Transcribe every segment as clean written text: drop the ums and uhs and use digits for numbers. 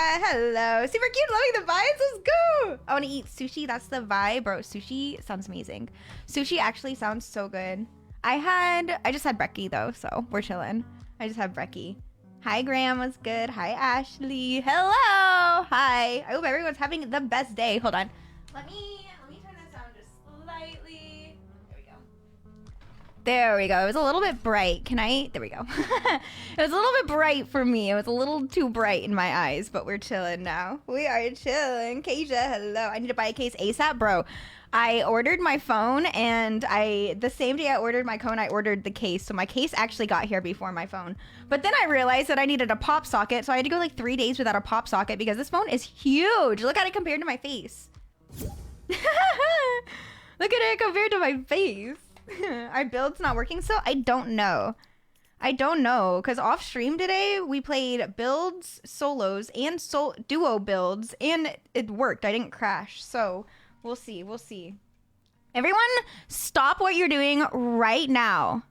Hello. Super cute. Loving the vibes. Let's go. I want to eat sushi. That's the vibe. Bro, sushi sounds amazing. Sushi actually sounds so good. I just had brekkie though, so we're chilling. I just had brekkie. Hi, Graham. What's good? Hi, Ashley. Hello. Hi. I hope everyone's having the best day. Hold on. Let me turn this down just slightly. There we go. There we go. It was a little bit bright. There we go. It was a little bit bright for me. It was a little too bright in my eyes, but we're chilling now. We are chilling. Keisha, hello. I need to buy a case ASAP, bro. I ordered my phone, and the same day I ordered my phone, I ordered the case. So my case actually got here before my phone. But then I realized that I needed a pop socket, so I had to go like 3 days without a pop socket because this phone is huge. Look at it compared to my face. Look at it compared to my face. Our build's not working still? I don't know. Because off stream today, we played builds, solos, and duo builds, and it worked. I didn't crash, so... We'll see. Everyone, stop what you're doing right now.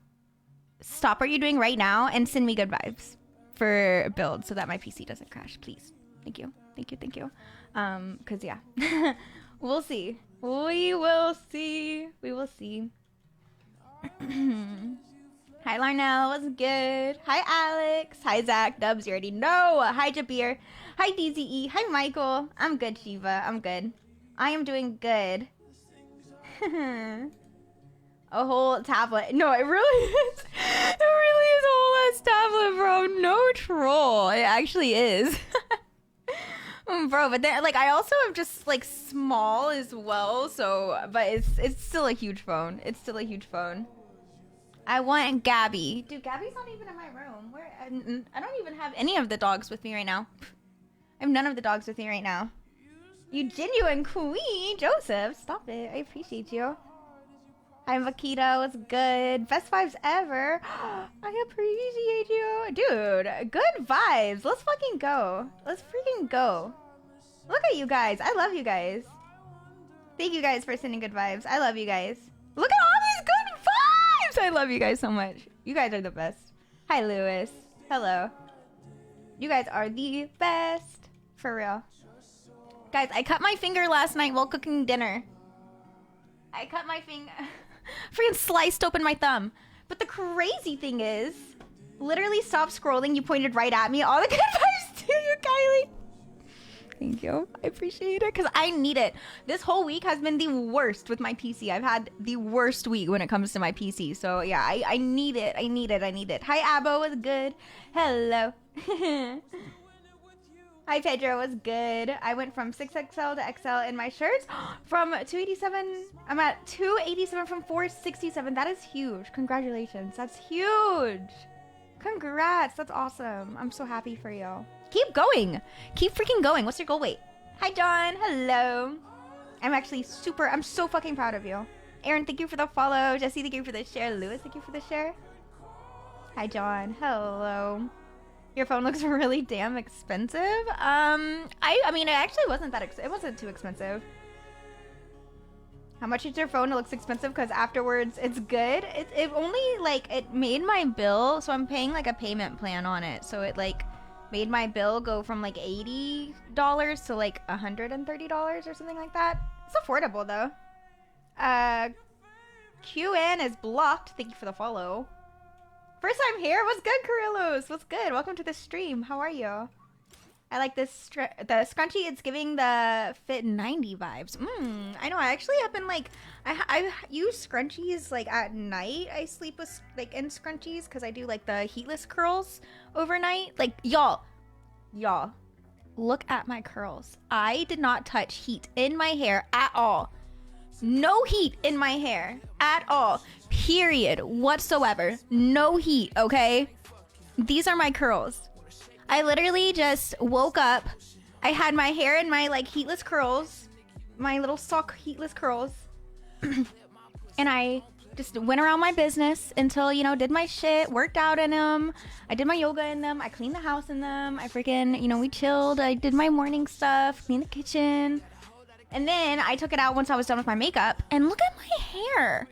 Stop what you're doing right now and send me good vibes for build so that my PC doesn't crash, please. Thank you. Because, yeah. We'll see. We will see. Hi, Larnell. What's good? Hi, Alex. Hi, Zach. Dubs, you already know. Hi, Jabir. Hi, DZE. Hi, Michael. I'm good, Shiva. I'm good. I am doing good. A whole tablet. No, it really is. It really is a whole ass tablet, bro. No troll. It actually is. Bro, but then, like, I also am just, like, small as well, so, but it's still a huge phone. I want Gabby. Dude, Gabby's not even in my room. I don't even have any of the dogs with me right now. I have none of the dogs with me right now. You genuine queen, Joseph. Stop it. I appreciate you. Hi, Makita. What's good? Best vibes ever. I appreciate you. Dude, good vibes. Let's fucking go. Let's freaking go. Look at you guys. I love you guys. Thank you guys for sending good vibes. I love you guys. Look at all these good vibes. I love you guys so much. You guys are the best. Hi, Lewis. Hello. You guys are the best. For real. Guys, I cut my finger last night while cooking dinner. I cut my finger. Freaking sliced open my thumb. But the crazy thing is, literally stop scrolling. You pointed right at me. All the good vibes to you, Kylie. Thank you. I appreciate it because I need it. This whole week has been the worst with my PC. I've had the worst week when it comes to my PC. So yeah, I need it. I need it. Hi, Abo. What's good? Hello. Hi, Pedro. What's good? I went from 6XL to XL in my shirts. From 287. I'm at 287 from 467. That is huge. Congratulations. That's huge. Congrats. That's awesome. I'm so happy for you. Keep going. Keep freaking going. What's your goal weight? Hi, John. Hello. I'm so fucking proud of you. Aaron, thank you for the follow. Jesse, thank you for the share. Lewis, thank you for the share. Hi, John. Hello. Your phone looks really damn expensive. I mean, it actually wasn't it wasn't too expensive. How much is your phone? It looks expensive because afterwards it's good. It only, like, it made my bill, so I'm paying, like, a payment plan on it. So it, like, made my bill go from, like, $80 to, like, $130 or something like that. It's affordable, though. QN is blocked. Thank you for the follow. First time here? What's good, Carrillos? What's good? Welcome to the stream. How are you? I like this the scrunchie. It's giving the Fit 90 vibes. I know. I actually have been, like, I use scrunchies, like, at night. I sleep with, like, in scrunchies because I do, like, the heatless curls overnight. Like, y'all, look at my curls. I did not touch heat in my hair at all. No heat in my hair at all. Period. Whatsoever. No heat, okay? These are my curls. I literally just woke up. I had my hair in my, like, heatless curls. My little sock heatless curls. And I just went around my business until, you know, did my shit, worked out in them. I did my yoga in them. I cleaned the house in them. I freaking, you know, we chilled. I did my morning stuff, cleaned the kitchen. And then I took it out once I was done with my makeup. And look at my hair.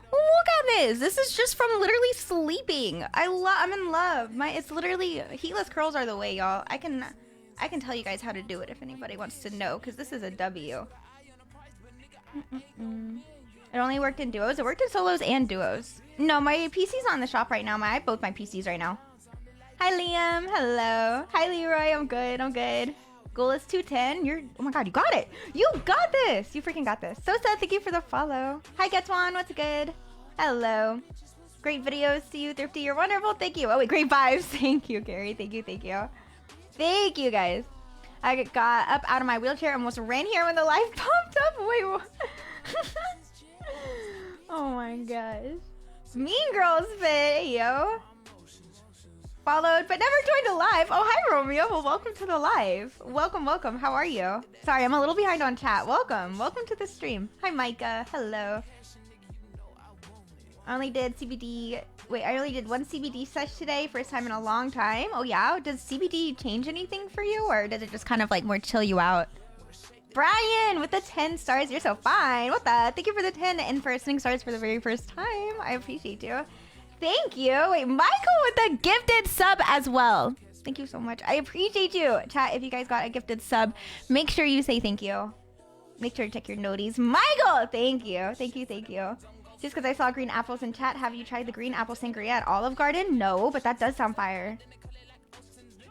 Look at this. This is just from literally sleeping. I'm in love. It's literally, heatless curls are the way, y'all. I I can tell you guys how to do it if anybody wants to know, because this is a W. It only worked in duos. It worked in solos and duos. No, my PC's not in the shop right now. I have both my PCs right now. Hi, Liam. Hello. Hi, Leroy. I'm good. I'm good. Goal is 210. You're... Oh, my God. You got it. You got this. You freaking got this. So sad. Thank you for the follow. Hi, Getwan. What's good? Hello. Great videos to you, Thrifty. You're wonderful. Thank you. Oh, wait. Great vibes. Thank you, Gary. Thank you. Thank you. Thank you, guys. I got up out of my wheelchair and almost ran here when the live popped up. Wait, what? Oh, my gosh. Mean Girls fit, yo. Followed, but never joined a live. Oh, hi, Romeo. Well, welcome to the live. Welcome, welcome. How are you? Sorry, I'm a little behind on chat. Welcome. Welcome to the stream. Hi, Micah. Hello. I only did CBD. Wait, I only did one CBD sesh today. First time in a long time. Oh, yeah? Does CBD change anything for you? Or does it just kind of like more chill you out? Brian with the 10 stars. You're so fine. What the? Thank you for the 10 in-person stars for the very first time. I appreciate you. Thank you. Wait, Michael with the gifted sub as well. Thank you so much. I appreciate you. Chat, if you guys got a gifted sub, make sure you say thank you. Make sure to check your noties. Michael, thank you. Thank you, thank you. Just because I saw green apples in chat, have you tried the green apple sangria at Olive Garden? No, but that does sound fire.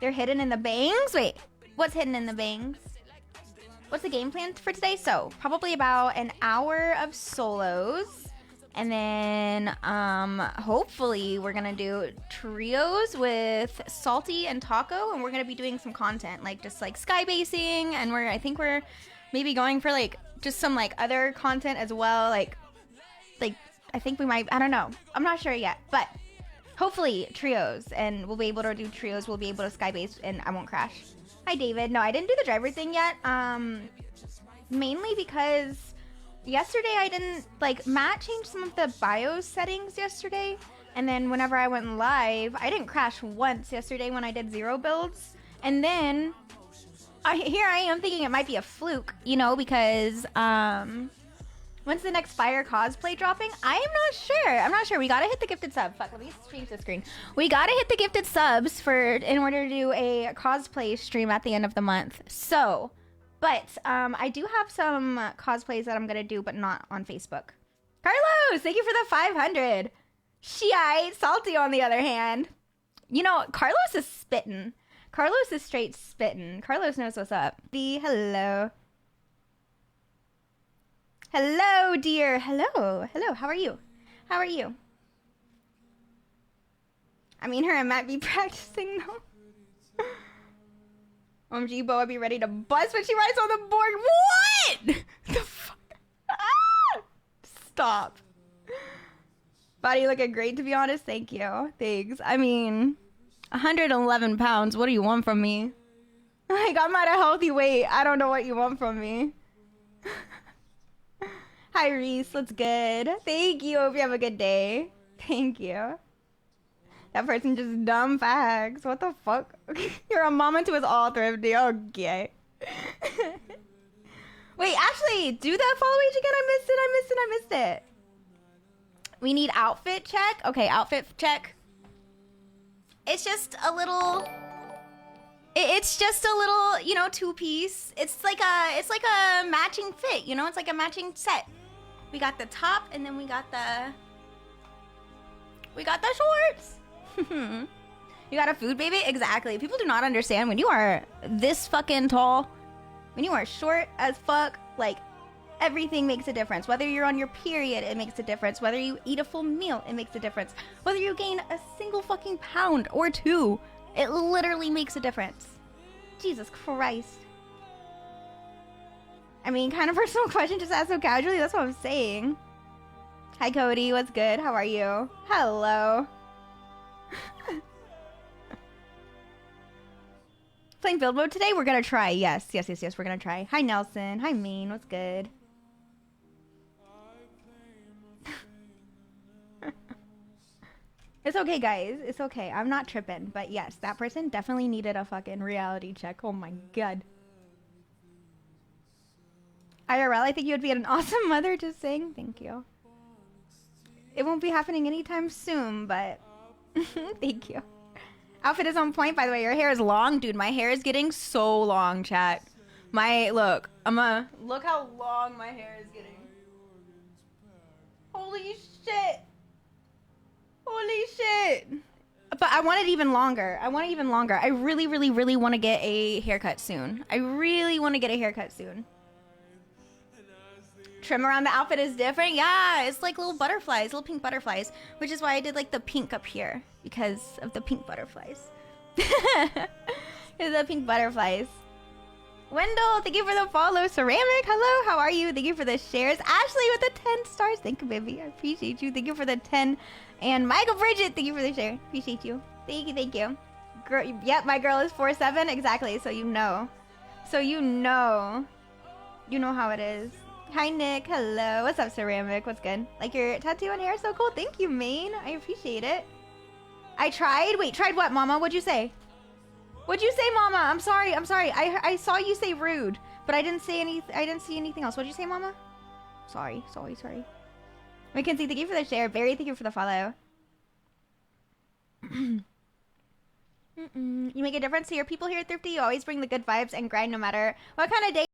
They're hidden in the bangs? Wait, what's hidden in the bangs? What's the game plan for today? So, probably about an hour of solos. And then, hopefully, we're going to do trios with Salty and Taco. And we're going to be doing some content, like, just, like, skybasing. And I think we're maybe going for, like, just some, like, other content as well. Like, I think we might, I don't know. I'm not sure yet. But, hopefully, trios. And we'll be able to do trios. We'll be able to skybase, and I won't crash. Hi, David. No, I didn't do the driver thing yet. Mainly because... yesterday I didn't, like, Matt changed some of the BIOS settings yesterday, and then whenever I went live, I didn't crash once yesterday when I did 0 builds, and then, here I am thinking it might be a fluke, you know, because, when's the next Fire cosplay dropping? I'm not sure, we gotta hit the gifted sub, fuck, let me change the screen. We gotta hit the gifted subs in order to do a cosplay stream at the end of the month, so... But I do have some cosplays that I'm going to do, but not on Facebook. Carlos, thank you for the 500. Shiite. Salty, on the other hand. You know, Carlos is spitting. Carlos is straight spitting. Carlos knows what's up. B, hello. Hello, dear. Hello. Hello, how are you? How are you? I mean, her and Matt be practicing, though. OMG, Boa be ready to bust when she rides on the board. What? The fuck? Ah! Stop. Body looking great, to be honest. Thank you. Thanks. I mean, 111 pounds. What do you want from me? Like, I'm at a healthy weight. I don't know what you want from me. Hi, Reese. That's good. Thank you. Hope you have a good day. Thank you. That person just dumb facts. What the fuck? You're a mama to us all, Thrifty. Okay. Wait, actually, do the follow age again. I missed it. We need outfit check. Okay, outfit check. It's just a little... It's just a little, you know, two-piece. It's like a matching fit, you know? It's like a matching set. We got the top, and then we got the shorts. You got a food baby? Exactly. People do not understand when you are this fucking tall, when you are short as fuck, like, everything makes a difference. Whether you're on your period, it makes a difference. Whether you eat a full meal, it makes a difference. Whether you gain a single fucking pound or 2, it literally makes a difference. Jesus Christ. I mean, kind of personal question, just ask so casually. That's what I'm saying. Hi, Cody. What's good? How are you? Hello. Playing build mode today? We're gonna try. Yes. We're gonna try. Hi, Nelson. Hi, Mean. What's good? It's okay, guys. It's okay. I'm not tripping. But yes, that person definitely needed a fucking reality check. Oh my god. IRL, I think you would be an awesome mother. Just saying. Thank you. It won't be happening anytime soon, but thank you. Outfit is on point, by the way. Your hair is long, dude. My hair is getting so long, chat. Look, look how long my hair is getting. Holy shit. Holy shit. But I want it even longer. I want it even longer. I really, really, really want to get a haircut soon. I really want to get a haircut soon. Trim around the outfit is different. Yeah, it's like little butterflies, little pink butterflies, which is why I did like the pink up here because of the pink butterflies. It's the pink butterflies. Wendell, thank you for the follow. Ceramic, hello, how are you? Thank you for the shares. Ashley with the 10 stars. Thank you, baby. I appreciate you. Thank you for the 10. And Michael Bridget, thank you for the share. Appreciate you. Thank you, thank you. Girl, yep, my girl is 4'7". Exactly, so you know. So you know. You know how it is. Hi, Nick. Hello. What's up, Ceramic? What's good? Like your tattoo on hair? So cool. Thank you, Maine. I appreciate it. I tried. Wait, tried what, Mama? What'd you say? What'd you say, Mama? I'm sorry. I'm sorry. I saw you say rude, but I didn't say anything. I didn't see anything else. What'd you say, Mama? Sorry. Mackenzie, thank you for the share. Barry, thank you for the follow. You make a difference to your people here at Thrifty. You always bring the good vibes and grind no matter what kind of day.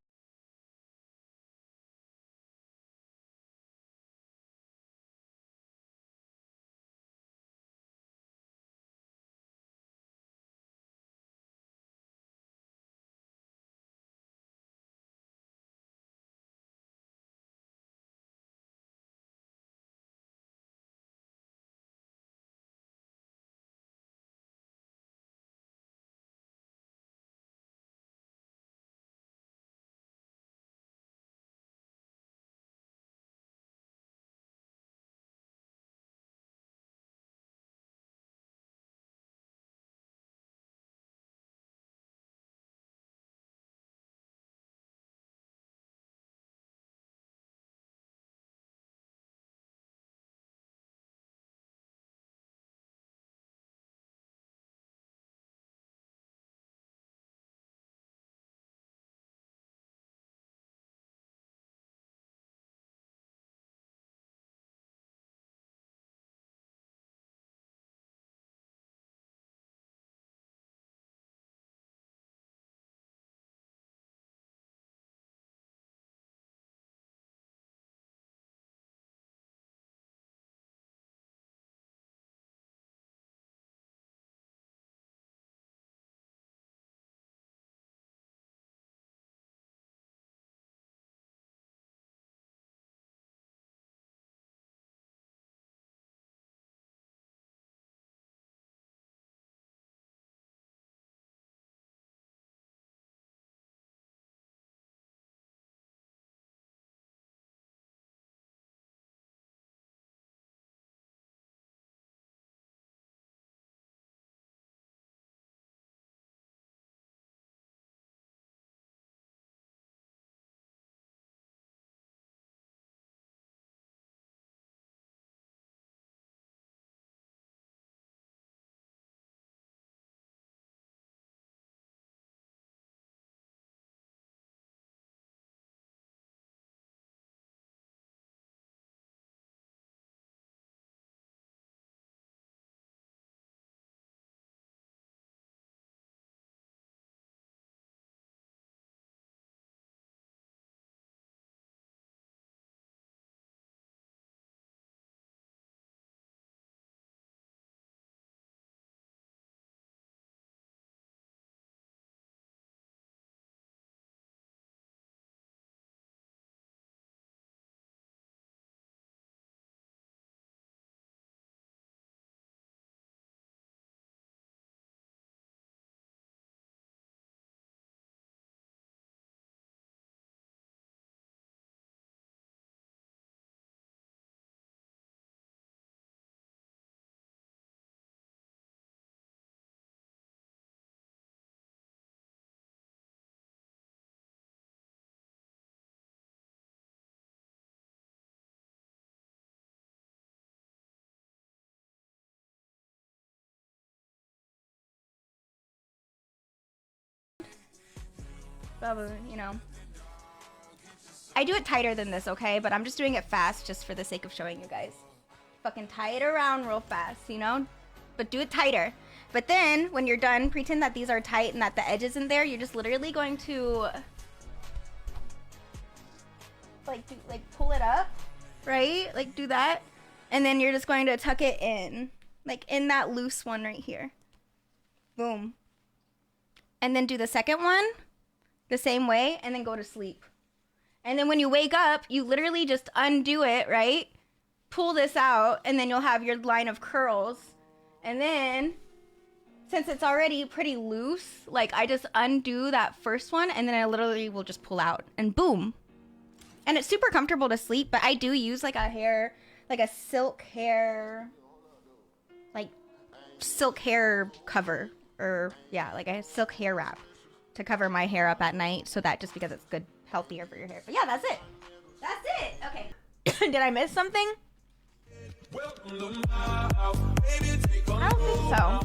You know, I do it tighter than this, okay? But I'm just doing it fast just for the sake of showing you guys. Fucking tie it around real fast, you know? But do it tighter. But then when you're done, pretend that these are tight and that the edge isn't there. You're just literally going to like pull it up, right? Like do that. And then you're just going to tuck it in, like in that loose one right here. Boom. And then do the second one the same way and then go to sleep. And then when you wake up, you literally just undo it, right? Pull this out and then you'll have your line of curls. And then since it's already pretty loose, like I just undo that first one and then I literally will just pull out and boom. And it's super comfortable to sleep, but I do use like a silk hair cover, or yeah, like a silk hair wrap to cover my hair up at night, so that just because it's good, healthier for your hair. But yeah, that's it. Okay. Did I miss something? I don't think so.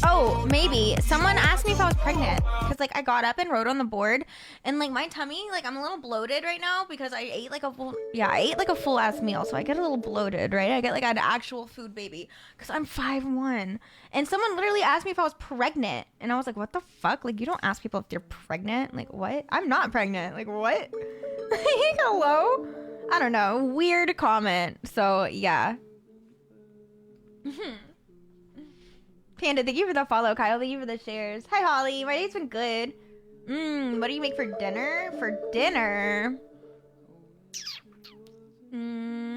Oh, maybe someone asked me if I was pregnant, because like I got up and wrote on the board, and like my tummy, like I'm a little bloated right now because I ate like a full ass meal, so I get a little bloated, right? I get like an actual food baby because I'm 5'1", and someone literally asked me if I was pregnant, and I was like, what the fuck? Like, you don't ask people if they're pregnant. Like, what? I'm not pregnant. Like, what? Hello? I don't know. Weird comment. So yeah. Panda, thank you for the follow. Kyle, thank you for the shares. Hi, Holly. My day's been good. What do you make for dinner?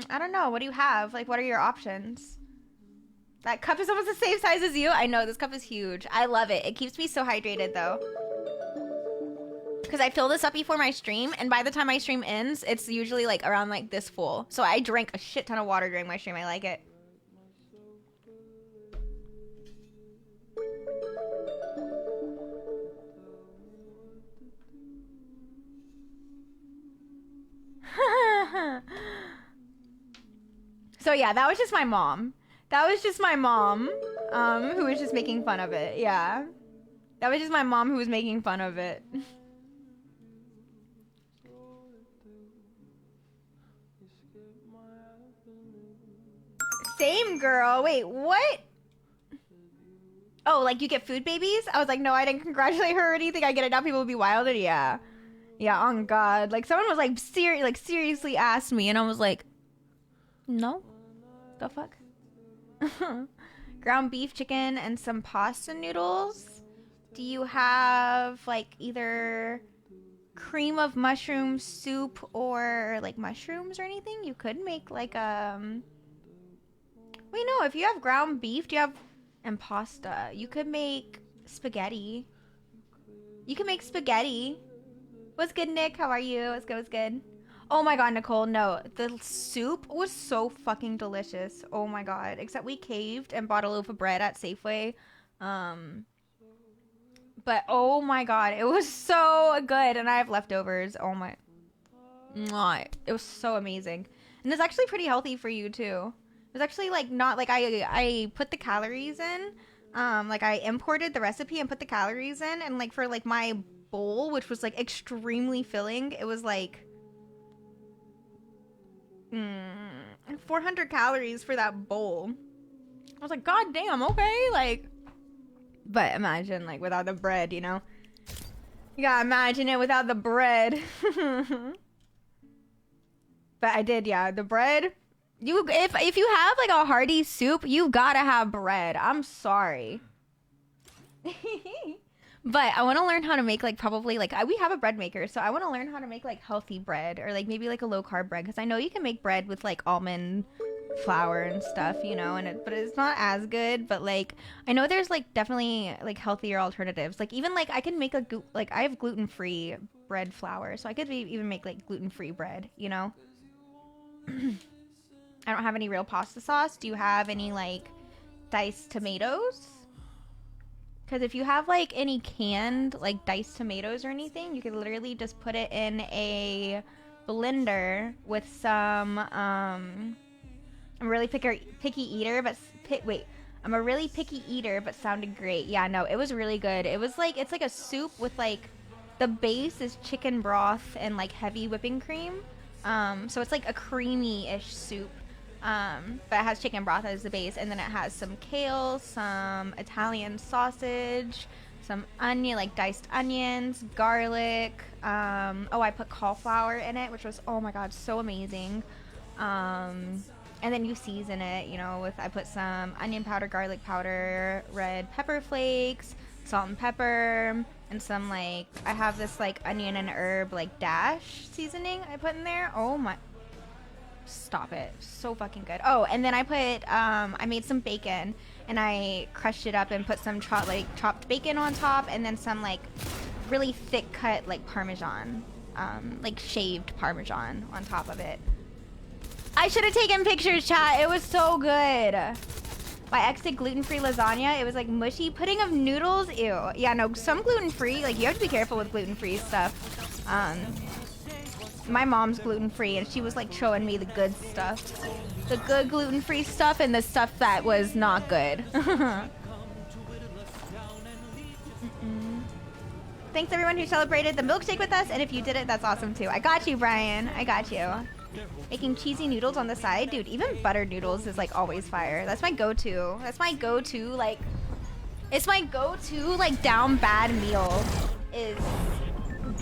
I don't know. What do you have? Like, what are your options? That cup is almost the same size as you. I know. This cup is huge. I love it. It keeps me so hydrated, though. Because I fill this up before my stream, and by the time my stream ends, it's usually, like, around, like, this full. So I drink a shit ton of water during my stream. I like it. So yeah, that was just my mom. Who was just making fun of it. Yeah. That was just my mom who was making fun of it. Same girl. Wait, what? Oh, like you get food babies? I was like, no, I didn't congratulate her or anything. I get it now. People would be wilded. Yeah. Yeah, on God. Like, someone was like, seriously asked me, and I was like, no. The fuck? Ground beef, chicken, and some pasta noodles. Do you have, like, either cream of mushroom soup or, like, mushrooms or anything? You could make, like, wait, no. If you have ground beef, and pasta, you could make spaghetti. What's good, Nick? How are you? What's good? Oh my God, Nicole, no. The soup was so fucking delicious. Oh my God. Except we caved and bought a loaf of bread at Safeway. But oh my God, it was so good. And I have leftovers. Oh my. Mwah. It was so amazing. And it's actually pretty healthy for you too. It was actually like not like I put the calories in. Like I imported the recipe and put the calories in. And like for like my bowl, which was like extremely filling, it was like 400 calories for that bowl. I was like, God damn, okay, like, but imagine like without the bread, you know? You gotta imagine it without the bread. But I did, yeah, the bread. If you have like a hearty soup, you gotta have bread. I'm sorry. But I want to learn how to make like probably like we have a bread maker, so I want to learn how to make like healthy bread or like maybe like a low carb bread, because I know you can make bread with like almond flour and stuff, you know, but it's not as good. But like I know there's like definitely like healthier alternatives. Like even like I can make like I have gluten-free bread flour, so I could even make like gluten-free bread, you know. I don't have any real pasta sauce. Do you have any like diced tomatoes? Because if you have like any canned like diced tomatoes or anything, you could literally just put it in a blender with some I'm a really picky eater, but I'm a really picky eater, but sounded great. Yeah, no, it was really good. It was like, it's like a soup with like, the base is chicken broth and like heavy whipping cream. So it's like a creamy-ish soup. But it has chicken broth as the base, and then it has some kale, some Italian sausage, some onion, like diced onions, garlic. Oh, I put cauliflower in it, which was, oh my god, so amazing. And then you season it, you know, with, I put some onion powder, garlic powder, red pepper flakes, salt and pepper, and some, like, I have this like onion and herb like dash seasoning I put in there. Oh my, stop it, so fucking good. Oh, and then I put I made some bacon and I crushed it up and put some chopped bacon on top, and then some like really thick cut like parmesan, like shaved parmesan on top of it. I should have taken pictures, chat. It was so good. My ex did gluten-free lasagna. It was like mushy pudding of noodles. Ew. Yeah, no, some gluten-free, like you have to be careful with gluten-free stuff. My mom's gluten-free and she was like showing me the good stuff. The good gluten-free stuff and the stuff that was not good. Thanks everyone who celebrated the milkshake with us, and if you did it, that's awesome too. I got you, Brian. I got you. Making cheesy noodles on the side. Dude, even buttered noodles is like always fire. That's my go-to. That's my go-to, like, it's my go-to like down bad meal is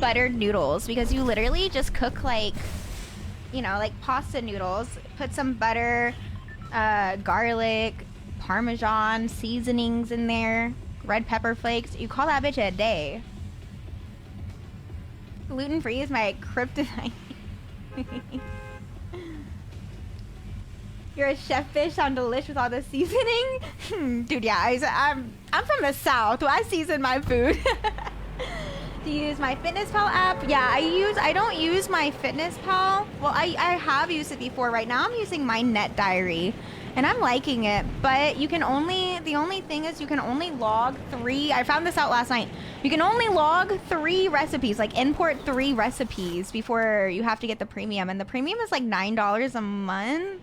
buttered noodles, because you literally just cook like, you know, like pasta noodles, put some butter, garlic, parmesan, seasonings in there, red pepper flakes. You call that bitch a day. Gluten-free is my kryptonite. You're a chef fish, sound delish with all the seasoning. Dude, yeah, I'm from the south. I season my food. Do you use my FitnessPal app? Yeah, I don't use my FitnessPal. Well, I have used it before. Right now I'm using my Net Diary and I'm liking it, but you can only, the only thing is you can only log 3. I found this out last night. You can only log 3 recipes, like import 3 recipes before you have to get the premium, and the premium is like $9 a month.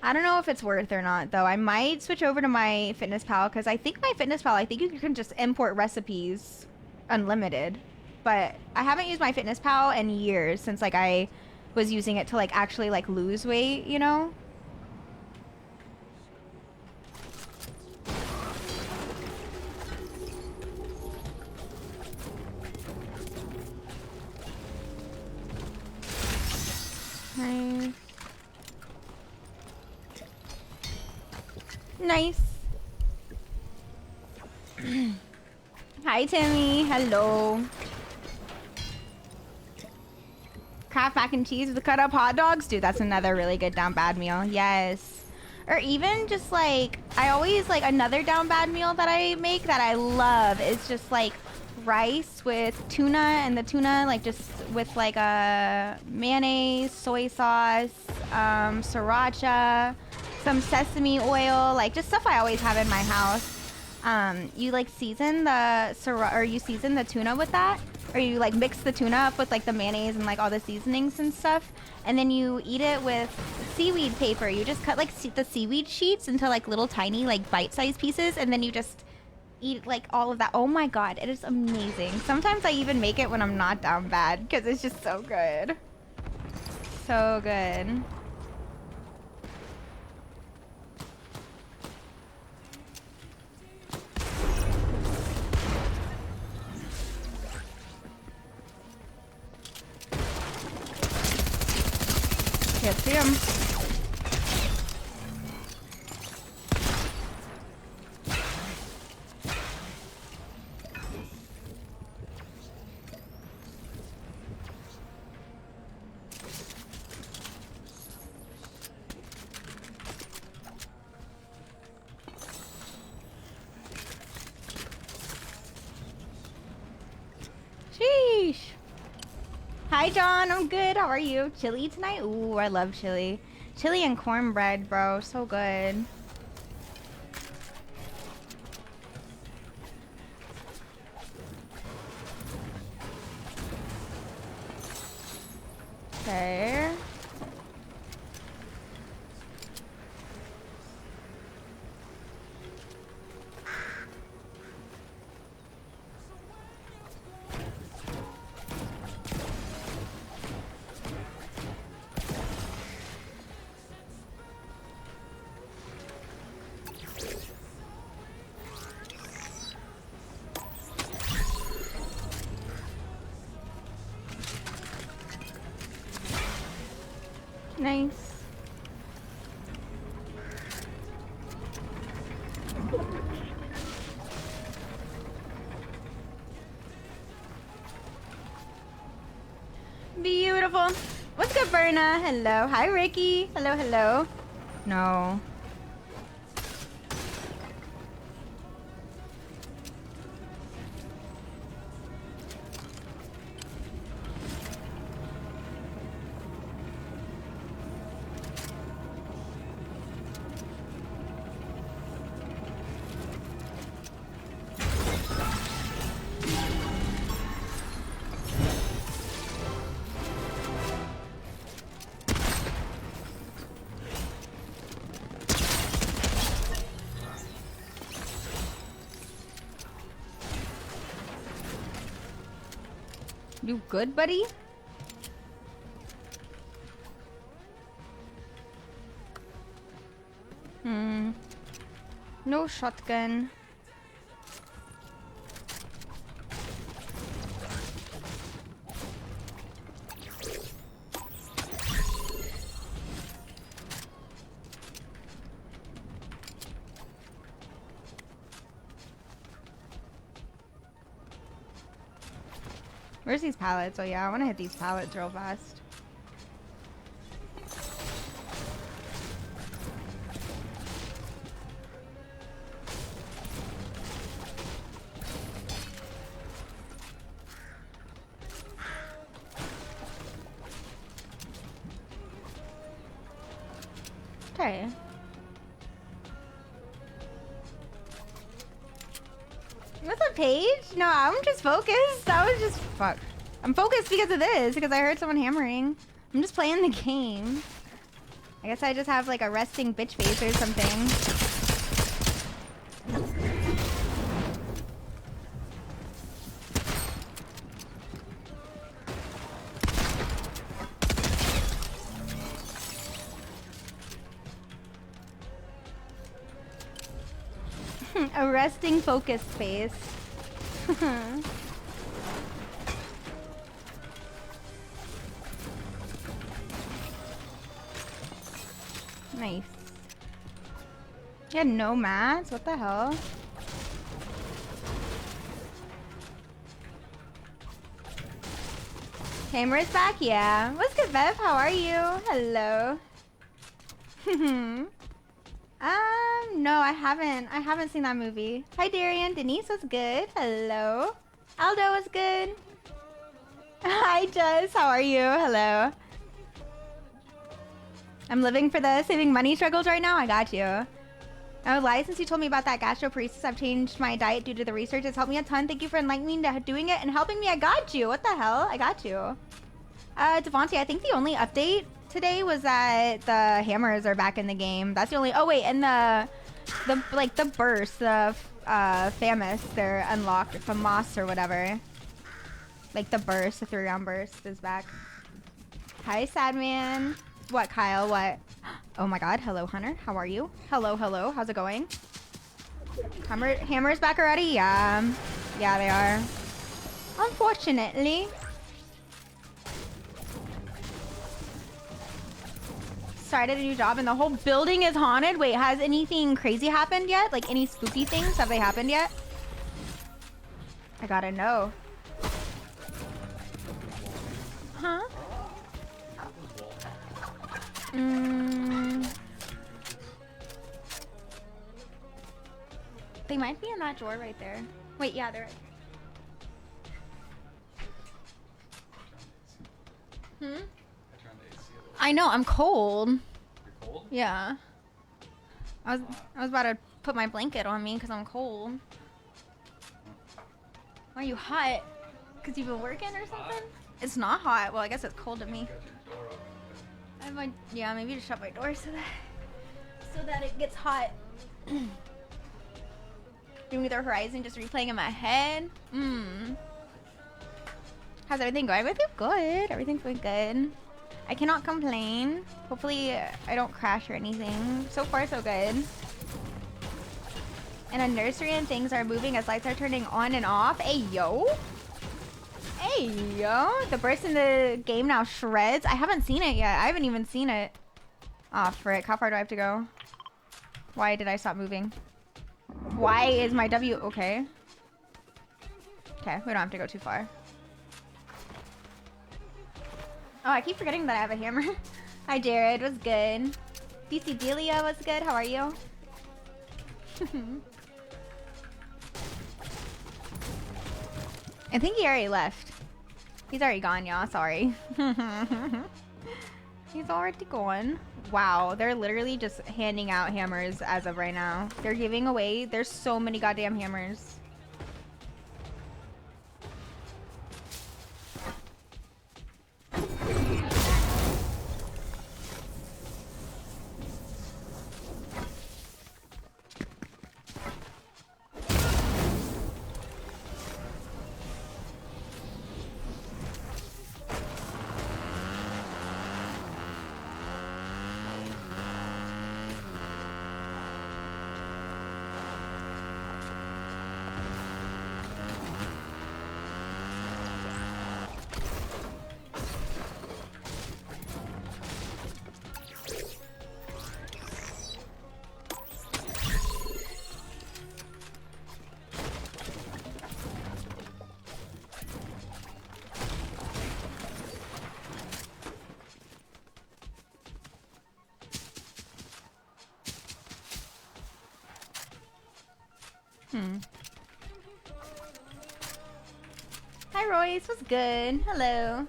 I don't know if it's worth or not though. I might switch over to my FitnessPal, because I think my FitnessPal, I think you can just import recipes unlimited, but I haven't used my FitnessPal in years, since like I was using it to like actually like lose weight, you know. Nice. Nice. Hi, Timmy. Hello. Kraft mac and cheese with the cut up hot dogs. Dude, that's another really good down bad meal. Yes. Or even just like, I always like another down bad meal that I make that I love is just like rice with tuna, and the tuna like just with like a mayonnaise, soy sauce, sriracha, some sesame oil, like just stuff I always have in my house. You like season you season the tuna with that, or you like mix the tuna up with like the mayonnaise and like all the seasonings and stuff, and then you eat it with seaweed paper. You just cut like the seaweed sheets into like little tiny like bite-sized pieces, and then you just eat like all of that. Oh my god, it is amazing. Sometimes I even make it when I'm not down bad, because it's just so good. So good. Can't see him. Sheesh. Hi, John. I'm good. How are you? Chili tonight? Ooh, I love chili. Chili and cornbread, bro. So good. Okay. Nice. Beautiful. What's good, Berna? Hello. Hi, Ricky. Hello, hello. No. You good, buddy? No shotgun. Where's these pallets? Oh yeah, I want to hit these pallets real fast. Okay. What's up, Paige? No, I'm just focused. I was just... Fuck. I'm focused because of this, because I heard someone hammering. I'm just playing the game. I guess I just have like a resting bitch face or something. A resting focus face. Nice. You had no mats? What the hell? Hammer's back? Yeah. What's good, Bev? How are you? Hello. No, I haven't seen that movie. Hi, Darian. Denise was good. Hello. Aldo was good. Hi, Jess. How are you? Hello. I'm living for the saving money struggles right now. I got you. I would lie since you told me about that gastroparesis. I've changed my diet due to the research. It's helped me a ton. Thank you for enlightening me to doing it and helping me. I got you. What the hell? I got you. Devontae, I think the only update today was that the hammers are back in the game. That's the only... Oh, wait. And the burst, the FAMAS, they're unlocked from Moss or whatever. Like the burst, the 3-round burst is back. Hi, Sadman. What, Kyle? What? Oh my god. Hello, Hunter. How are you? Hello, hello. How's it going? Hammer's back already? Yeah. Yeah, they are. Unfortunately. Started a new job and the whole building is haunted. Wait, has anything crazy happened yet? Like any spooky things? Have they happened yet? I gotta know. Huh? They might be in that drawer right there. Wait, yeah, they're right. I know, I'm cold. You're cold? Yeah. I was about to put my blanket on me because I'm cold. Why are you hot? Because you've been working or something? It's not hot. Well, I guess it's cold to me. I have my, yeah, maybe just shut my door so that it gets hot. Doing the Horizon, just replaying in my head. How's everything going with you? Good. Everything's going good. I cannot complain. Hopefully I don't crash or anything. So far, so good. In a nursery and things are moving as lights are turning on and off. Hey, yo. Hey, yo. The burst in the game now shreds. I haven't seen it yet. I haven't even seen it. Aw, oh, frick. How far do I have to go? Why did I stop moving? Why is my W... Okay. Okay, we don't have to go too far. Oh, I keep forgetting that I have a hammer. Hi, Jared. What's good? DC Delia, what's good? How are you? I think he already left. He's already gone, y'all. Sorry. He's already gone. Wow, they're literally just handing out hammers as of right now. They're giving away. There's so many goddamn hammers. Hi Royce, what's good? Hello.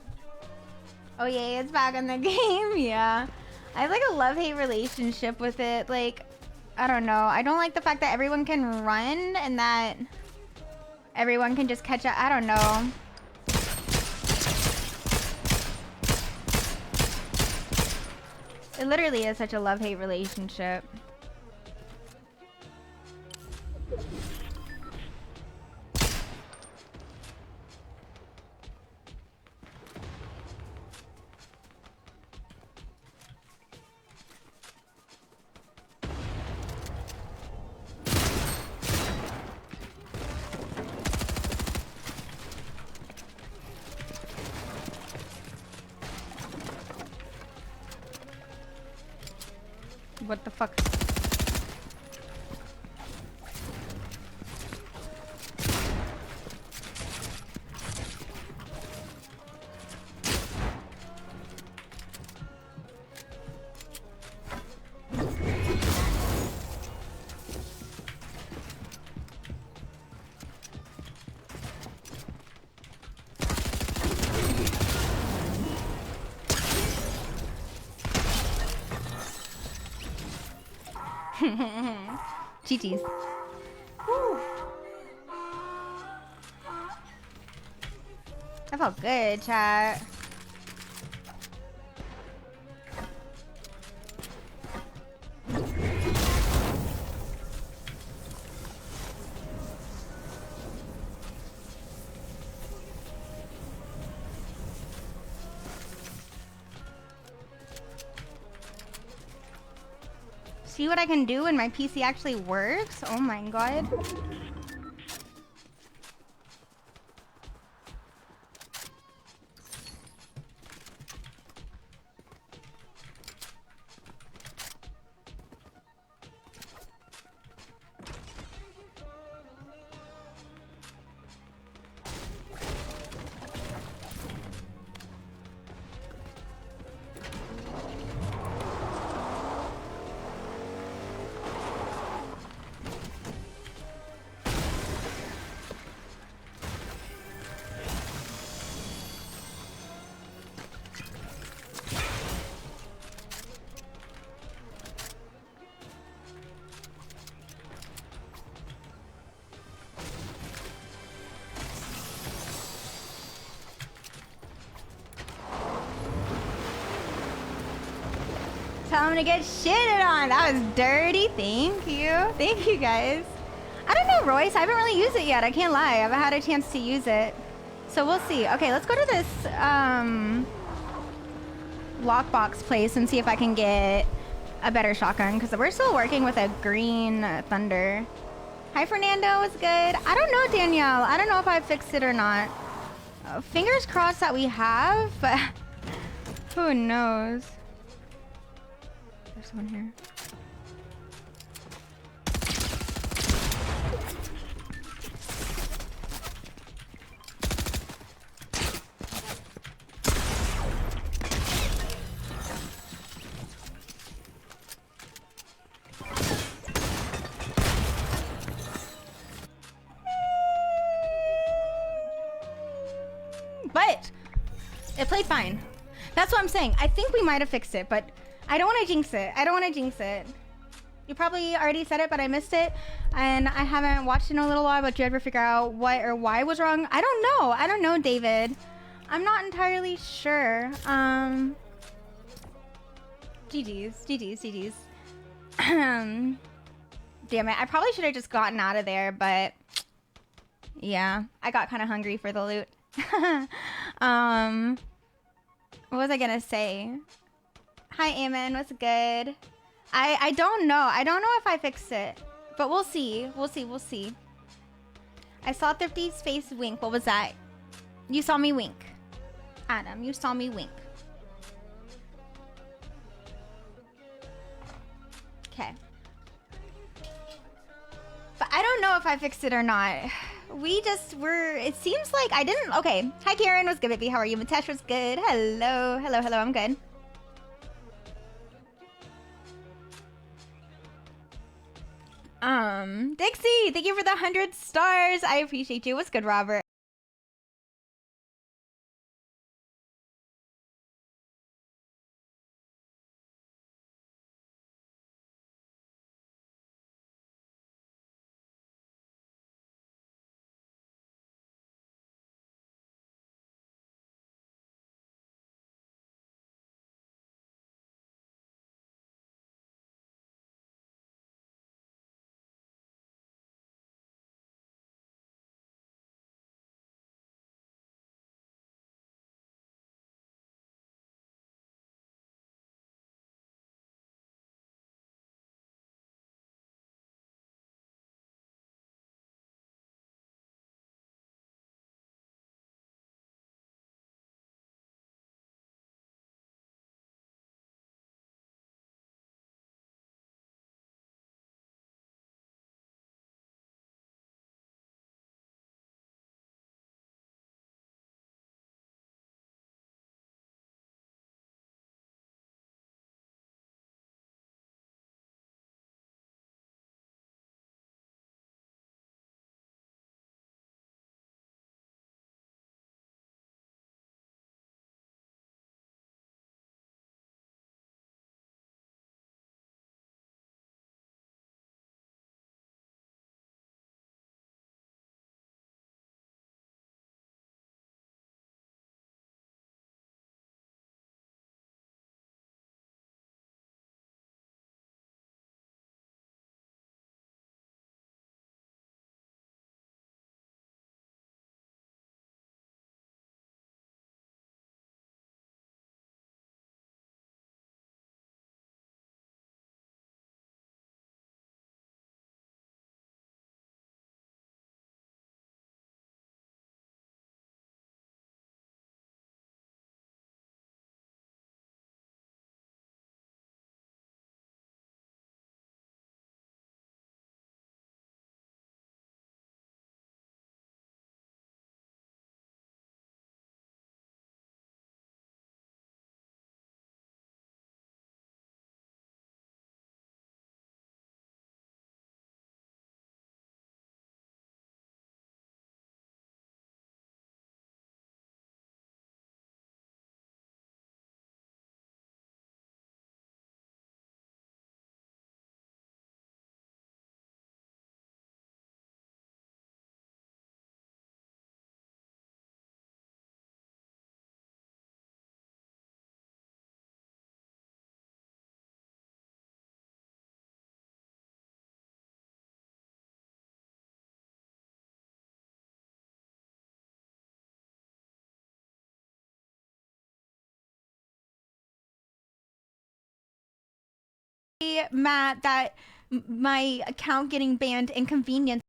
Oh yeah, it's back in the game. Yeah. I have like a love-hate relationship with it. Like, I don't know. I don't like the fact that everyone can run and that everyone can just catch up. I don't know. It literally is such a love-hate relationship. What the fuck? GG's. Woo. That felt good, chat. See what I can do when my PC actually works? Oh my god. Tell him to get shitted on. That was dirty. Thank you. Thank you, guys. I don't know, Royce. I haven't really used it yet. I can't lie. I haven't had a chance to use it. So we'll see. Okay, let's go to this lockbox place and see if I can get a better shotgun, because we're still working with a green Thunder. Hi, Fernando. What's good? I don't know, Danielle. I don't know if I fixed it or not. Fingers crossed that we have, but who knows? There's one here. But it played fine. That's what I'm saying. I think we might have fixed it, but I don't want to jinx it. I don't want to jinx it. You probably already said it, but I missed it. And I haven't watched it in a little while, but did you ever figure out what or why was wrong? I don't know. I don't know, David. I'm not entirely sure. GG's. Damn it. I probably should have just gotten out of there, but yeah, I got kind of hungry for the loot. What was I gonna say? Hi, Amen. What's good? I don't know. I don't know if I fixed it, but we'll see. We'll see. I saw Thrifty's face wink. What was that? You saw me wink. Adam, you saw me wink. Okay. But I don't know if I fixed it or not. It seems like I didn't. Okay. Hi, Karen. What's good, baby? How are you? Matesh was good. Hello. I'm good. Dixie, thank you for the 100 stars. I appreciate you. What's good, Robert? Matt, that my account getting banned inconvenience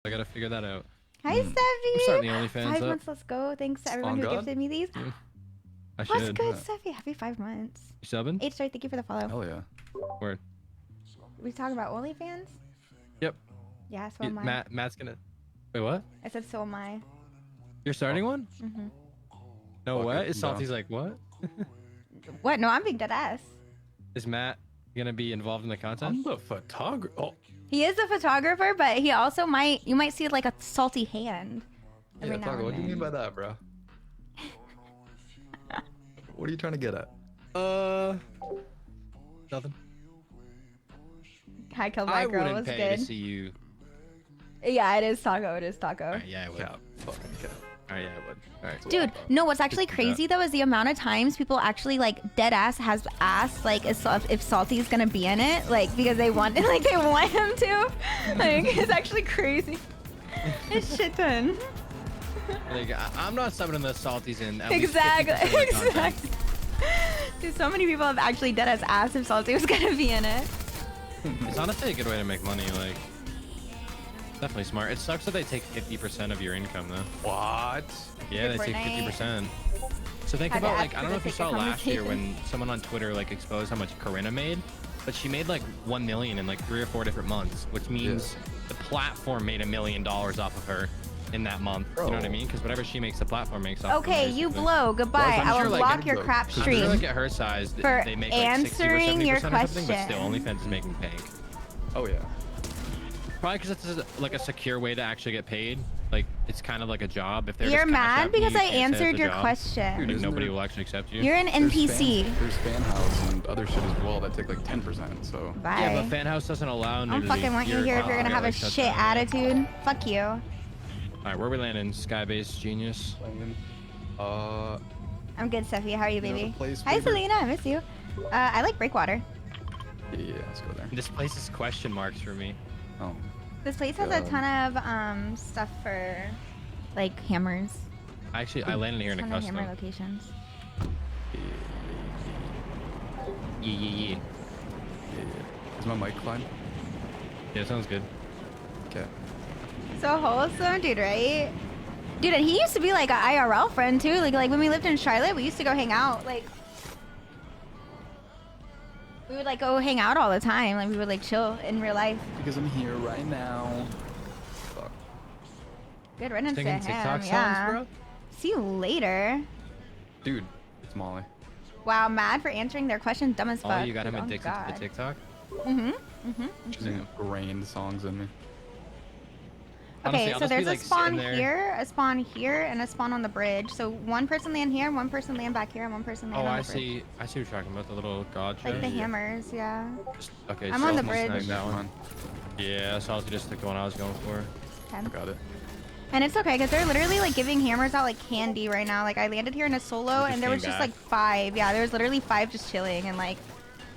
I gotta figure that out. Hi, I'm starting Steffi. the OnlyFans 5 up. months, let's go. Thanks to everyone On who God? gifted me these. I What's should. good, Steffi? Happy 5 months. You subbing? H-Star, thank you for the follow. Hell yeah. Word. We talking about OnlyFans? Yep. Yeah, so am I. Matt's gonna. Wait, what? I said so am I. You're starting one? Mm-hmm. No, Fuck what? it, Is no. Salty's like, what? What? No, I'm being dead ass. Is Matt gonna be involved in the content? I'm the photographer. Oh, He is a photographer, but he also you might see like a salty hand. yeah, Every now Taco, and what do you mean then. by that, bro? What are you trying to get at? Nothing. Hi, Kill I My Girl wouldn't was pay to good. see you. Yeah, it is Taco. It is Taco. Alright, yeah, I would. Cap. Fucking cap. Alright, yeah, I would. Alright. Dude, no, what's actually crazy though is the amount of times people actually like dead ass has asked like if Salty's gonna be in it, like because they want like they want him to. Like it's actually crazy. It's shit ton. Like, I'm not summoning the Salties in. At least Exactly. 50% of the content. Exactly. Dude, so many people have actually dead ass asked if Salty was gonna be in it. It's honestly a good way to make money. Like, definitely smart. It sucks that they take 50% of your income though. What? Yeah, they Good take Fortnite. 50%. So think Had to about add like I for don't know the if you ticket saw last year conversation. when someone on Twitter like exposed how much Corinna made, but she made like 1 million in like 3 or 4 different months, which means the platform made $1 million off of her in that month. You know what I Bro. mean? Because whatever she makes, the platform makes off. of her, Okay, you basically. blow. Goodbye. I'm I sure, will like, block your I'm crap I'm stream. sure like at her size, For they make like 60 or answering 70% your or something, but still question. OnlyFans is making bank. Oh yeah. Probably because it's like a secure way to actually get paid. Like it's kind of like a job. If they're You're just Cash mad Apping because you, I you can't say it's answered a your job. question. Like, Isn't nobody there- will actually accept you. You're an NPC. There's fan house and other shit as well that take like 10%. So. Bye. Yeah, but fan house doesn't allow I nudity. don't fucking want you here if you're gonna have a shut shit down. attitude. Fuck you. All right, where we landing? Skybase genius. I'm good, Steffi. How are you, You know the baby? place Hi, we were- Selena. I miss you. I like Breakwater. Yeah, let's go there. This place is question marks for me. Oh. This place has a ton of stuff for like hammers. Actually, I landed here in a Ton of custom. hammer locations. Yeah. Yeah. Is my mic fine? Yeah, sounds good. Okay. So wholesome, dude, right? Dude, and he used to be like an IRL friend too. Like when we lived in Charlotte, we used to go hang out. Like we would like go hang out all the time. Like we would like chill in real life. Because I'm here right now. Fuck. Good riddance to Singing him. TikTok songs, Yeah. bro? See you later. Dude, it's Molly. Wow, mad for answering their questions. Dumb as fuck. Oh, you got him Dude, oh addicted to God. the TikTok? She's ingrained songs in me. Honestly, Okay, I'll so just be, there's like, a spawn sitting there. here, a spawn here, and a spawn on the bridge. So one person land here, one person land back here, and one person land Oh, on I the bridge. see. I see what you're talking about. The little god Like the show. hammers, yeah. Okay, I'm so on the I'll bridge. snag that one. Fine. Yeah, so I'll just stick the one I was going for. I Okay. got it. And it's okay because they're literally like giving hammers out like candy right now. Like I landed here in a solo, just and there was came just back. like 5. Yeah, there was literally 5 just chilling and like.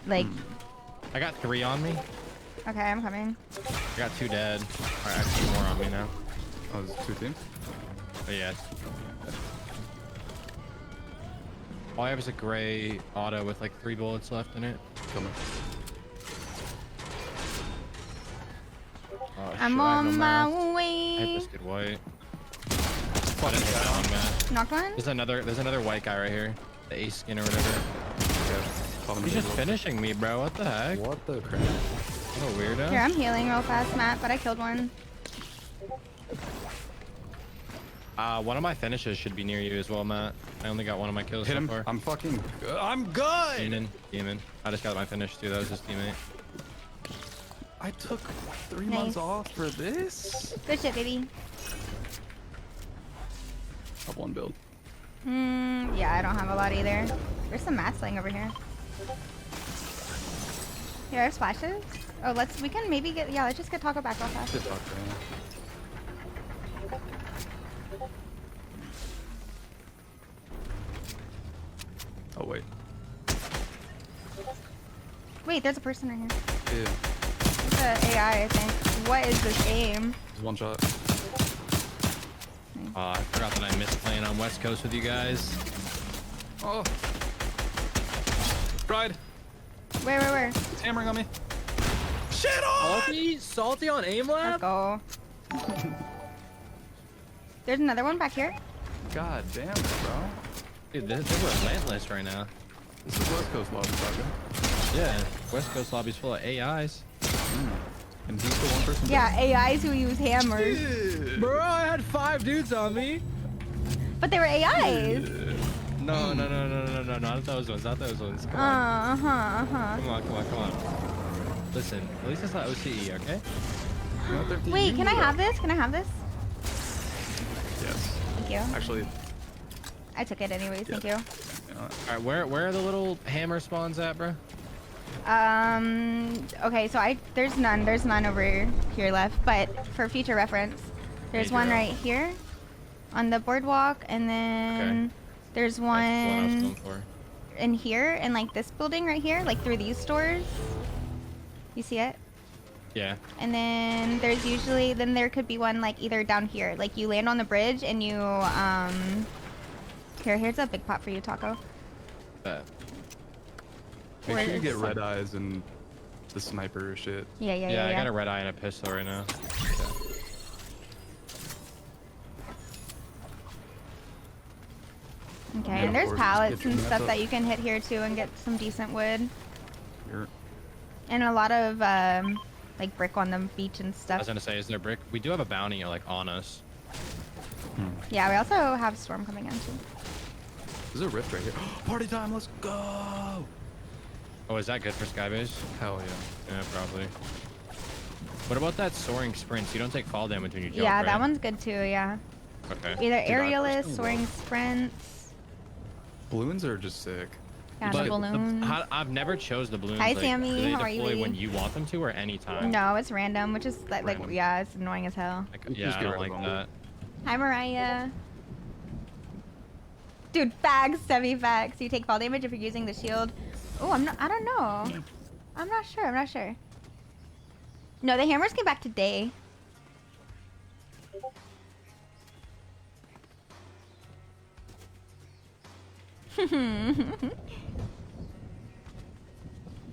I got 3 on me. Okay, I'm coming. I got 2 dead. Alright, actually more on me now. Oh, there's 2 teams? But yeah. All I have is a gray auto with like 3 bullets left in it. Coming. Oh, shit, I'm I have on no my mask. I hit way. this good white. I didn't hit that one, Matt. Knocked one? There's another white guy right here. The ace skin or whatever. Yeah. Follow me He's just real finishing me, bro. What the heck? quick. What the crap? What a weirdo. Here, I'm healing real fast, Matt, but I killed one. One of my finishes should be near you as well, Matt. I only got one of my kills Hit so him. far. I'm fucking good. I'm good! Demon. I just got my finish too. That was his teammate. I took 3 Nice. months off for this? Good shit, baby. Up 1 build. Yeah, I don't have a lot either. There's some mats laying over here. Here, I have splashes. Oh, we can maybe get, let's just get Taco back real fast. Good talk, man. Oh, wait. Wait, there's a person right here. Yeah. It's a AI, I think. What is this game? It's 1 shot. I forgot that I missed playing on West Coast with you guys. Oh. Bride. Where? It's hammering on me. Shit on! Salty on aim Let's lab? go. There's another one back here. God damn, bro. Dude, they're relentless right now. This is West Coast lobby, Saga. Yeah, West Coast lobby's full of AIs. And he's the one person. Yeah, AIs who use hammers. Bro, I had 5 dudes on me. But they were AIs. No, not those ones, not those ones. Come Uh on. huh. Come on. Listen, at least it's not OCE, okay? Wait, can I have this? Can I have this? Yes. Thank you. Actually, I took it anyways. Thank you. you know what? All right, where are the little hammer spawns at, bro? Okay, so there's none over here left, but for future reference, there's one right here on the boardwalk, and then there's That's what I was one going for. in here, in like this building right here, like through these stores. You see it? Yeah. And then there could be one like either down here, like you land on the bridge and you, here's a big pot for you, Taco. Bet. Make Where sure you is get some- red eyes and the sniper shit. Yeah. I got a red eye and a pistol right now. Okay, Yeah, and there's or just pallets get your and meth stuff up. that you can hit here too and get some decent wood. You're, And a lot of, like brick on the beach and I was stuff. gonna say, is there brick? We do have a bounty like on us. Yeah, we also have storm coming in too. there's a rift right here. Party time, let's go! Oh, is that good for Skybase? Hell yeah. Yeah, probably. What about that soaring sprints? You don't take fall damage when you jump, Yeah, that right? one's good too, yeah. Okay. Either Dude, I aerialist, personally soaring love- sprints. Balloons are just sick. Yeah, But the balloons. I've never chose the balloons. Hi, like, Sammy. Do they How are you, deploy Lee? when you want them to or anytime? No, it's random, which is like, Random. yeah, it's annoying as hell. Like, You yeah, just I get don't rid like of them. that. Hi, Mariah. Dude, facts, semi-facts. You take fall damage if you're using the shield. Oh, I don't know. I'm not sure. No, the hammers came back today.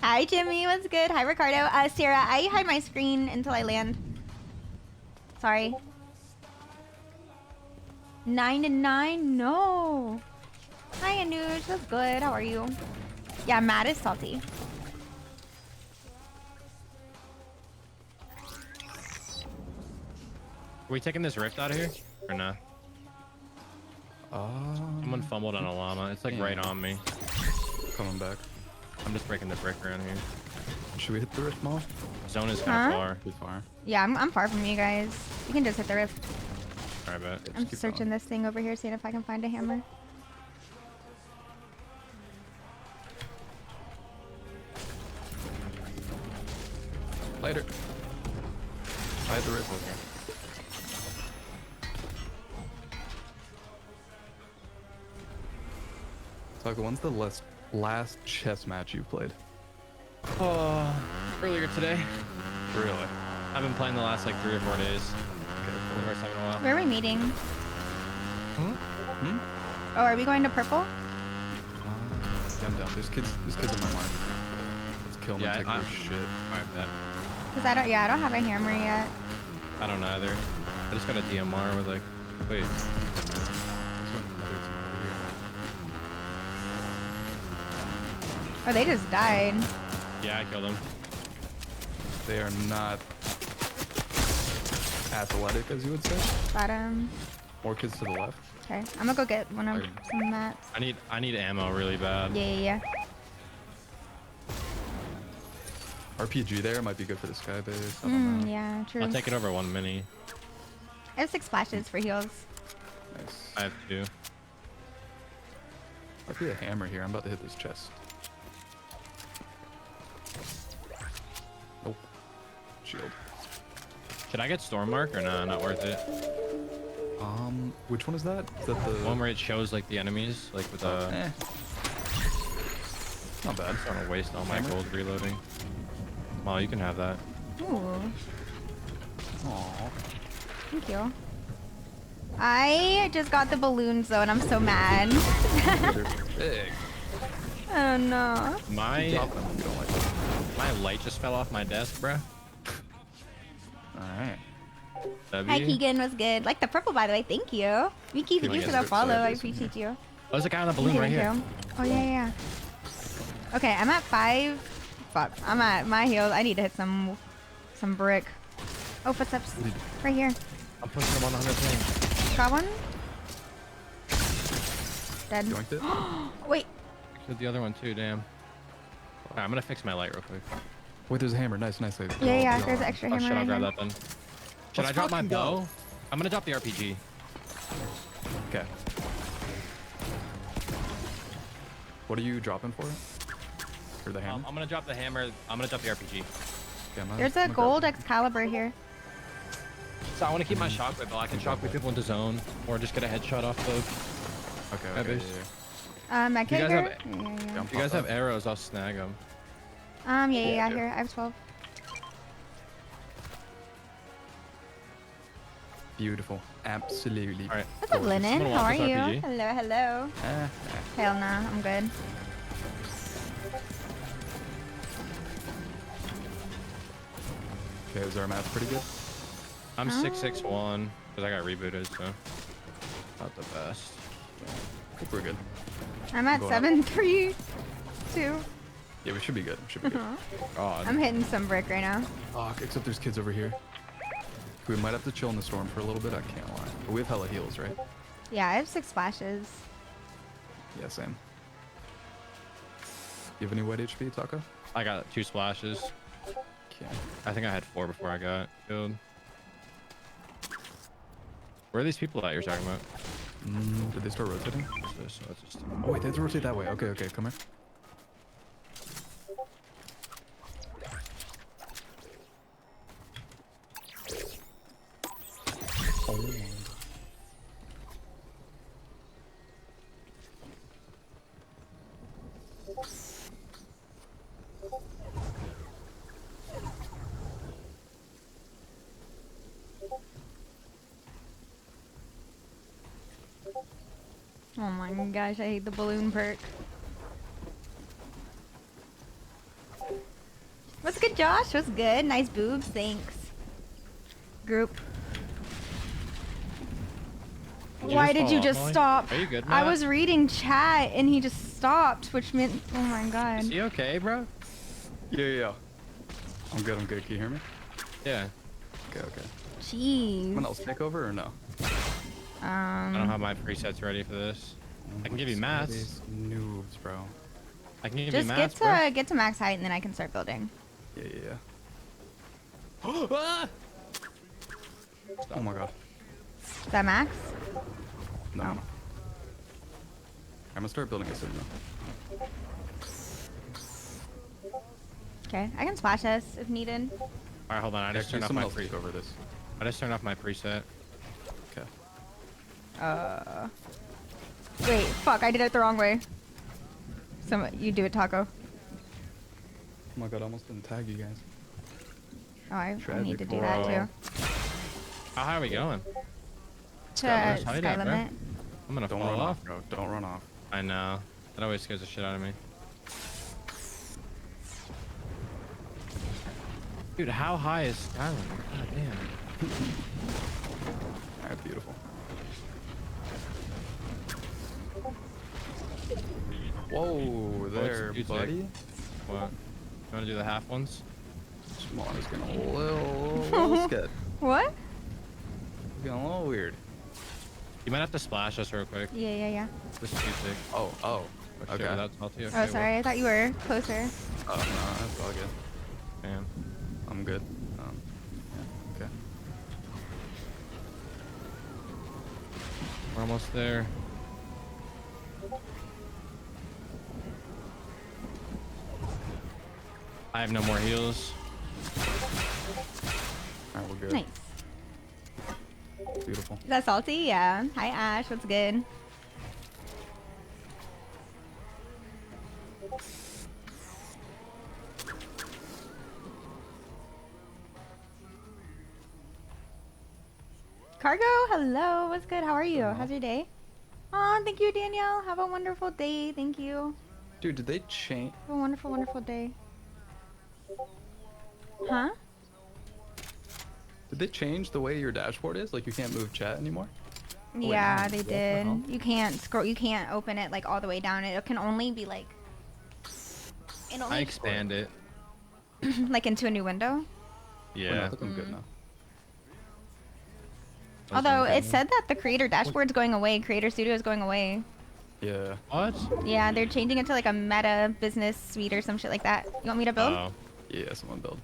Hi, Jimmy. What's good? Hi, Ricardo. Sarah, I hide my screen until I land. Sorry. 9 and 9? No. Hi, Anuj. That's good. How are you? Yeah, Matt is salty. Are we taking this rift out of here or no? Someone Um, fumbled on a llama. It's like right on me. coming back. I'm just breaking the brick around here. Should we hit the rift mall? Zone is kind Huh? of far. Too far. Yeah, I'm far from you guys. You can just hit the rift. Alright, bet. Just I'm keep searching going. this thing over here, seeing if I can find a hammer. Later. I hit the rift. Taco, when's the last chess match you played? Oh, earlier today. Really? I've been playing the last like 3 or 4 days. For the first time in a while. Where are we meeting? Hmm? Oh, are we going to purple? Yeah, I'm down. There's kids in my mind. Let's kill them Yeah, and take their shit. Alright, bet. Cause I don't have a hammer yet. I don't either. I just got a DMR with like, wait. There's another team over here. Oh, they just died. Yeah, I killed him. They are not athletic, as you would say. Got him. More kids to the left. Okay, I'm gonna go get one of some mats. I need ammo really bad. Yeah. RPG there might be good for the sky base. I don't know. Yeah, true. I'll take it over 1 mini. I have 6 splashes for heals. Nice. I have 2. I'll be a hammer here. I'm about to hit this chest. Nope. Shield. Should I get Storm Mark or no? Not worth it. Which one is that? Is that the One where it shows like the enemies, like with Eh. Not bad. I don't want to waste all my Hammer? gold reloading. Well, you can have that. Ooh, Aww. thank you. I just got the balloons though, and I'm so mad. They're big. Oh no. My Drop them if you don't like them. my light just fell off my desk, bruh. Alright. Hi, Keegan. Was good. Like the purple, by the way. Thank you. Miki, thank you for the follow. I appreciate you. Oh, there's a guy on the balloon Thank right you, here. thank you. Oh, yeah. Okay, I'm at 5. Fuck. I'm at my heels. I need to hit some brick. Oh, footsteps. Right here. I'm pushing him on 100 ping. Got one. Dead. Yoinked it. Wait. Killed the other one too, damn. Alright, I'm gonna fix my light real quick. Wait, there's a hammer. Nice. Yeah, there's an extra Oh hammer shit, I'll right grab here. that then. Should Let's I drop my fucking go. bow? I'm gonna drop the RPG. Okay. What are you dropping for? For the hammer? I'm gonna drop the hammer. I'm gonna drop the RPG. Okay, There's a gold Excalibur here. So I want to keep my shockwave, but I can shockwave people into zone, or just get a headshot off the. Okay. base. Med You guys kit have- here? Yeah. If you guys have arrows, I'll snag them. Yeah, here. I have 12. Beautiful. Absolutely. All right. What's up, Someone Lennon? want How are this you? RPG? Hello. Hell nah, I'm good. Okay, is our map pretty good? I'm 661 because I got rebooted, so not the best. I think we're good. I'm at Going up. 7-3-2. Yeah, we should be good. God. I'm hitting some brick right now. Fuck, except there's kids over here. We might have to chill in the storm for a little bit, I can't lie. But we have hella heals, right? Yeah, I have 6 splashes. Yeah, same. You have any white HP, Taco? I got 2 splashes. Okay. I think I had 4 before I got killed. Where are these people that you're talking about? Did they start rotating? Let's just- Oh wait, they have to rotate that way. Okay, come here. Oh. Oh my gosh, I hate the balloon perk. What's good, Josh? What's good? Nice boobs, thanks. Group. Why did you just stop? Are you good, I Matt? was reading chat and he just stopped, which meant, oh my god. Is he okay, bro? Yeah. I'm good. Can you hear me? Yeah. Okay. Jeez. Someone else take over or no? I don't have my presets ready for this. I can give you mats. These noobs, bro. I can give Just you mats, bro. get to max height and then I can start building. Yeah. Ah! Oh my god. Is that max? No. Oh. I'm gonna start building a signal. Okay, I can splash us if needed. All right, hold on. I just Actually, turned off someone my else take over this. I just turned off my preset. Okay. Wait, fuck, I did it the wrong way. You do it, Taco. Oh my god, I almost didn't tag you guys. Oh, I Tragic. need to do that Bro. too. How high are we going? To Sky sky limit, bro. limit. I'm gonna Don't fall run off. off, bro. Don't run off. I know. That always scares the shit out of me. Dude, how high is Skyline? God damn. Alright, beautiful. Whoa, there, you take? buddy. What? You wanna do the half ones? Spawn is getting a little sketch. What? Getting a little weird. You might have to splash us real quick. Yeah. This is too sick. Oh. Oh, shit, Okay. that's salty. Okay, Oh, sorry, I thought you were closer. Oh, no, that's all good. Damn. I'm good. Yeah, okay. We're almost there. I have no more heals. Alright, we're good. Nice. Beautiful. Is that salty? Yeah. Hi, Ash. What's good? Cargo, hello. What's good? How are you? How's your day? Oh, thank you, Danielle. Have a wonderful day. Thank you. Dude, did they change? Have a wonderful, wonderful day. Huh? Did they change the way your dashboard is? Like you can't move chat anymore? wait, Yeah, no. they What the did. hell? You can't scroll. You can't open it like all the way down. It can only be like. It I only expand it. like into a new window. Wait, no, I Yeah. think I'm good now. Although it said that the creator dashboard's going away, creator studio is going away. Yeah. What? Yeah, they're changing it to like a meta business suite or some shit like that. You want me to build? Oh. Yeah, someone build.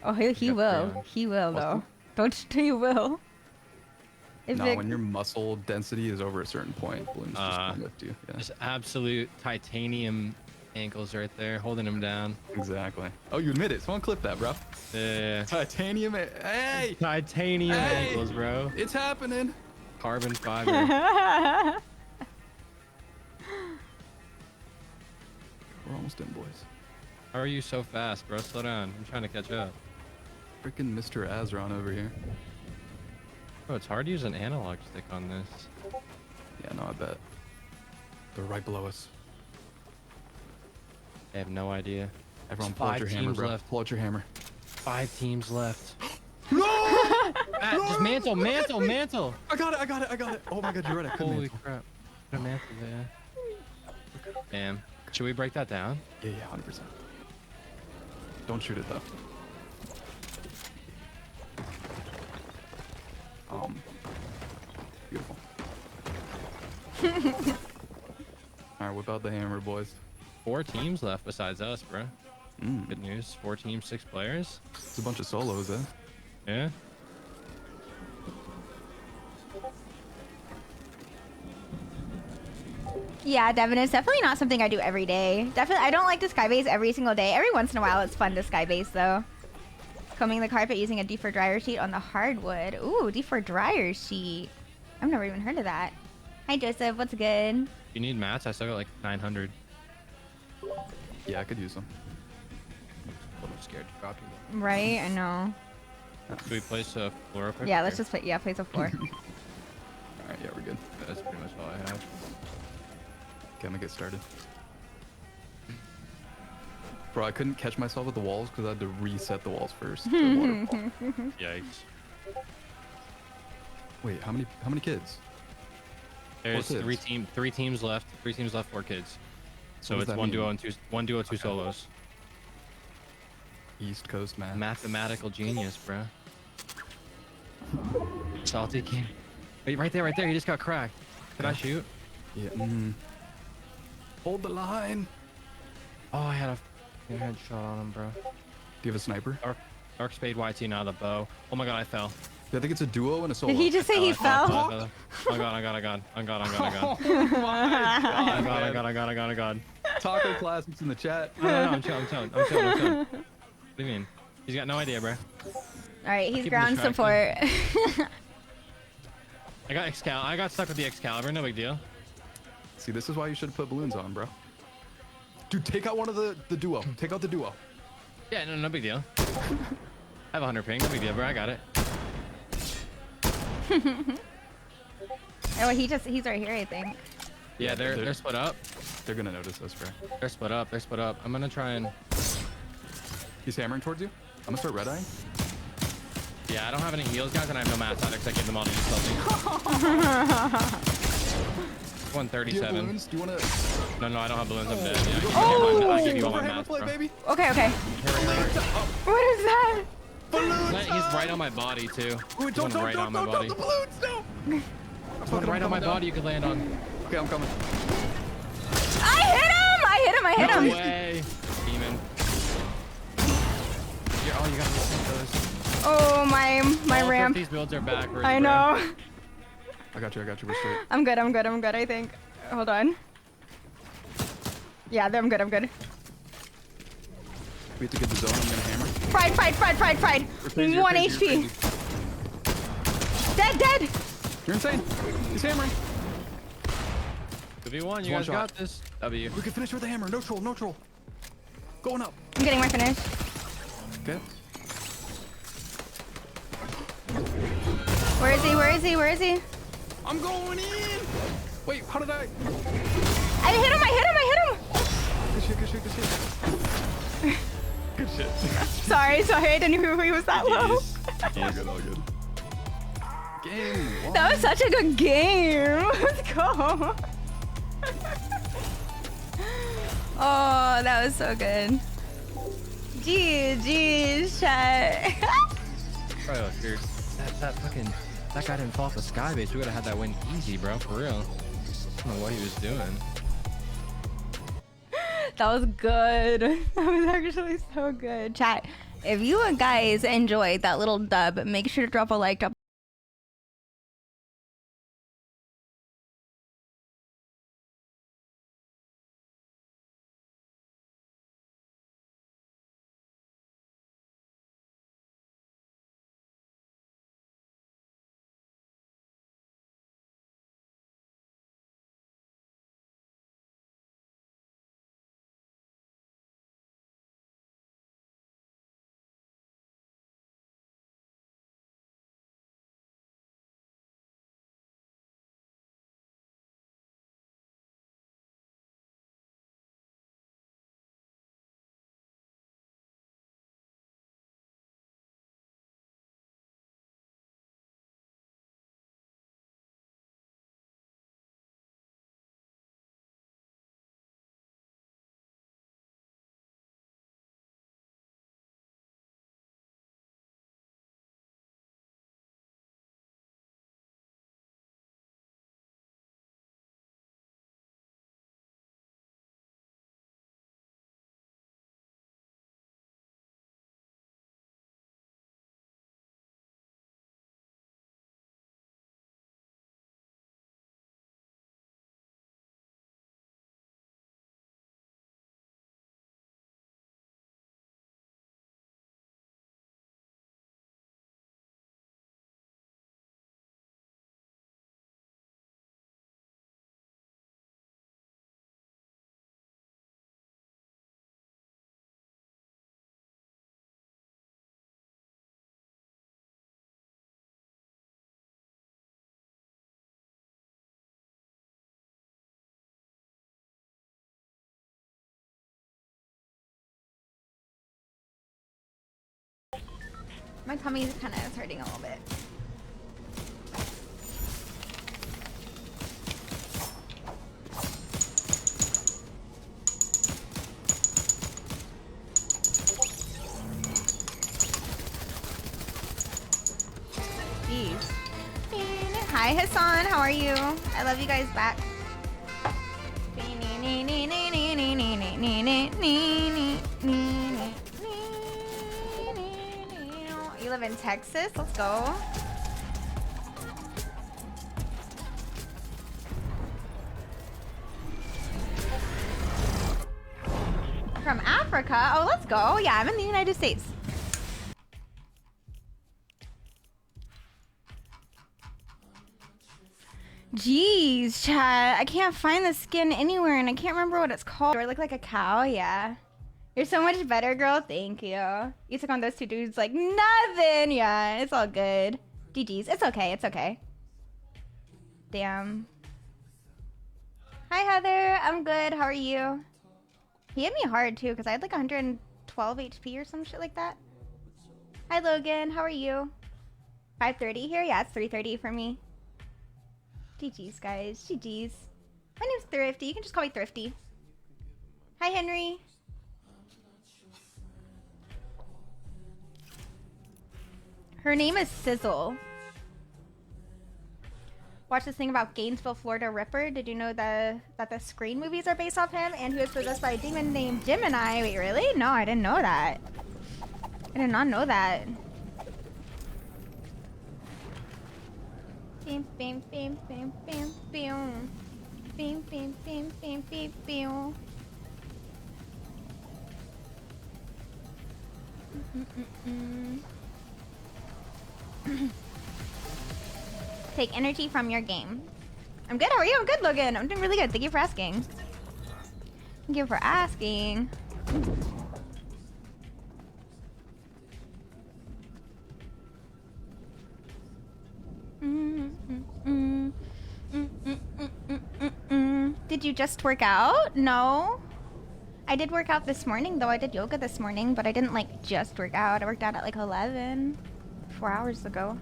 Oh, he got will. three on. He will What's though. Don't he will? If No, it- when your muscle density is over a certain point, balloons just can't lift you. Yeah. Just absolute titanium ankles right there, holding him down. Exactly. Oh, you admit it. Someone clip that, bro. Yeah. Titanium. Hey! Titanium Hey! ankles, bro. It's happening. Carbon fiber. We're almost in, boys. How are you so fast, bro? Slow down. I'm trying to catch up. Freaking Mr. Azron over here. Bro, it's hard to use an analog stick on this. Yeah, no, I bet. They're right below us. I have no idea. Everyone, There's pull out 5 your hammer, teams bro. left. Pull out your hammer. 5 teams left. No! Matt, just mantle, mantle, mantle. I got it. I got it. I got it. Oh my god, you're right. I couldn't Holy mantle. crap. Put a mantle there. Damn. Should we break that down? Yeah, 100%. Don't shoot it though. Beautiful. All right, whip out the hammer, boys. 4 teams left besides us, bro. Mm. Good news. 4 teams, 6 players. It's a bunch of solos, eh? Yeah. Yeah, Devin, it's definitely not something I do every day. Definitely, I don't like to skybase every single day. Every once in a while, it's fun to skybase, though. Combing the carpet using a D4 dryer sheet on the hardwood. Ooh, D4 dryer sheet. I've never even heard of that. Hi, Joseph. What's good? You need mats? I still got like 900. Yeah, I could use them. I'm scared to drop you. Right? I know. Should we place a floor real quick? Yeah, let's just play. Yeah, place a 4. All right, yeah, we're good. That's pretty much all I have. Okay, I'm gonna get started. Bro, I couldn't catch myself with the walls because I had to reset the walls first. The waterfall. Yikes. Wait, how many kids? There's Four three kids. teams left. 3 teams left, 4 kids. So What does it's that one mean? duo and two solos. East Coast math. Mathematical genius, bro. Salty King. Wait, right there. He just got cracked. Can I shoot? Yeah. Hold the line. Oh, I had a headshot on him, bro. Do you have a sniper? Dark Spade YT, now the bow. Oh my god, I fell. Yeah, I think it's a duo and a solo. Did he just say he I fell? Oh my god, I got. Oh my god. I got. Taco Classics in the chat. No, I'm chilling. What do you mean? He's got no idea, bro. Alright, he's Keep him ground support. I got stuck with the Excalibur, no big deal. See, this is why you should have put balloons on, bro. Dude, take out one of the duo. Take out the duo. Yeah, no big deal. I have 100 ping, no big deal, bro. I got it. Oh, he's right here, I think. Yeah, they're split up. They're gonna notice us, bro. They're split up. I'm gonna try and... He's hammering towards you. I'm gonna start red eyeing. Yeah, I don't have any heals, guys, and I have no math because I gave them all to you, Salty. Do you have 137. balloons? Do you wanna? No, I don't have balloons. I'm dead. Yeah, Oh! I gave you all my Hammer math, play, bro. baby. Okay. Hurry. What is that? He's right on my body, too. Wait, He's one right on my body. the balloons, no. One right on my body you could land on. Okay, I'm coming. I hit No him. way. Demon. Oh, you gotta reset those. Oh, my All ramp. These builds are backwards, I bro. know. I got you. We're straight. I'm good, I think. Hold on. Yeah, I'm good. We have to get the zone. I'm gonna hammer. Fried. You're crazy, 1 you're HP. crazy. Dead. You're insane. He's hammering. 2v1, you One guys shot. got this. W. We can finish with a hammer. No troll. Going up. I'm getting my finish. Okay. Where is he? I'm going in. Wait, how did I? I hit him. Good shit. Good shit. Sorry, I didn't even know he was that low. All good. Game one. That was such a good game. Let's go. Oh, that was so good. GG's, chat. Bro, dude, that guy didn't fall off the sky base. We would have had that win easy, bro. For real. I don't know what he was doing. That was good. That was actually so good. Chat, if you guys enjoyed that little dub, make sure to drop a like up. My tummy's kind of hurting a little bit. Hi, Hassan. How are you? I love you guys back. You live in Texas? Let's go. From Africa? Oh, let's go. Yeah, I'm in the United States. Jeez, chat. I can't find the skin anywhere and I can't remember what it's called. Do I look like a cow? Yeah. You're so much better, girl. Thank you. You took on those two dudes like nothing. Yeah, it's all good. GG's. It's okay. It's okay. Damn. Hi, Heather. I'm good. How are you? He hit me hard, too, because I had like 112 HP or some shit like that. Hi, Logan. How are you? 5:30 here? Yeah, it's 3:30 for me. GG's, guys. GG's. My name's Thrifty. You can just call me Thrifty. Hi, Henry. Her name is Sizzle. Watch this thing about Gainesville, Florida Ripper. Did you know that the Screen movies are based off him? And he was possessed by a demon named Gemini. Wait, really? No, I didn't know that. I did not know that. Bim, bim, bim, bim, bim, bim. Bim, bim, bim, bim, bim, bim. Take energy from your game. I'm good. How are you? I'm good, Logan. I'm doing really good. Thank you for asking. Thank you for asking. Did you just work out? No. I did work out this morning, though. I did yoga this morning, but I didn't like just work out. I worked out at like 11, 4 hours ago.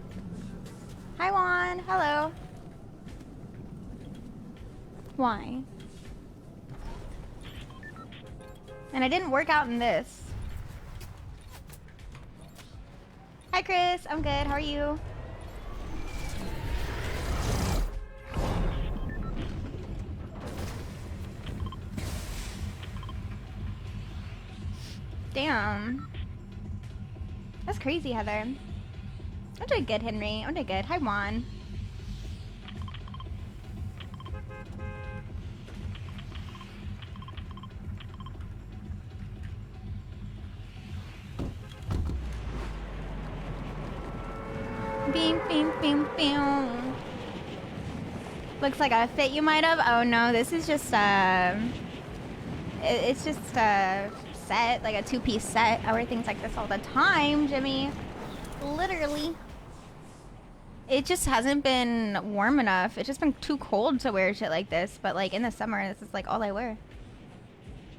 Hi, Juan. Hello. Why? And I didn't work out in this. Hi, Chris. I'm good. How are you? Damn. That's crazy, Heather. I'm doing good, Henry. I'm doing good. Hi, Juan. Beam, beam, beam, beam. Looks like a fit you might have. Oh no, this is just it's just a set, like a two-piece set. I wear things like this all the time, Jimmy. Literally. It just hasn't been warm enough. It's just been too cold to wear shit like this. But like in the summer, this is like all I wear.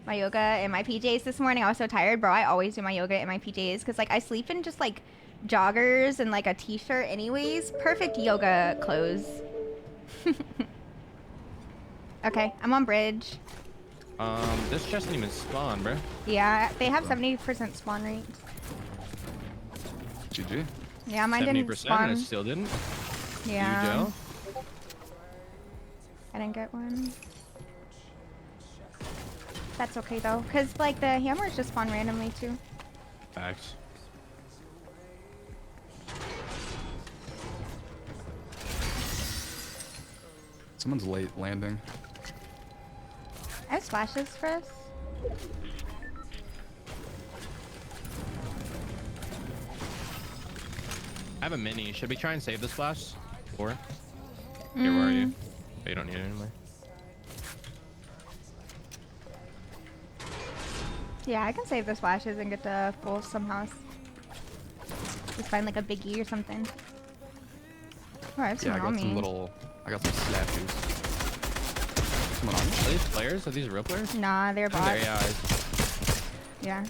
My yoga in my PJs this morning. I was so tired, bro. I always do my yoga in my PJs because like I sleep in just like joggers and like a t-shirt anyways. Perfect yoga clothes. Okay, I'm on bridge. This chest didn't even spawn, bro. Yeah, they have 70% spawn rate. GG. Yeah, mine didn't 70% spawn. and it still didn't. Yeah. You, Joe? I didn't get one. That's okay though, cause like the hammers just spawn randomly too. Facts. Someone's late landing. I have splashes for us. I have a mini. Should we try and save the splash? Or? Here, where are you? Oh, you don't need it anymore. Yeah, I can save the splashes and get to full somehow. Just find like a biggie or something. Oh, I have Yeah, I someone got on some me. little. I got some statues. Someone on me. Are these players? Are these real players? Nah, they're Oh, bots. there, yeah. Yeah.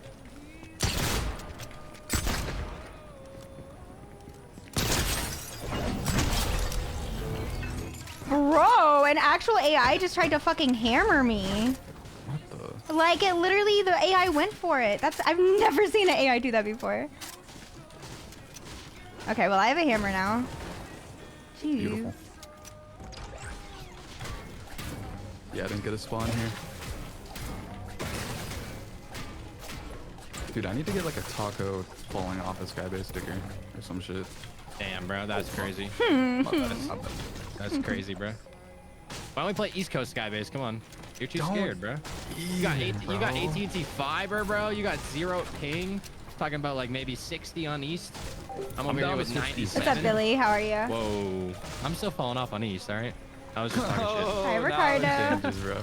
Bro, an actual AI just tried to fucking hammer me. What the? Like it literally, the AI went for it. I've never seen an AI do that before. Okay, well I have a hammer now. Jeez. Beautiful. Yeah, I didn't get a spawn here. Dude, I need to get like a taco falling off a skybase sticker or some shit. Damn, bro, that's crazy. Not bad, not bad. That's crazy, bro. Why don't we play East Coast Skybase? Come on. You're too scared, bro. You got AT&T fiber, bro. You got 0 ping. Talking about like maybe 60 on East. I'm over here with 97. What's up, Billy? How are you? Whoa. I'm still falling off on East, all right? I was just talking shit. Hi, Ricardo. Changes, bro.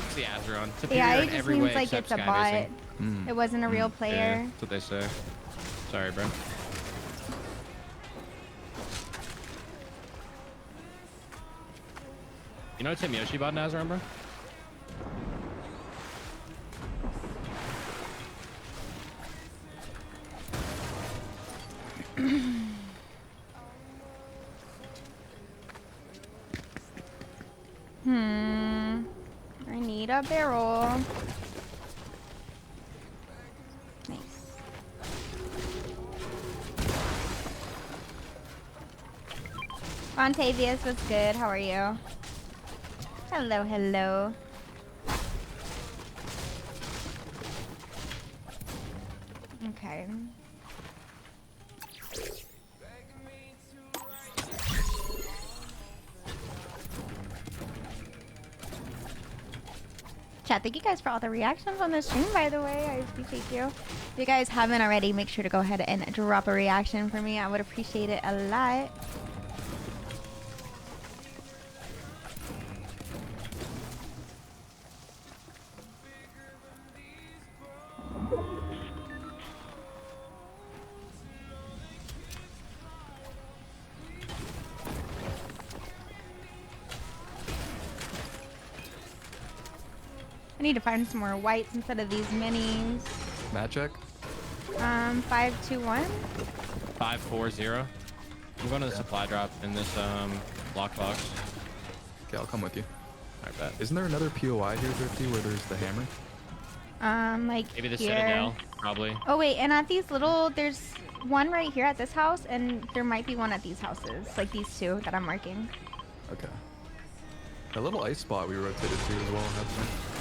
It's the Azeron. Yeah, Superior it in just every means way like except it's a bot. skybasing. It wasn't a real Yeah, player. that's what they say. Sorry, bro. You know Tim Yoshi bought an Azeron, bro? I need a barrel. Nice. Montavious, what's good? How are you? Hello, hello. Okay. Chat, thank you guys for all the reactions on the stream, by the way. I appreciate you. If you guys haven't already, make sure to go ahead and drop a reaction for me. I would appreciate it a lot. I need to find some more whites instead of these minis. Mat check. 521. 540. I'm going to the supply drop in this lockbox. Okay, I'll come with you. I bet. Isn't there another POI here, Thrifty, where there's the hammer? Like Maybe the here. Citadel, probably. Oh wait, and at these little, there's one right here at this house, and there might be one at these houses, like these two that I'm marking. Okay. That little ice spot we rotated to as well has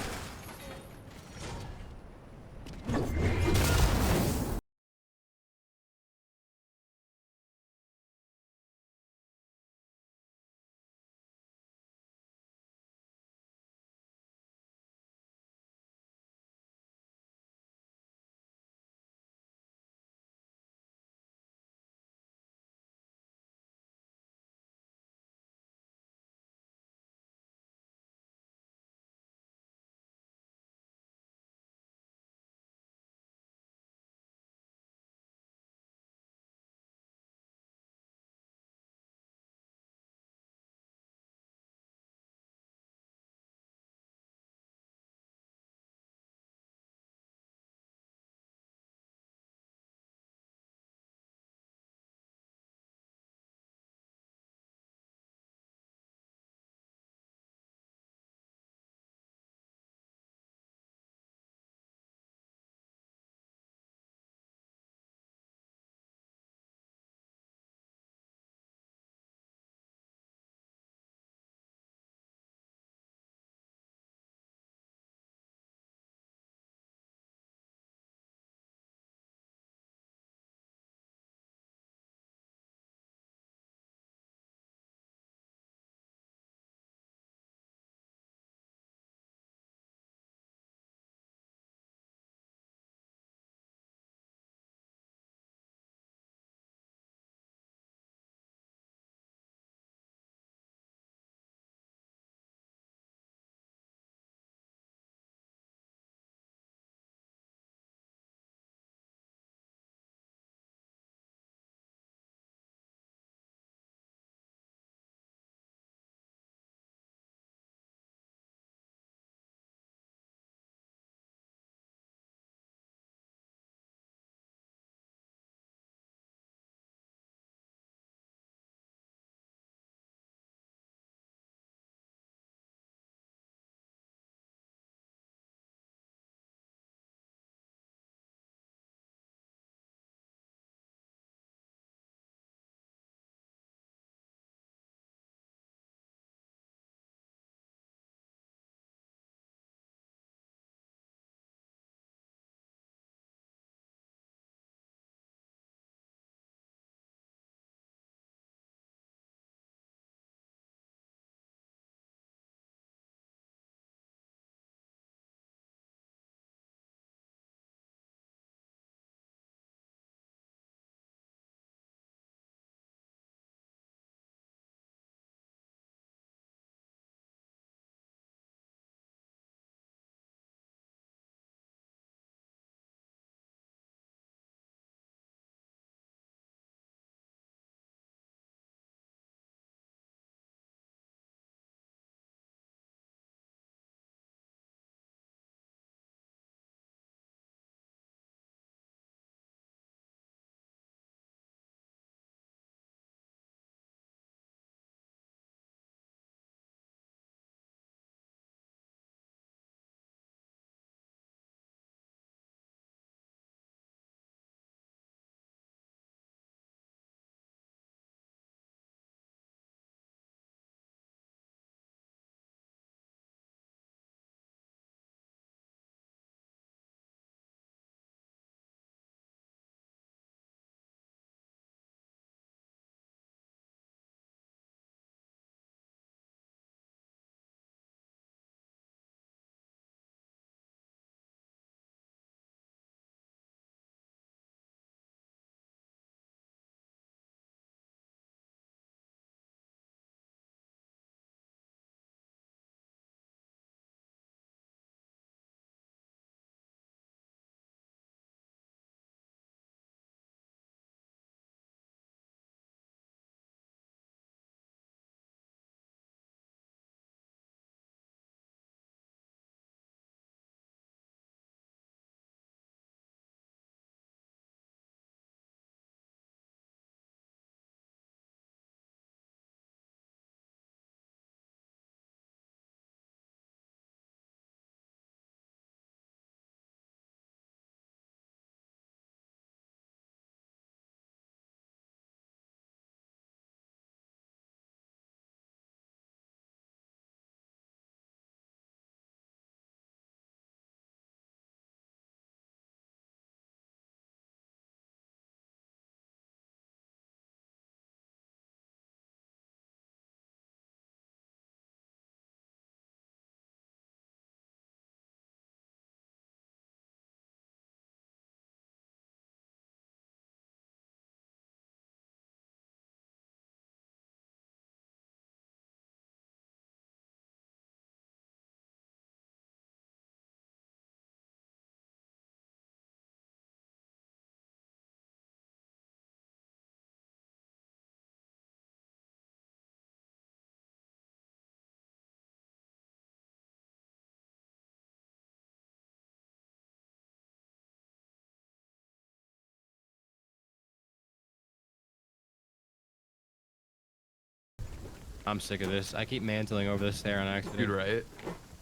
I'm sick of this. I keep mantling over the stair on accident. Dude, right?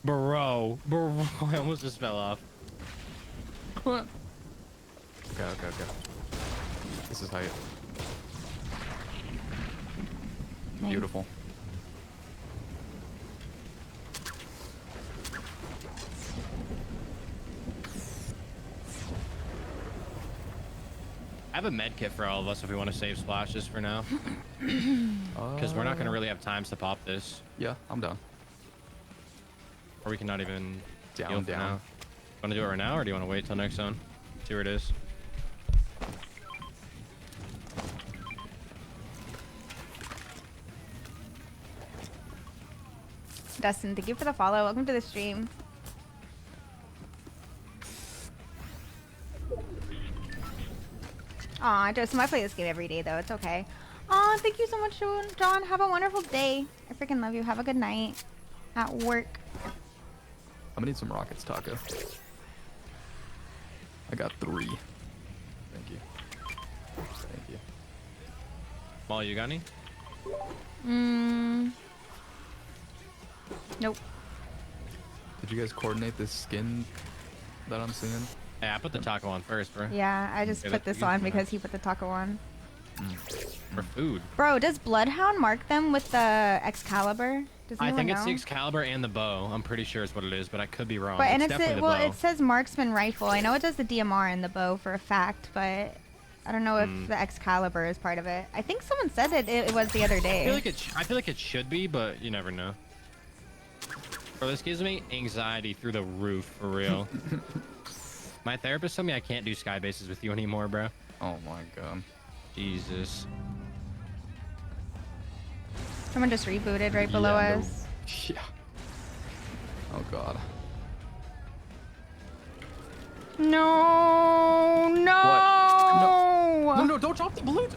Bro, I almost just fell off. Okay. This is height. Nice. Beautiful. I have a med kit for all of us if we want to save splashes for now. Because we're not going to really have times to pop this. Yeah, I'm down. Or we can not even Down, heal for down. now. Want to do it right now, or do you want to wait till next zone? See where it is. Dustin, thank you for the follow. Welcome to the stream. Aw, Dustin, I play this game every day though. It's okay. Aw, thank you so much, John. Have a wonderful day. I freaking love you. Have a good night at work. I'm gonna need some rockets, Taco. I got 3. Thank you. Thank you. Molly, you got any? Nope. Did you guys coordinate this skin that I'm seeing? Hey, I put the taco on first, bro. Yeah, I just Okay, put that's this on good. because he put the taco on. For food. Bro, does Bloodhound mark them with the Excalibur? Does I anyone think it's the know? Excalibur and the bow. I'm pretty sure is what it is, but I could be wrong. But and it's it's definitely well, the bow. it says marksman rifle. I know it does the DMR and the bow for a fact, but I don't know if the Excalibur is part of it. I think someone said it was the other I day. feel like it should be, but you never know. Bro, this gives me anxiety through the roof, for real. My therapist told me I can't do sky bases with you anymore, bro. Oh my god. Jesus. Someone just rebooted right below Yeah, no. us. Yeah. Oh god. No, no. No, don't drop the balloons.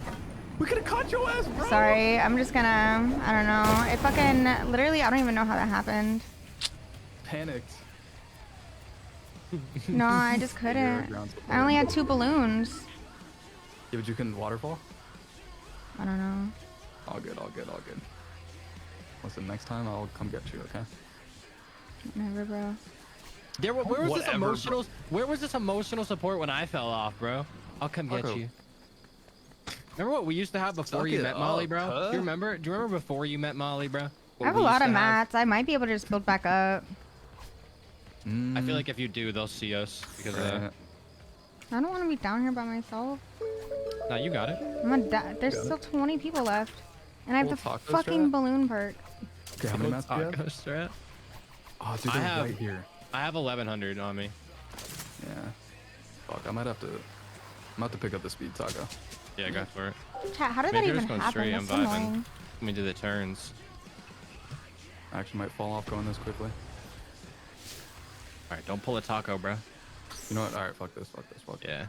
We could have caught your ass, bro. Sorry, I'm just gonna. I don't know. It fucking literally. I don't even know how that happened. Panicked. No, I just couldn't. ground support. I only had 2 balloons. Yeah, but you couldn't waterfall? I don't know. All good. Listen, next time I'll come get you, okay? Never, bro. Where was this Whatever, emotional? Where was this emotional support when I fell off, bro? I'll come get Taco. you. Remember what we used to have before Suck you it met Molly, up, bro? huh? Do you remember? Do you remember before you met Molly, bro? I have a lot of mats. I might be able to just build back up. I feel like if you do, they'll see us because of that. I don't want to be down here by myself. No, you got it. I'm gonna die. There's still 20 people left, and I have Full the taco fucking strat? balloon perk. Okay, how many mats do you have? Taco strat. Oh, dude, I they're have- right here. I have 1100 on me. Yeah. Fuck, I might have to... I'm about to pick up the speed taco. Yeah, go for it. Chat, how did Maybe that you're even just going happen? straight, That's I'm so vibing. annoying. Let me do the turns. I actually might fall off going this quickly. All right, don't pull a taco, bro. You know what? Alright, fuck this. Yeah.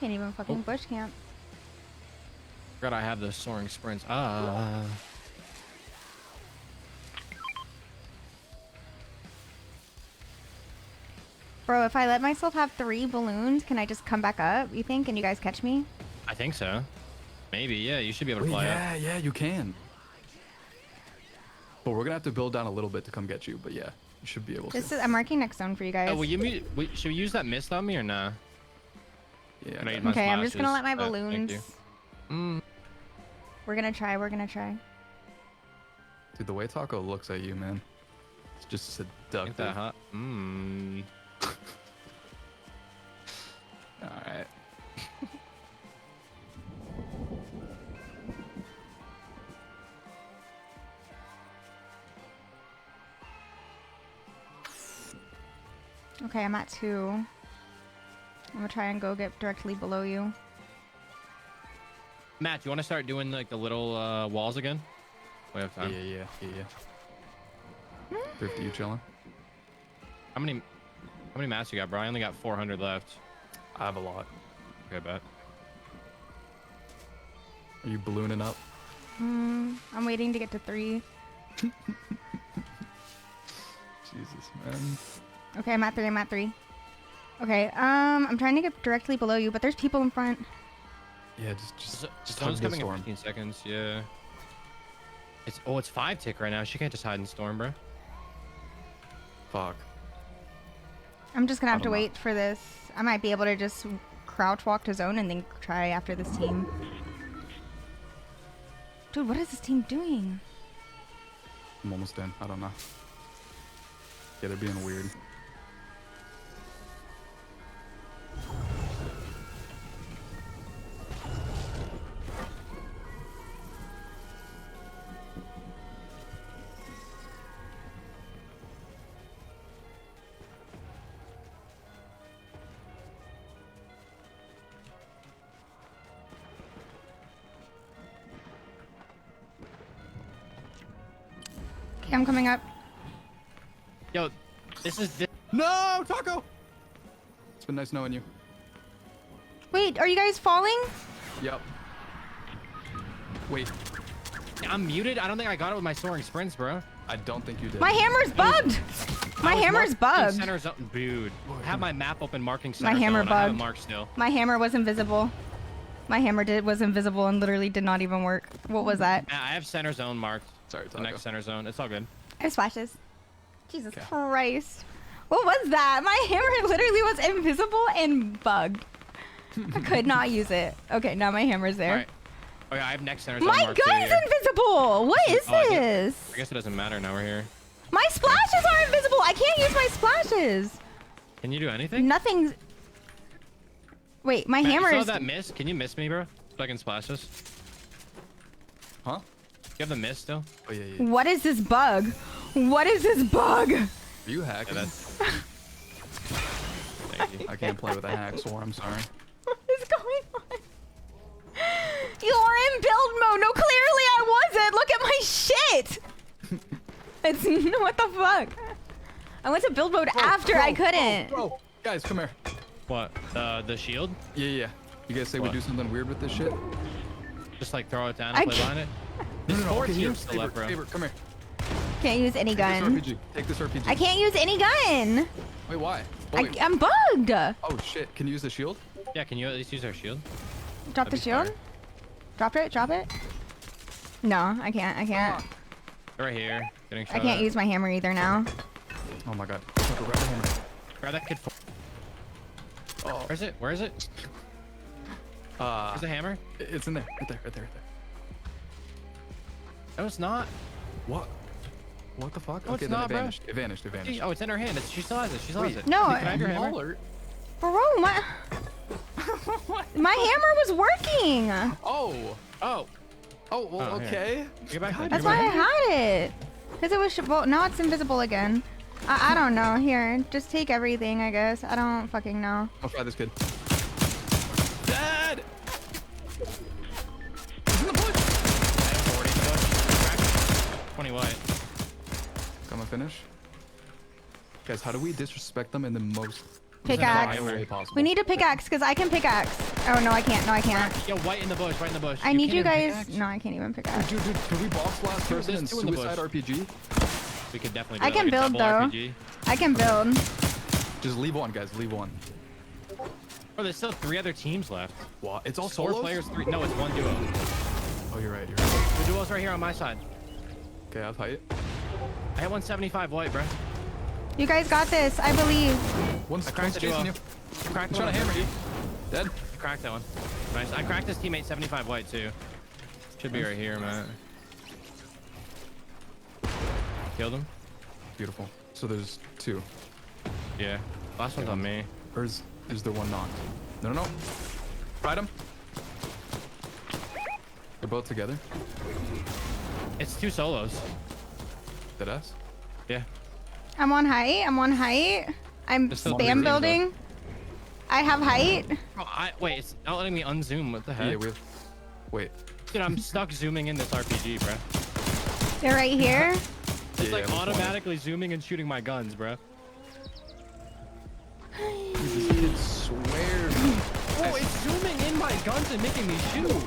Can't even fucking bush camp. Forgot I have the soaring sprints. Bro, if I let myself have 3 balloons, can I just come back up, you think? Can you guys catch me? I think so. Maybe, yeah. You should be able to Wait, fly up. yeah, you can. But we're gonna have to build down a little bit to come get you, but yeah, you should be able to. This is I'm marking next zone for you guys. Oh, will you should we use that mist on me or nah? Yeah. Can I okay. use my Okay, I'm just gonna splashes? let my Thank balloons. you. Mm. We're gonna try. Dude, the way Taco looks at you, man, it's just Ain't seductive. that hot? Mmm. Alright. Okay, I'm at 2. I'm gonna try and go get directly below you. Matt, do you want to start doing like the little walls again? We have time. Yeah. 50, you chilling? How many mats you got, bro? I only got 400 left. I have a lot. Okay, bet. Are you ballooning up? I'm waiting to get to 3. Jesus, man. Okay, I'm at 3. Okay, I'm trying to get directly below you, but there's people in front. Yeah, just hug Stone's the coming in storm. 15 seconds. Yeah. It's 5 tick right now. She can't just hide in storm, bro. Fuck. I'm just gonna have I to don't know. wait for this. I might be able to just crouch walk to zone and then try after this team. Dude, what is this team doing? I'm almost in. I don't know. Yeah, they're being weird. Okay, I'm coming up. Yo, this is. No, Taco! It's been nice knowing you. Wait, are you guys falling? Yep. Wait, I'm muted. I don't think I got it with my soaring sprints, bro. I don't think you did. My hammer's bugged. My I was hammer's marking bugged. Center zone. Dude, I have my map open marking center My hammer zone. I have it bugged. marked still. My hammer was invisible. My hammer was invisible and literally did not even work. What was that? I have center zone marked. Sorry, The Taco. next center zone. It's all good. I have splashes. Jesus Okay. Christ. What was that? My hammer literally was invisible and bugged. I could not use it. Okay, now my hammer's there. All right. Okay, I have next center zone My marked too gun's here. invisible. What is Oh, I this? guess it doesn't matter. Now we're here. My splashes are invisible. I can't use my splashes. Can you do anything? Nothing's. Wait, my Matt, hammer you saw is. that miss? Can you miss me, bro? So I can splash this. Huh? You have the miss still? Oh, yeah, yeah. What is this bug? What is this bug? Are you hacking? Yeah, that's. Thank you. I can't play with a hack, so I'm sorry. What is going on? You're in build mode. No, clearly I wasn't. Look at my shit. It's what the fuck? I went to build mode after I couldn't. Bro, guys, come here. What? The shield? Yeah, yeah. You guys say What? we do something weird with this shit? Just like throw it down I and play can't- behind it? There's 4 okay, here, teams still left, bro. Favorite, come here. Can't use any Take gun. this RPG. Take this RPG. I can't use any gun. Wait, why? Oh, wait. I'm bugged. Oh, shit. Can you use the shield? Yeah, can you at least use our shield? Drop the That'd be shield. fire. Drop it. Drop it. No, I can't. I can't. They're right here. Getting shot I can't at. use my hammer either now. Oh my god. Taco, grab the hammer. Grab that kid. Oh. Where is it? Where is it? Where's the hammer? It's in there. Right there, right there, right there. No, it's not. What? What the fuck? No, Okay, it's then not, it bro. vanished. It vanished. It vanished. Oh, it's in her hand. She still has it. She still has it. No, Can I have your hammer? Alert. Bro, my hammer was working. Oh. Oh. Oh, well, Oh, here. okay. Get back there. That's Get why back I had it. Cause it was. Well, now it's invisible again. I don't know. Here, just take everything. I guess. I don't fucking know. I'll try this kid. Dad! He's in the bush! I have 40 to go. 20 white. Gonna finish. Guys, how do we disrespect them in the most Pickaxe. violent way possible? We need a pickaxe because I can pickaxe. Oh no, I can't. No, I can't. Yo, white in the bush. White in the bush. I need you can't even guys. pickaxe? No, I can't even pickaxe. Dude, can we box last Dude, person there's and two in the suicide bush. RPG? We could definitely do I it, can like a build, double though. RPG. I can build. Just leave one, guys. Leave one. Oh, there's still 3 other teams left. What? It's all 4 solos? players, 3. No, it's 1 duo. Oh, you're right. You're right. The duo's right here on my side. Okay, I have height. I hit 175 white, bro. You guys got this. I believe. One's cracked the chasing duo. you. Cracked He's trying to hammer you. Dead. I cracked that one. Nice. I cracked his teammate 75 white too. Should be right here, man. Killed him. Beautiful. So there's 2. Yeah. Last one's on me. Or is there one knocked? No, no, no. Fight him. They're both together. It's 2 solos. Dead ass. Yeah. I'm on height. I'm on height. I'm There's still spam 3 building. I have height. Oh, wait, it's not letting me unzoom. What the heck? Yeah, we have. Wait. Dude, I'm stuck zooming in this RPG, bro. They're right here. It's Yeah, like that's funny. automatically zooming and shooting my guns, bro. This kid swears. Oh, it's zooming in my guns and making me shoot.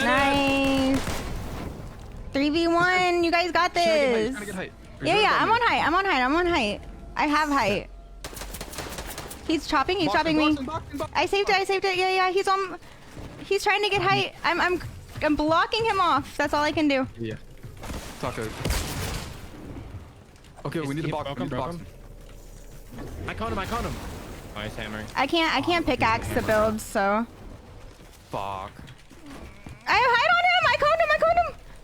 Nice. 3v1. You guys got He's this. trying to get height. Yeah, yeah. I'm on height. I'm on height. I'm on height. I have height. He's chopping. He's chopping me. I saved it. I saved it. Yeah, yeah. He's trying to get height. I'm blocking him off. That's all I can do. Yeah. Taco. Okay, we need to box. We need to box. I caught him. Oh, he's hammering. I can't pickaxe the build, so. Fuck. I have height on him. I caught him.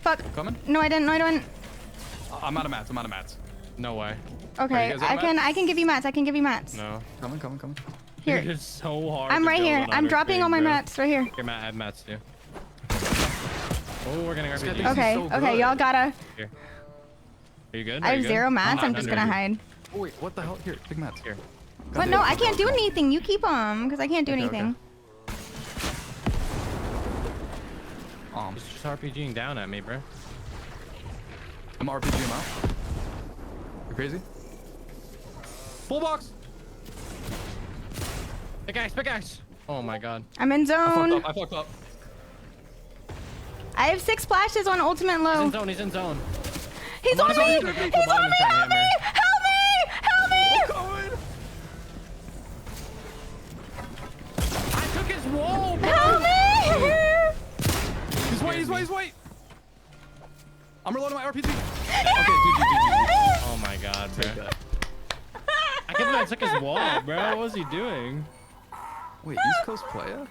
Fuck. Coming? No, I didn't. I'm out of mats. No way. Okay, I can give you mats. No. Coming. Here. It's so hard. I'm right here. I'm dropping all my mats right here. Here, Matt. I have mats too. Oh, we're getting our Okay, so okay, good. y'all gotta. Here. Are you good? I Are have you 0 good? mats. I'm just gonna hide. Oh, wait, what the hell? Here, big mats. Here. What? No, I can't do anything. You keep them, because I can't do Okay, anything. Just RPGing down at me, bro. I'm RPG him out. You crazy? Full box. Pickaxe. Oh my god. I'm in zone. I fucked up. I have 6 splashes on ultimate low. He's in zone. He's on me! He's on me! Help me! Help me! Going. I took his wall, bro. Help me! He's white. I'm reloading my RPG. Okay, Oh my god, Take bro. that. I can't believe I took his wall, bro. What was he doing? Wait, East Coast player?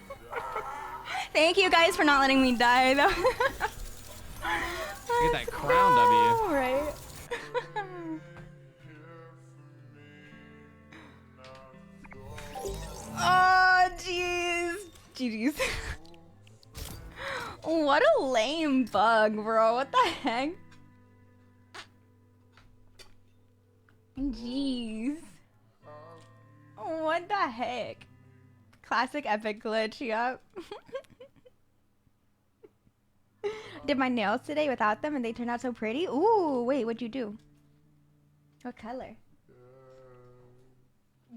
Thank you guys for not letting me die, though. Get that crown W. Right. Oh, jeez. GG's. What a lame bug, bro. What the heck? Jeez. What the heck? Classic epic glitch, yup. Did my nails today without them and they turned out so pretty. Ooh, wait, what'd you do? What color?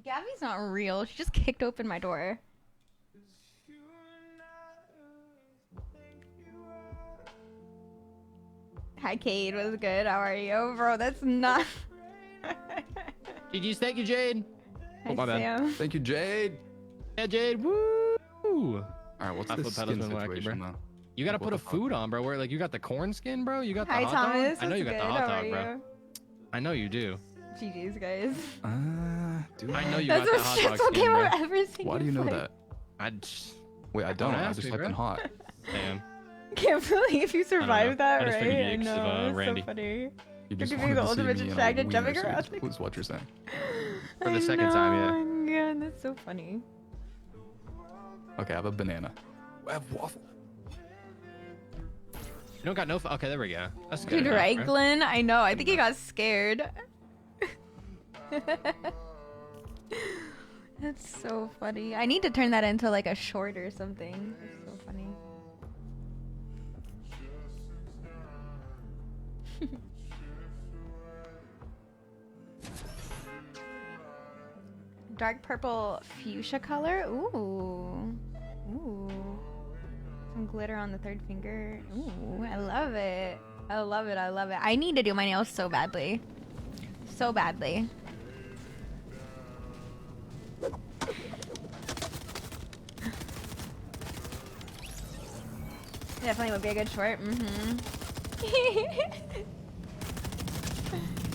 Gabby's not real. She just kicked open my door. Hi, Cade. What's good? How are you? Bro, that's not... GG's, thank you, Jade. Hi, Oh, my bad. Sam. Thank you, Jade. Yeah, Jade. Woo! All right, what's My this foot pedal's skin been wacky, situation, bro. though? You gotta Like, put a what the food on, bro. Where like you got the corn skin, bro. You got the Hi, hot Thomas. dog. I know you got What's the good? hot How dog, are bro. you? I know you do. GG's, guys. Do I know you That's got the the hot dog stressful skin, game bro. I've ever seen. Why do you know Like, that? I just Wait, I don't. Don't I ask just me, typed bro. in hot. damn. Can't believe you survived know. I that, just figured right? I you'd know. give, It's Randy. so funny. You just You're wanted the to see ultimate me in a distracted wiener jumping around. suit, was what you're saying. For the second time, yeah. Oh my god, that's so funny. Okay, I have a banana. I have waffle. You don't got no. Okay, there we go. That's good. Dude, enough, right, bro. Glenn? I know. I think he got scared. That's so funny. I need to turn that into like a short or something. That's so funny. Dark purple fuchsia color. Ooh. Ooh. Some glitter on the third finger. Ooh, I love it. I love it. I love it. I need to do my nails so badly. So badly. Definitely would be a good short.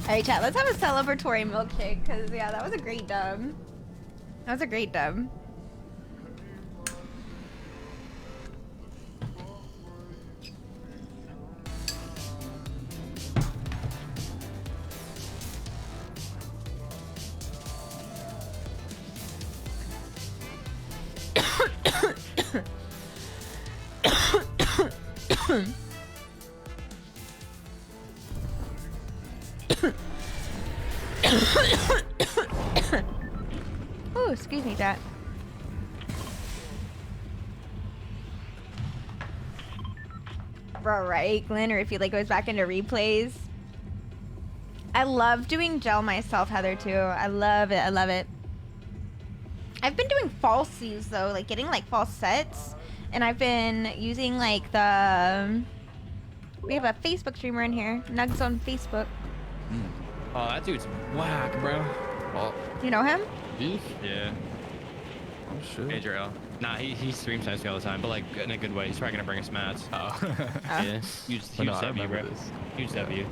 Alright, chat, let's have a celebratory milkshake, because, yeah, that was a great dub. That was a great dub. Oh, excuse me, chat. Bro, right, Glenn? Or if he like goes back into replays. I love doing gel myself, Heather, too. I love it. I love it. I've been doing falsies though, like getting like false sets, and I've been using like the. We have a Facebook streamer in here, Nugs on Facebook. Oh, that dude's whack, bro. Well, You know him? Yeah. Oh shit. Adriel. Nah, he streams Hiii all the time, but like in a good way. He's probably gonna bring us mats. Oh. Yeah, huge, But huge no, I W, remember bro. this. Huge Yeah. W.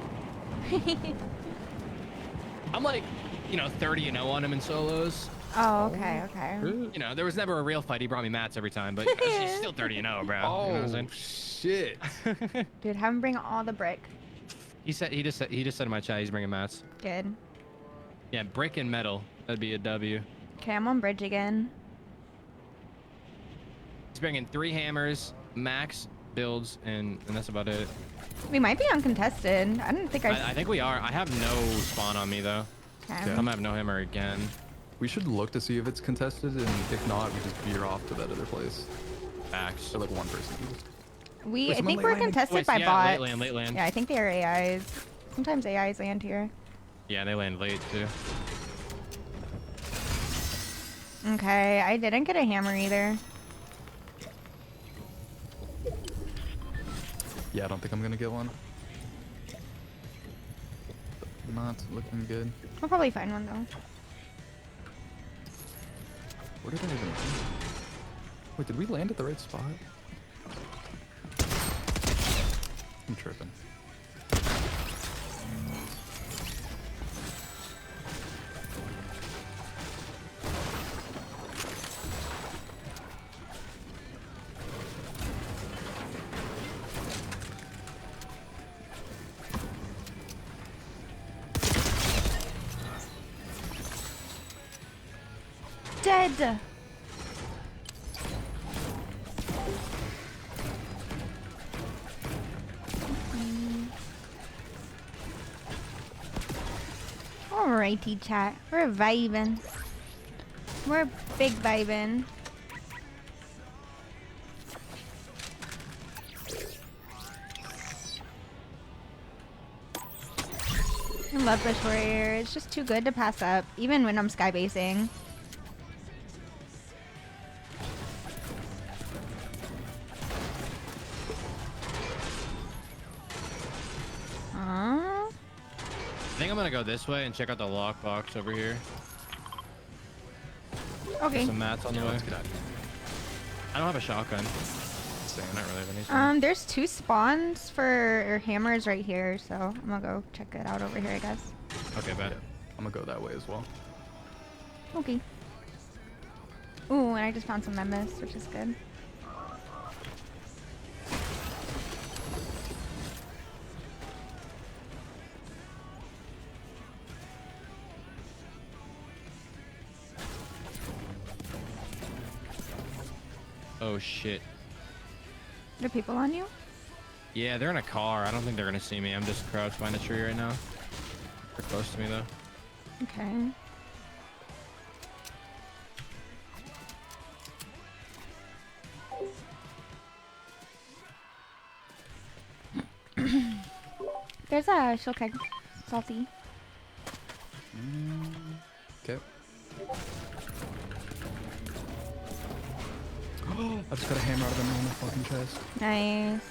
I'm like, 30-0 on him in solos. Oh, okay, okay. You know, there was never a real fight. He brought me mats every time, but he's still 30-0, bro. Oh You know what I'm saying? shit. Dude, have him bring all the brick. He just said in my chat he's bringing mats. Good. Yeah, brick and metal. That'd be a W. Okay, I'm on bridge again. He's bringing 3 hammers, max builds, and that's about it. We might be uncontested. I didn't think I think we are. I have no spawn on me though. Okay. Yeah. I'm gonna have no hammer again. We should look to see if it's contested, and if not, we just veer off to that other place. Max. So like one person. I Wait, think someone we're late landing? contested Wait, by yeah, bots. late land. Yeah, I think they are AIs. Sometimes AIs land here. Yeah, they land late too. Okay, I didn't get a hammer either. Yeah, I don't think I'm gonna get one. Not looking good. We'll probably find one though. Where did I even land? Wait, did we land at the right spot? I'm tripping. Dead! Alrighty, chat. We're vibing. We're big vibing. I love Bush Warrior. It's just too good to pass up, even when I'm skybasing. I think I'm gonna go this way and check out the lockbox over here. Okay. Some mats on the way. Let's get out of here. I don't have a shotgun. Same. I don't really have anything. There's 2 spawns for hammers right here, so I'm gonna go check it out over here, I guess. Okay, bet. Yeah, I'm gonna go that way as well. Okay. Ooh, and I just found some members, which is good. Oh shit. Are there people on you? Yeah, they're in a car. I don't think they're gonna see me. I'm just crouched behind a tree right now. They're close to me though. Okay. There's a shield keg. Salty. Okay. I just got a hammer out of the normal fucking chest. Nice.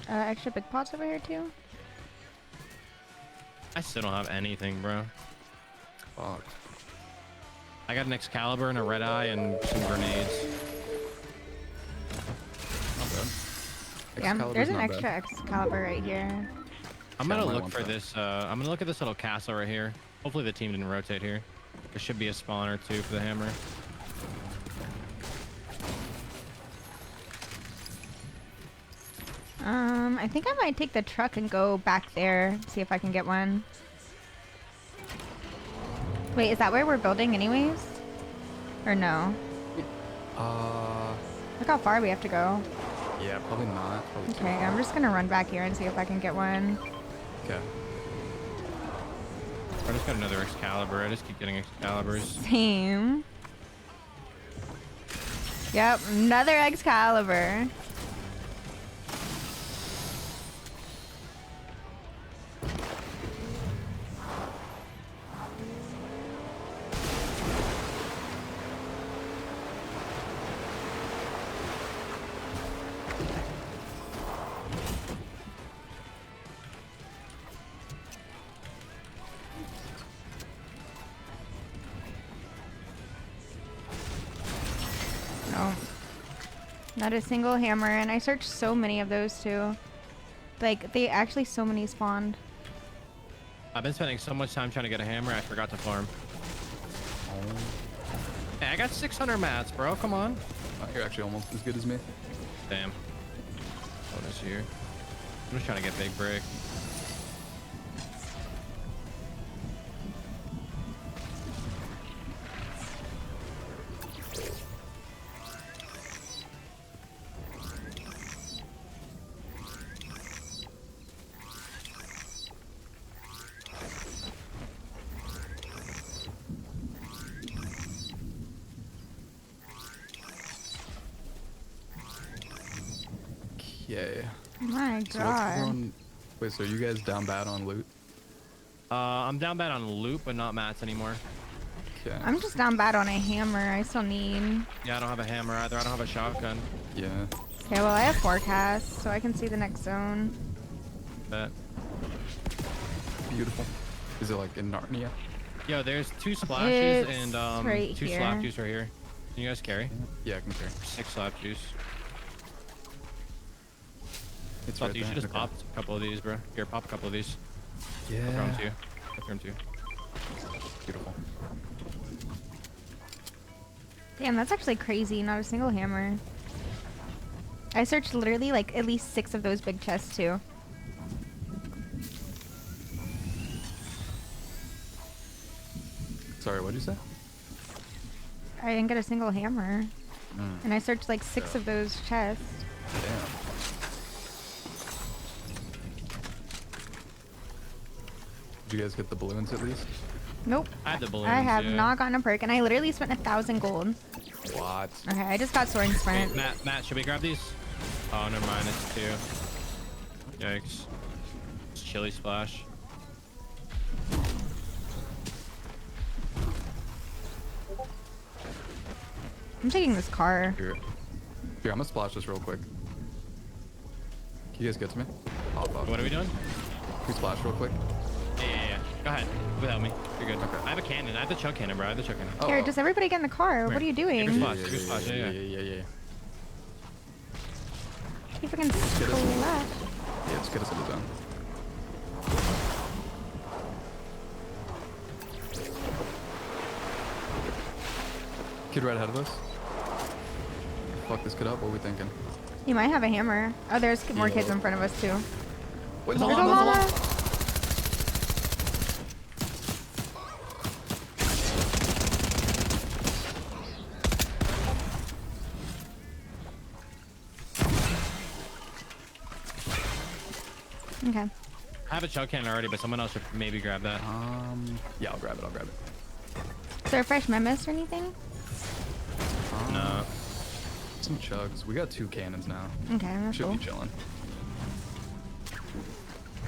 Extra big pots over here too. I still don't have anything, bro. Fuck. I got an Excalibur and a red eye and some grenades. Not bad. Yeah, Excalibur's there's an not extra bad. Excalibur right here. I'm Yeah, I gonna might look want for that. this. I'm gonna look at this little castle right here. Hopefully the team didn't rotate here. There should be a spawn or 2 for the hammer. I think I might take the truck and go back there, see if I can get one. Wait, is that where we're building anyways? Or no? Look how far we have to go. Yeah, probably not. Probably too Okay, I'm far. just gonna run back here and see if I can get one. Okay. I just got another Excalibur. I just keep getting Excaliburs. Same. Yep, another Excalibur. Not a single hammer, and I searched so many of those too. Like, they actually so many spawned. I've been spending so much time trying to get a hammer, I forgot to farm. Hey, I got 600 mats, bro. Come on. You're actually almost as good as me. Damn. Bonus here. I'm just trying to get big brick. Yeah. My So god. wait, so are you guys down bad on loot? I'm down bad on loot, but not mats anymore. Okay. I'm just down bad on a hammer. I still need. Yeah, I don't have a hammer either. I don't have a shotgun. Yeah. Okay, well, I have forecast, so I can see the next zone. But Beautiful. Is it like in Narnia? yo, there's 2 splashes It's and right 2 here. slap juice right here. Can you guys carry? Yeah, I can carry. 6 slap juice. It's Thought right you there. should just Okay. pop a couple of these, bro. Here, pop a couple of these. Yeah. I'll throw them to you. I'll throw them to you. Beautiful. Damn, that's actually crazy. Not a single hammer. I searched literally like at least 6 of those big chests too. Sorry, what'd you say? I didn't get a single hammer. Mm. And I searched like 6 of those chests. Damn. Did you guys get the balloons at least? Nope. I had the balloons. I have yeah. not gotten a perk, and I literally spent 1,000 gold. What? Okay, I just got soaring Hey, sprint. Matt, should we grab these? Oh, never mind. It's 2. Yikes. It's chili splash. I'm taking this car. Here, I'm gonna splash this real quick. Can you guys get to me? Hop up. What are we doing? Can we splash real quick? Yeah. Go ahead. Without me. You're good. Okay. I have a cannon. I have the chug cannon, bro. I have the chug cannon. Oh, Here, oh. does everybody get in the car? Come What are here. you doing? Take your Yeah, spot. Take your spot. Yeah. You freaking Get us- splash. Yeah, just get us in the zone. Kid right ahead of us. Fuck this kid up. What are we thinking? You might have a hammer. Oh, there's more kids Yeah. in front of us too. Wait, There's a llama. Okay. I have a chug cannon already, but someone else should maybe grab that. Yeah, I'll grab it. Is there a fresh memis or anything? No. Some chugs. We got 2 cannons now. Okay, that's Should cool. be chilling.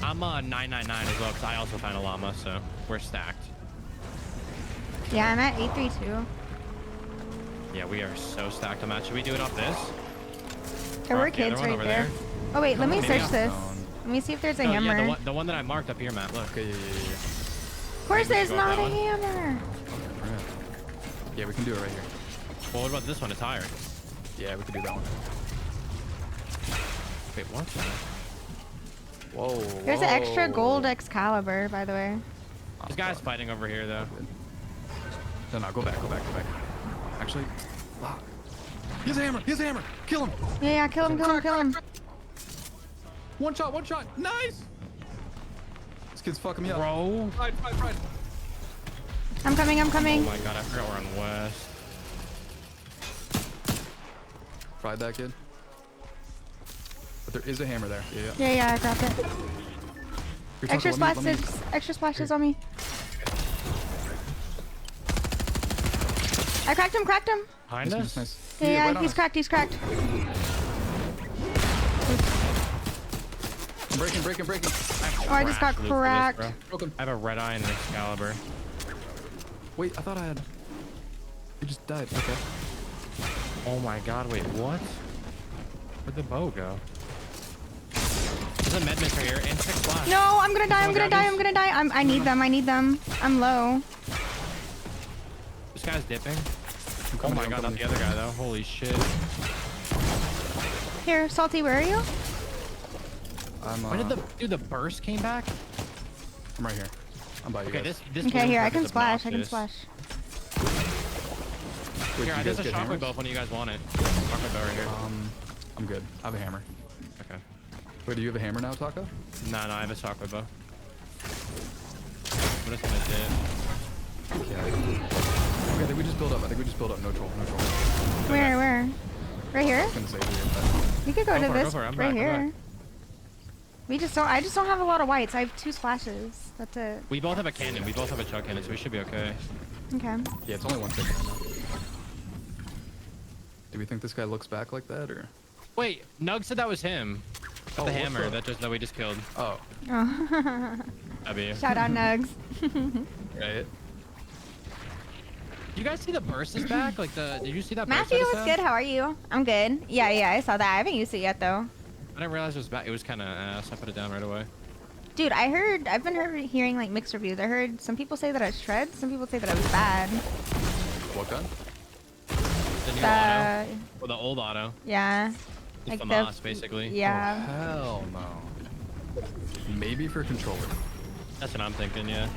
I'm 999 as well, because I also found a llama, so we're stacked. Yeah, I'm at 832. Yeah, we are so stacked on that. Should we do it off this? There Or were off the other kids one right over there. there? Oh wait, let me Maybe search off this. zone. Let me see if there's a No, hammer. yeah, the one that I marked up here, Matt. Look. Okay, yeah. Of course, Maybe there's go with not that a one. hammer. Right. Yeah, we can do it right here. Well, what about this one? It's higher. Yeah, we can do that one. Wait, what? Whoa. There's an extra whoa. gold Excalibur, by the way. This guy's fighting over here, though. No, go back. Actually, lock. He has a hammer. Kill him. Yeah, kill him. One shot. Nice. This kid's fucking me up. Bro. Fried. I'm coming. Oh my god, I forgot we're on west. Fried that kid. But there is a hammer there. Yeah. Yeah, I grabbed it. Here, Extra Tucker, let me- splashes. Extra splashes on me. I cracked him. Behind us? Nice. Yeah, right on he's us. cracked. I'm breaking. Oh, I just got Trash loot for this, cracked. bro. Broken. I have a red eye and an Excalibur. Wait, I thought I had. He just died. Okay. Oh my god, wait, what? Where'd the bow go? There's a med mist right here and 6 flash. No, I'm gonna die. Someone grab these? I need them. I'm low. This guy's dipping. I'm Oh coming my in, god, I'm not coming the other guy though. Holy shit. Here, Salty, where are you? When did the burst came back? I'm right here. I'm by you Okay, guys. this Okay, balloon here, I truck can is splash. I can obnoxious. splash. Wait, Here, did you there's guys a get shockwave hammers? bow if one of you guys want it. Shockwave bow right here. I'm good. I have a hammer. Okay. Wait, do you have a hammer now, Taco? No, I have a shockwave bow. I'm just gonna dip. Yeah. Okay, I think we just build up. No troll. Where? Right here? I was gonna say here, but We could go to this for it. I'm right back, I'm here. back. I just don't have a lot of whites. I have 2 splashes. That's it. We both have a cannon. We both have a chug cannon, so we should be okay. Okay. yeah, it's only 1 second right now. Do we think this guy looks back like that, or? Wait, Nug said that was him. Oh, The what's hammer up? that we just killed. Oh, Oh. That'd be you. Shout out Nugs. right. You guys see the burst is back? Like did you see that burst? Matthew, I just what's had? good? How are you? I'm good. Yeah, I saw that. I haven't used it yet though. I didn't realize it was back. It was kind of ass. I put it down right away. Dude, I've been hearing like mixed reviews. I heard some people say that it shreds, some people say that it was bad. What gun? The new auto. The, Or the old auto. yeah. It's Like the the- Moss, basically. Yeah. Oh, hell no. Maybe for controller. That's what I'm thinking, yeah.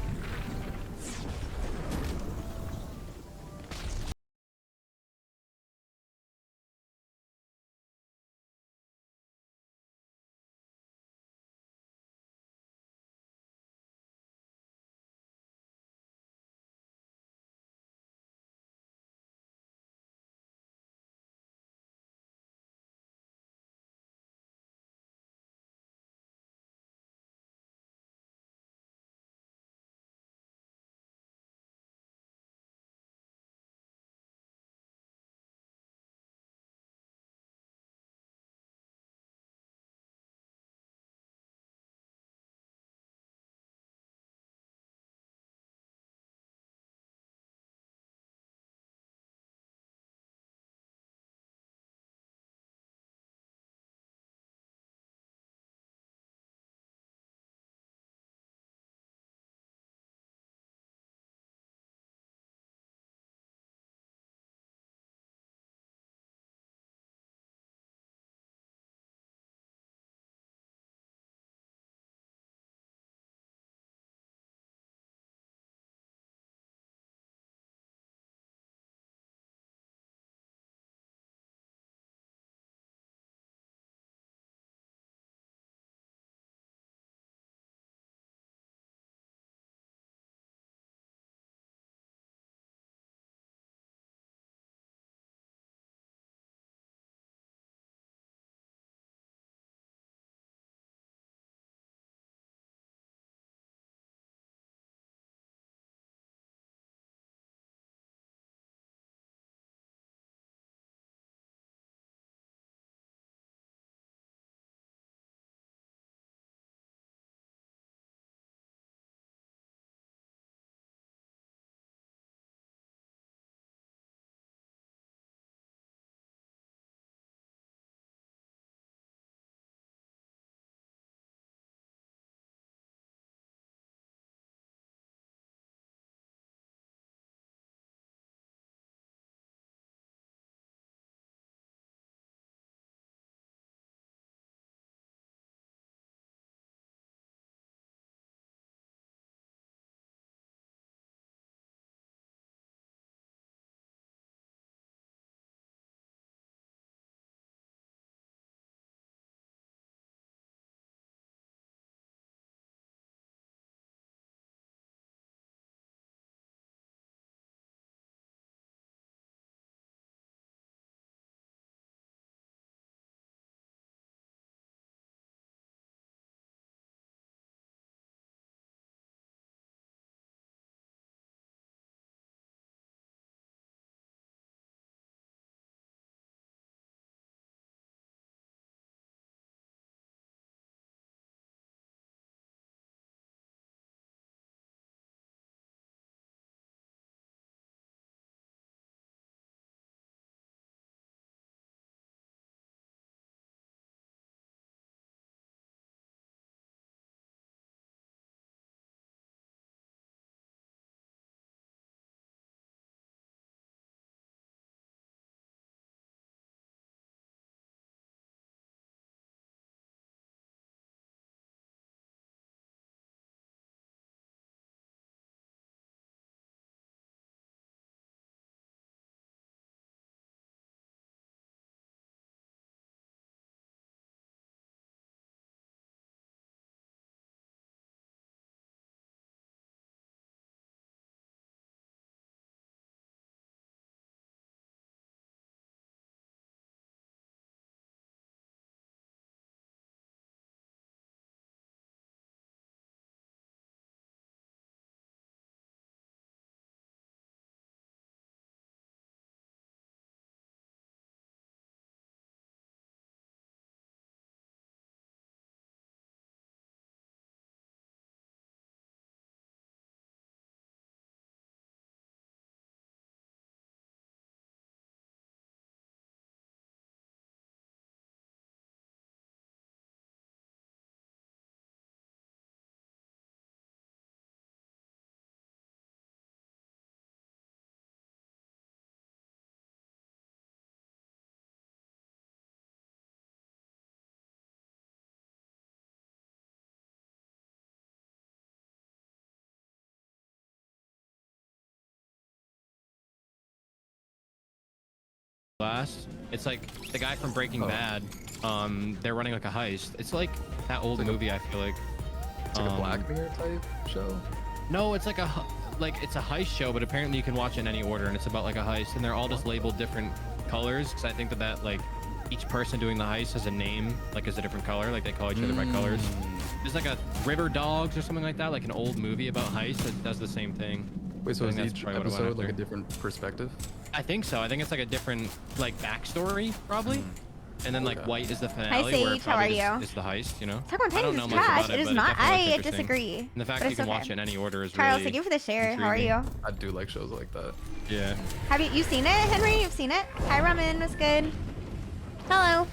last. It's like the guy from Breaking Oh. Bad. They're running like a heist. It's like that old It's like movie. I feel like. It's like a Black Mirror type show. No, it's like it's a heist show, but apparently you can watch it in any order, and it's about like a heist, and they're all just labeled different colors. Because I think that like each person doing the heist has a name, like is a different color. Like they call each other by colors. There's like a River Dogs or something like that, like an old movie about heists that does the same thing. Wait, so I is think that's each probably what it went episode like a after. different perspective? I think so. I think it's like a different like backstory probably. And then like Okay. White is the finale where Sage, it how are probably you? is the heist, you know? Attack on I don't Titan know is much trash. about It is but not. definitely looks I interesting. disagree. And the fact but that you it's can okay. watch it in any order is Charles, really thank you for the share. How are intriguing. you? I do like shows like that. Yeah. Have you seen it, Henry? You've seen it? Hi, Ramen. What's good? Hello.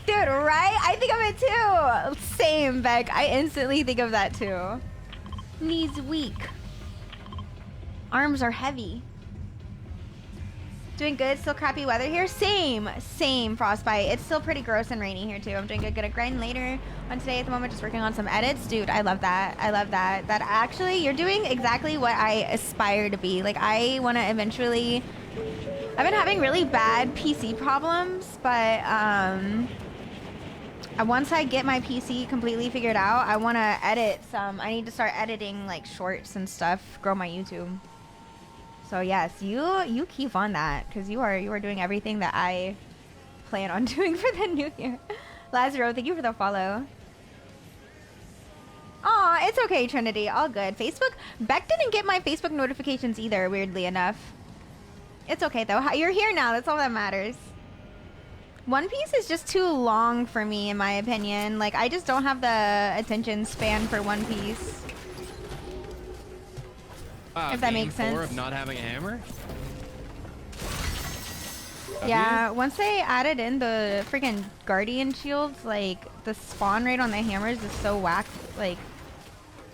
Dude, right? I think of it too. Same, Beck. I instantly think of that too. Knees weak. Arms are heavy. Doing good. Still crappy weather here. Same, Frostbite. It's still pretty gross and rainy here too. I'm doing good. Gonna grind later on today at the moment. Just working on some edits. Dude, I love that. I love that. That actually, you're doing exactly what I aspire to be. Like, I want to eventually... I've been having really bad PC problems, but once I get my PC completely figured out, I want to edit some. I need to start editing like shorts and stuff, grow my YouTube. So yes, you keep on that because you are doing everything that I plan on doing for the new year. Lazaro, thank you for the follow. Aw, it's okay, Trinity. All good. Facebook, Beck didn't get my Facebook notifications either, weirdly enough. It's okay though. You're here now. That's all that matters. One Piece is just too long for me, in my opinion. Like, I just don't have the attention span for One Piece. Wow, If that game makes sense. 4 of not having a hammer? Yeah, once they added in the freaking Guardian shields, like, the spawn rate on the hammers is so whack. Like,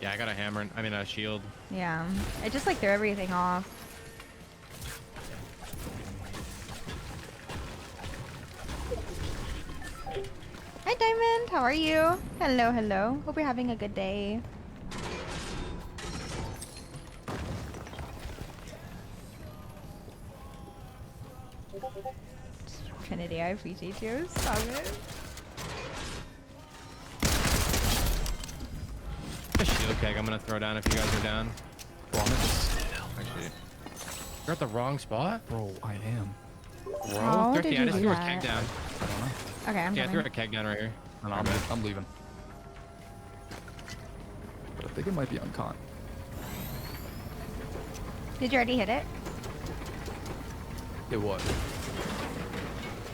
Yeah, I got a hammer. I mean, a shield. yeah. It just, like, threw everything off. Hi, Diamond. How are you? Hello, hello. Hope you're having a good day. Trinity, I appreciate you. Stop it. A shield keg I'm gonna throw down if you guys are down. Bro, I'm at the still. Actually, you're at the wrong spot, Bro, I am. bro. How Thrifty, did I you just do threw a that? keg down. I don't know. Okay, I'm Yeah, I threw coming. a keg down right here. No, I'm leaving. But I think it might be on con. Did you already hit it? It was.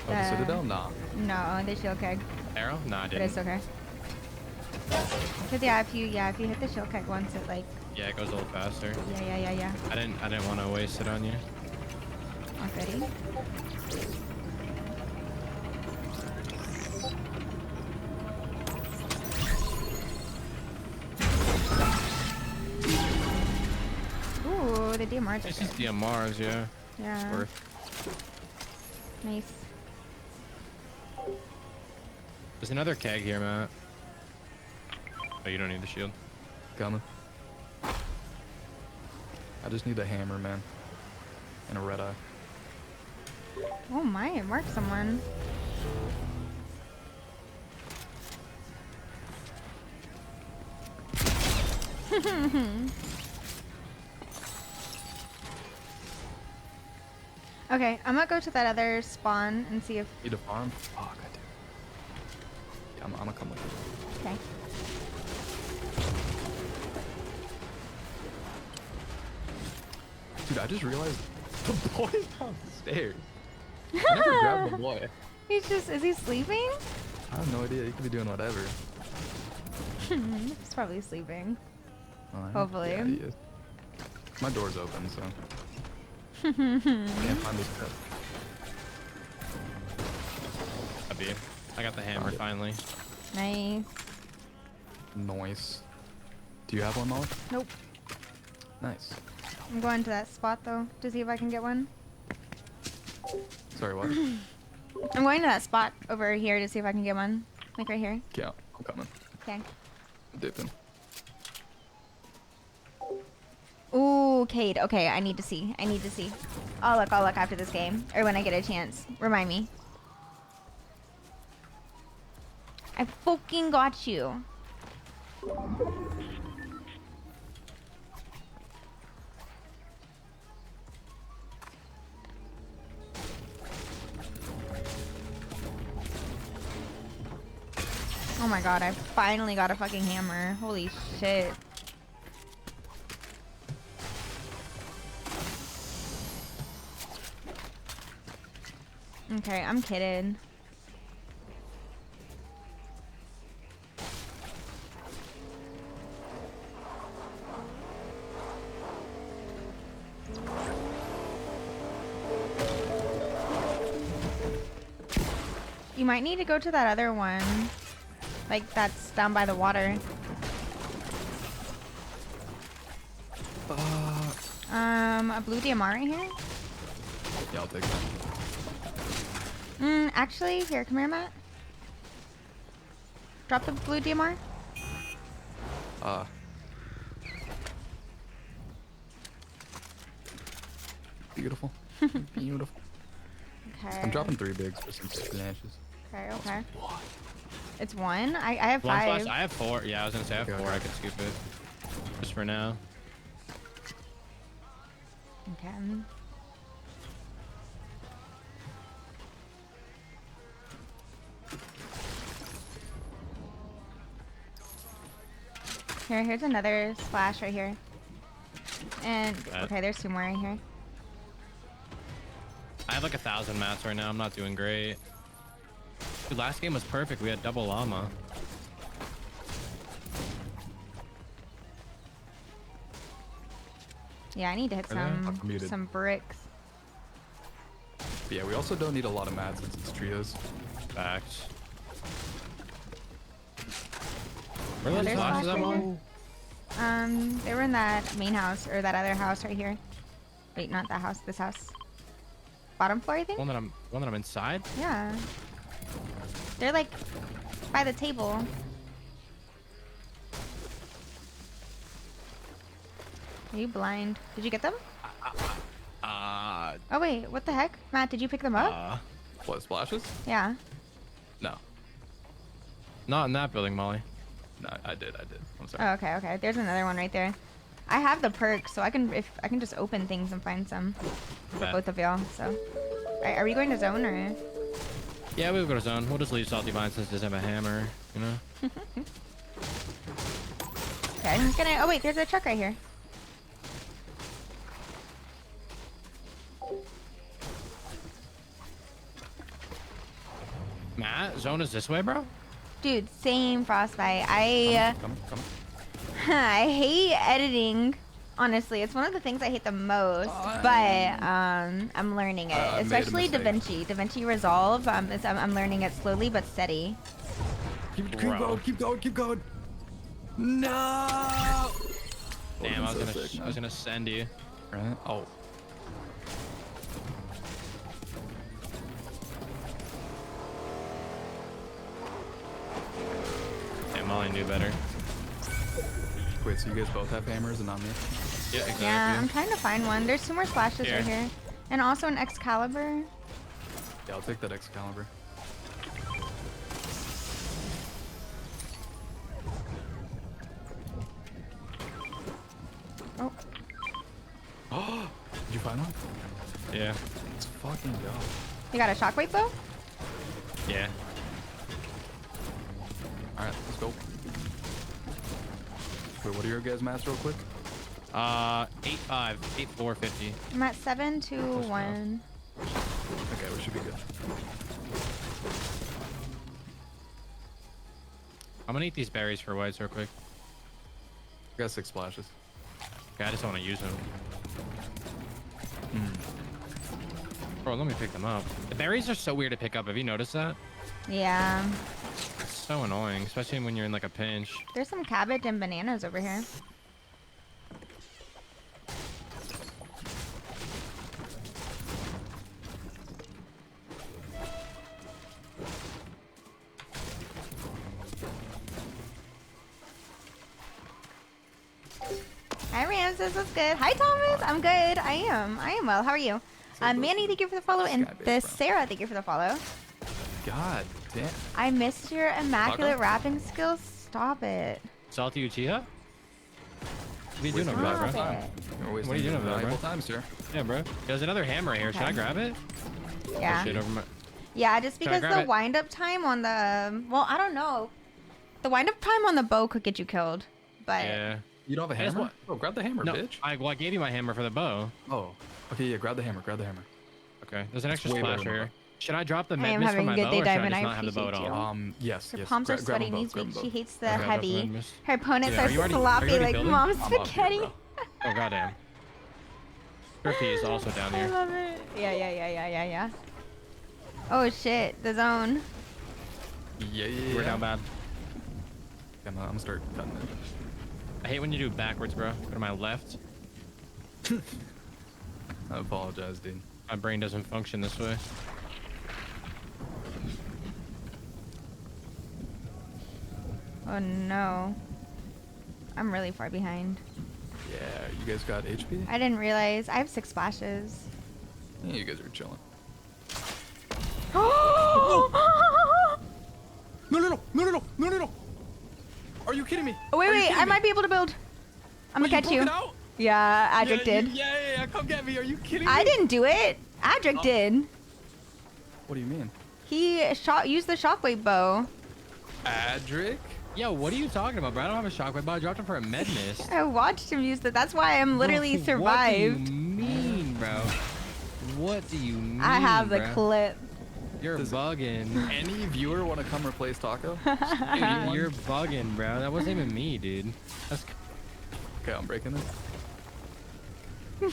Oh, the Citadel? Nah. No, the shield keg. Arrow? Nah, I But didn't. it's okay. Cause yeah, if you hit the shield keg once, it like Yeah, it goes a little faster. yeah. I didn't want to waste it on you. Already. Ooh, the DMR's It's okay. just DMRs, yeah. Yeah. Worth. Nice. There's another keg here, Matt. Oh, you don't need the shield. Coming. I just need a hammer, man. And a red eye. Oh my, it marked someone. Okay, I'm gonna go to that other spawn and see if... Need a farm? Fuck, I do. Yeah, I'm gonna come with you. Okay. Dude, I just realized the boy's downstairs. I never grabbed the boy. He's just... Is he sleeping? I have no idea. He could be doing whatever. He's probably sleeping. Oh, Hopefully. Yeah, he is. My door's open, so. Can't find this pet. I got the hammer finally. Nice. Noise. Do you have one, Molly? Nope. Nice. I'm going to that spot though to see if I can get one. Sorry, what? I'm going to that spot over here to see if I can get one. Like right here. Yeah, I'm coming. Okay. Dipping. Ooh, Cade. Okay, I need to see. I need to see. I'll look after this game. Or when I get a chance. Remind me. I fucking got you. Oh my god, I finally got a fucking hammer. Holy shit. Okay, I'm kidding. You might need to go to that other one. Like, that's down by the water. A blue DMR right here? Yeah, I'll take that. Actually, here, come here, Matt. Drop the blue DMR. Beautiful. Beautiful. Okay. I'm dropping 3 bigs for some splashes. Okay, okay. It's one? I have One 5. flash. I have 4. Yeah, I was gonna say I have Okay, 4. okay. I could scoop it. Just for now. Okay. Here's another splash right here. And, okay, there's 2 more right here. I have like 1,000 mats right now. I'm not doing great. Dude, last game was perfect. We had double llama. Yeah, I need to hit I'm muted. some bricks. Yeah, we also don't need a lot of mats since it's trios. Facts. Where Oh, are those there's flashes flash at, right Molly? They were in that main house, or that other house right here. Wait, not that house, this house. Bottom floor, I think? One that I'm inside? Yeah. They're like by the table. Are you blind? Did you get them? Oh wait, what the heck? Matt, did you pick them up? What, splashes? Yeah. No. Not in that building, Molly. No, I did. I'm sorry. Oh, okay. There's another one right there. I have the perk, so I can just open things and find some for Bet. both of y'all. So, are we going to zone or? Yeah, we'll go to zone. We'll just leave Salty Vine since he doesn't have a hammer, you know? Okay, I'm just gonna. Oh wait, there's a truck right here. Matt, zone is this way, bro? Dude, same frostbite. I Come. I hate editing. Honestly, it's one of the things I hate the most. But I'm learning it, I made a especially mistake. DaVinci Resolve. I'm learning it slowly but steady. Keep Bro. going. No! Damn, I Would've been so sick, was gonna send you. Right? Oh. Damn, Molly knew better. Wait, so you guys both have hammers and not me? Yeah, exactly. Yeah, I'm trying to find one. There's 2 more splashes Here. right here, and also an Excalibur. Yeah, I'll take that Excalibur. Oh, Oh! Did you find one? Yeah. Let's fucking go. you got a shockwave bow? Yeah. Alright, let's go. Wait, what are your guys' mats real quick? 8-5, 8-4-50. I'm at 7, 2, Close 1. Okay, we should be good. I'm gonna eat these berries for whites real quick. I got 6 splashes. Okay, I just want to use them. Bro, let me pick them up. The berries are so weird to pick up. Have you noticed that? Yeah. It's so annoying, especially when you're in like a pinch. There's some cabbage and bananas over here. Hi, Ramses. What's good? Hi, Thomas. I'm good. I am well. How are you? Manny, thank you for the follow. And the Sarah, thank you for the follow. God damn. I missed your immaculate rapping skills. Stop it. Salty Uchiha? What are you doing over there, bro? Stop it. You're wasting What are you doing over there, valuable bro? time, sir. Yeah, bro. There's another hammer right here. Should I grab it? Yeah. Oh, shit, over my... Yeah, just Should I because grab the it? wind-up time on the... Well, I don't know. The wind-up time on the bow could get you killed. But... Yeah. You don't have a I just hammer? Oh, grab the hammer, No, bitch. I gave you my hammer for the bow. Oh. Okay, yeah, grab the hammer. Grab the hammer. Okay. There's an extra way splash better here. than Should I drop the I am med mist for having my a good bow, day, or should I Diamond. just I not have the bow at appreciate all? you. Yes, Her yes. palms are grab sweaty, them both, knees grab weak. them She both. hates the Okay, I'll drop the heavy. med mist. Her opponents Yeah, are are you already sloppy like building? mom's I'm up here, spaghetti. bro. Oh, goddamn. Thrifty is also down I here. love it. Yeah. Oh shit, the zone. Yeah. We're down bad. I'm gonna start cutting it. I hate when you do it backwards, bro. Go to my left. I apologize, dude. My brain doesn't function this way. Oh no. I'm really far behind. Yeah, you guys got HP? I didn't realize. I have 6 splashes. Yeah, you guys are chilling. Oh, No. Are you kidding me? wait, I might be able to build. I'm gonna catch you. Yeah, Adric did. Yeah, come get me. Are you kidding me? I didn't do it. Adric did. What do you mean? He used the shockwave bow. Adric? Yo, what are you talking about, bro? I don't have a shockwave, but I dropped him for a med mist. I watched him use it. That's why I'm literally survived. What do you mean, bro? What do you mean, I have the bro? clip. You're bugging. Any viewer want to come replace Taco? Dude, you're bugging, bro. That wasn't even me, dude. That's... Okay, I'm breaking it.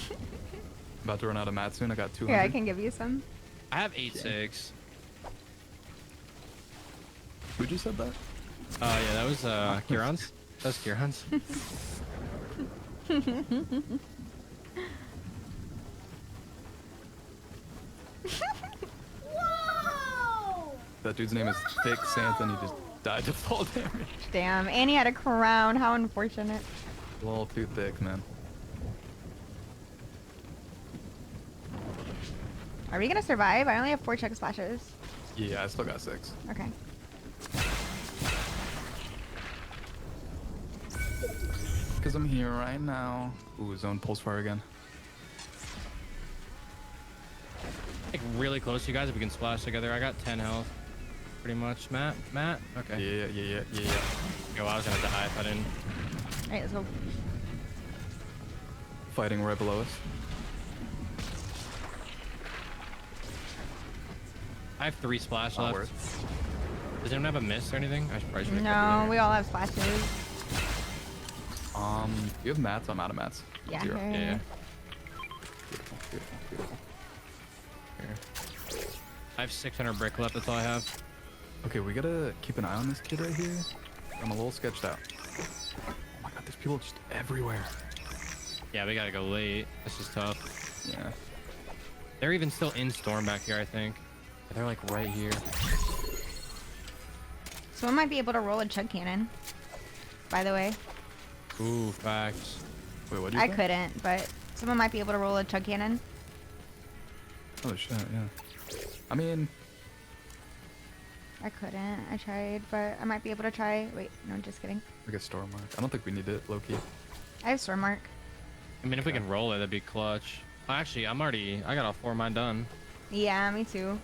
About to run out of mats soon. I got 200. Here, I can give you some. I have 8-6. Who just said that? Oh, yeah, that was Kieran's. That's Kieran's. That dude's name is Thick Santa, and he just died to fall damage. Damn, and he had a crown. How unfortunate. A little too thick, man. Are we gonna survive? I only have 4 chug splashes. Yeah, I still got 6. Okay. Because I'm here right now. Ooh, zone pulse fire again. Like really close, you guys. If we can splash together, I got 10 health, pretty much. Matt. Okay. Yeah. Yo, I was gonna die if I didn't. Alright, let's go. Fighting right below us. I have 3 splash Not left. worth. Does anyone have a miss or anything? I probably should have No, we all have splashes. You have mats? I'm out of mats. Yeah. 0. Yeah. Beautiful. Here. I have 600 brick left. That's all I have. Okay, we gotta keep an eye on this kid right here. I'm a little sketched out. Oh my god, there's people just everywhere. Yeah, we gotta go late. This is tough. Yeah. They're even still in storm back here, I think. They're like right here. Someone might be able to roll a chug cannon. By the way, Ooh, facts. Wait, what do I you say? couldn't, but someone might be able to roll a chug cannon. Oh shit, yeah. I mean, I couldn't. I tried, but I might be able to try. Wait, no, just kidding. like a storm mark. I don't think we need it, low-key. I have storm mark. I mean, if we can roll it, that'd be clutch. Actually, I got all 4 of mine done. Yeah, me too.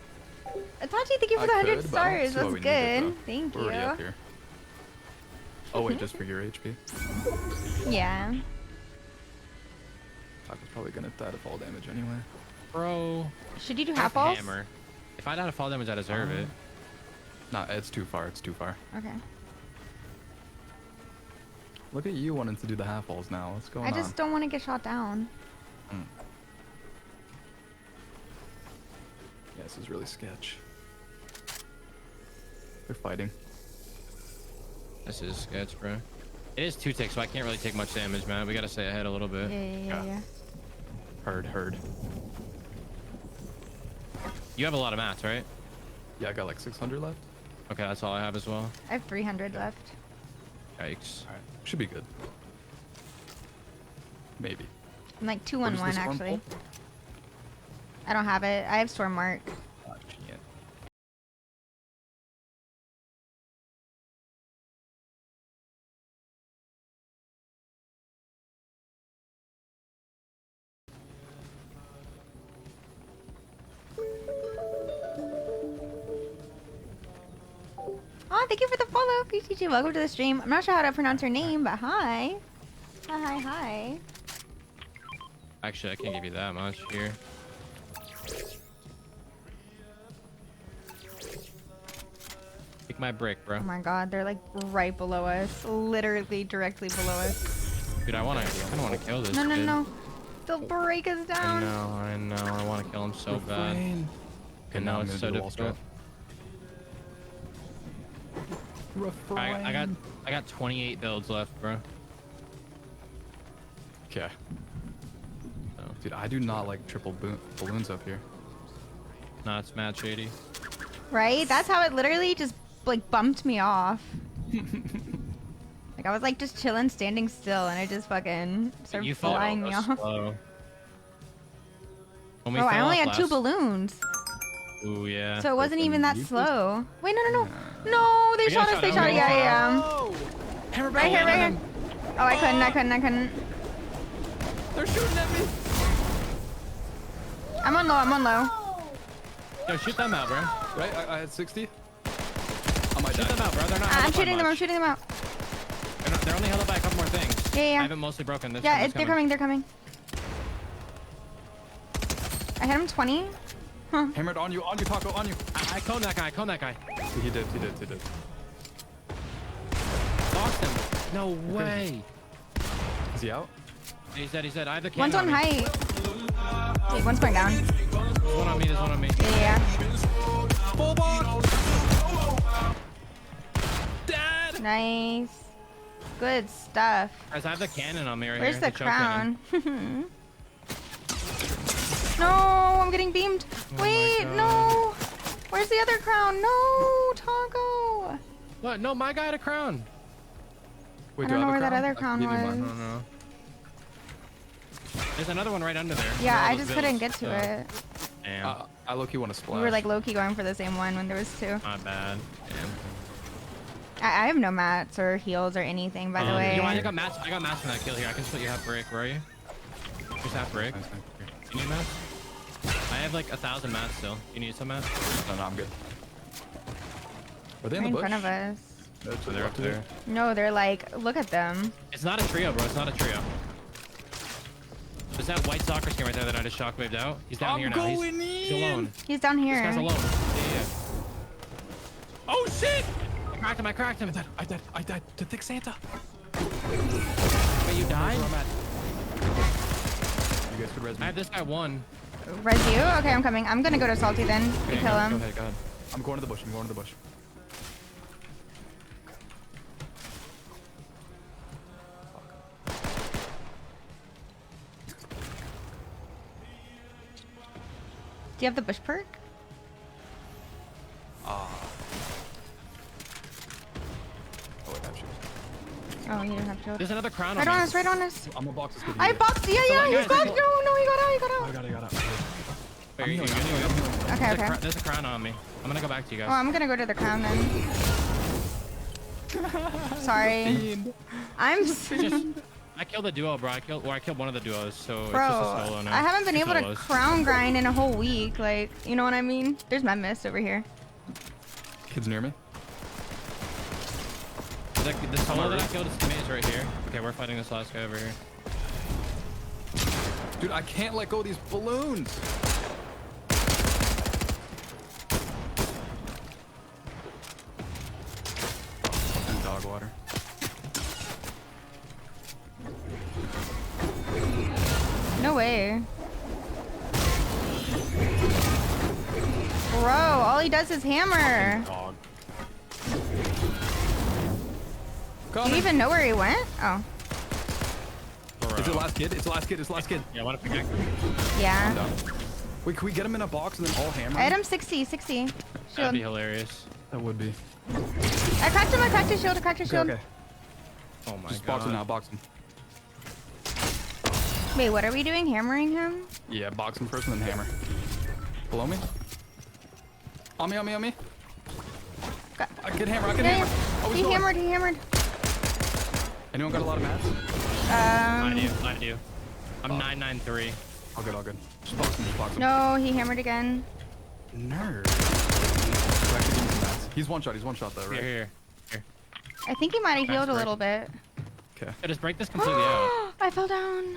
Itachi, thank you for I the 100 could, but I don't stars. see why That's we need it, good. though. Thank We're already you. up here. Oh wait, just for your HP? Yeah. Taco's probably gonna die to fall damage anyway. Bro. Should you do I half have balls? hammer. If I die to fall damage, I deserve it. Nah, it's too far. It's too far. Okay. Look at you wanting to do the half balls now. What's going I on? just don't want to get shot down. Yeah, this is really sketch. They're fighting. This is sketch, bro. It is 2 ticks, so I can't really take much damage, man. We gotta stay ahead a little bit. Yeah. Heard. You have a lot of mats, right? Yeah, I got like 600 left. Okay, that's all I have as well. I have 300 left. Yikes. Alright, should be good. Maybe. I'm like What is 2-1-1 this storm actually. pull? I don't have it. I have Storm Mark. Oh, shit. Oh, thank you for the follow, PCG. Welcome to the stream. I'm not sure how to pronounce your name, but hi. Hi. Actually, I can't give you that much here. Take my brick, bro. Oh my god, they're like right below us. Literally directly below us. Dude, I kind of want to kill this kid. No. They'll break us down. I know. I want to kill him so bad. Refrain. And now it's so difficult. Refrain. I got 28 builds left, bro. Okay. So, Dude, I do not like triple balloons up here. nah, it's mad shady. Right? That's how it literally just like bumped me off. Like I was like just chilling, standing still, and it just fucking started You fell flying me off. slow. When we Bro, I fell only off had 2 last- balloons. Ooh, yeah. So it wasn't even that you slow. Wait, no. No, they We got shot us. shot They down, shot us. we got Yeah. Oh! Hammer Right here, right here. Oh, I couldn't. They're shooting at me! I'm on low. Yo, shoot them out, bro. Right? I had 60. I might Shoot them die. out, bro. They're not. I'm held up by shooting them much. out. They're only held up by a couple more things. Yeah. I haven't mostly broken this. Yeah, one's they're coming. I hit him 20. Huh. Hammered on you, Taco, on you. I coned that guy. He did. Lost him. No way. Is he out? He's dead. I have the One's cannon on me. height. Wait, one's going down. There's one on me. Yeah. Full box! Dad! Nice. Good stuff. Guys, I have the cannon on me right Where's here. the choke cannon. crown? No, I'm getting beamed. Wait, God. no. Where's the other crown? No, Taco. What? No, my guy had a crown. Wait, I don't do know have where a that crown? other I crown can give you was. mine. No. There's another one right under there. Yeah, All I those just couldn't get bills. to it. Damn. I low-key want to splash. We were like low-key going for the same one when there was 2. Not bad. Damn. I have no mats or heals or anything, by the way. You know, I got mats from that kill here. I can split you half brick. Where are you? Just half brick. Nice. You need mats? I have like 1,000 mats still. You need some mats? No, I'm good. Are they They're in the in bush? front of us. So they're up there. No, they're like, look at them. It's not a trio, bro. It's not a trio. There's that white soccer skin right there that I just shockwaved out. He's down here now. He's alone. He's down This here. guy's alone. Yeah. Oh shit! I cracked him. I died to Thick Santa. Wait, you died? You guys could res me. I have this guy one. Res you? Okay, I'm coming. I'm gonna go to Salty then. You Okay, kill go him. Go ahead. I'm going to the bush. Do you have the bush perk? Oh, wait, I should. Oh, you don't have shield. There's another crown Right on on me. us, right on us. I'm gonna box this kid. I boxed. Yeah, Guys, he's boxed. guys. No, he got out. I got it. Wait, you healing, got it? I'm healing. Okay, okay. There's a crown on me. I'm gonna go back to you Oh, guys. I'm gonna go to the crown then. Sorry. I'm. I killed a duo, bro. I killed one of the duos, so it's just a Bro, solo now. I haven't been Two able to solos. crown grind in a whole week. Like, you know what I mean? There's my miss over here. Kid's near me. The solo that I killed is maze right here. Okay, we're fighting this last guy over here. Dude, I can't let go of these balloons. And dog water. No way. Bro, all he does is hammer. Dog. Do you even know where he went? Oh, Is it last kid? It's the last kid. Yeah, I want to pick. yeah. Done. Wait, can we get him in a box and then all hammer? I hit him 60. That'd Shield. be hilarious. That would be. I cracked his shield. Okay. Oh my Just god. box him now, box him. Wait, what are we doing? Hammering him? Yeah, box him first and then hammer. Below me? On me, on me, on me. I can hammer, I can hammer. Oh, He hammered, he hammered. Anyone got a lot of mats? I do. I'm 993. All good, all good. Just box him, just box him. No, he hammered again. Nerd. He's one shot though, right? Here. I think he might have healed a break. little bit. Okay. Yeah, just break this completely out. I fell down.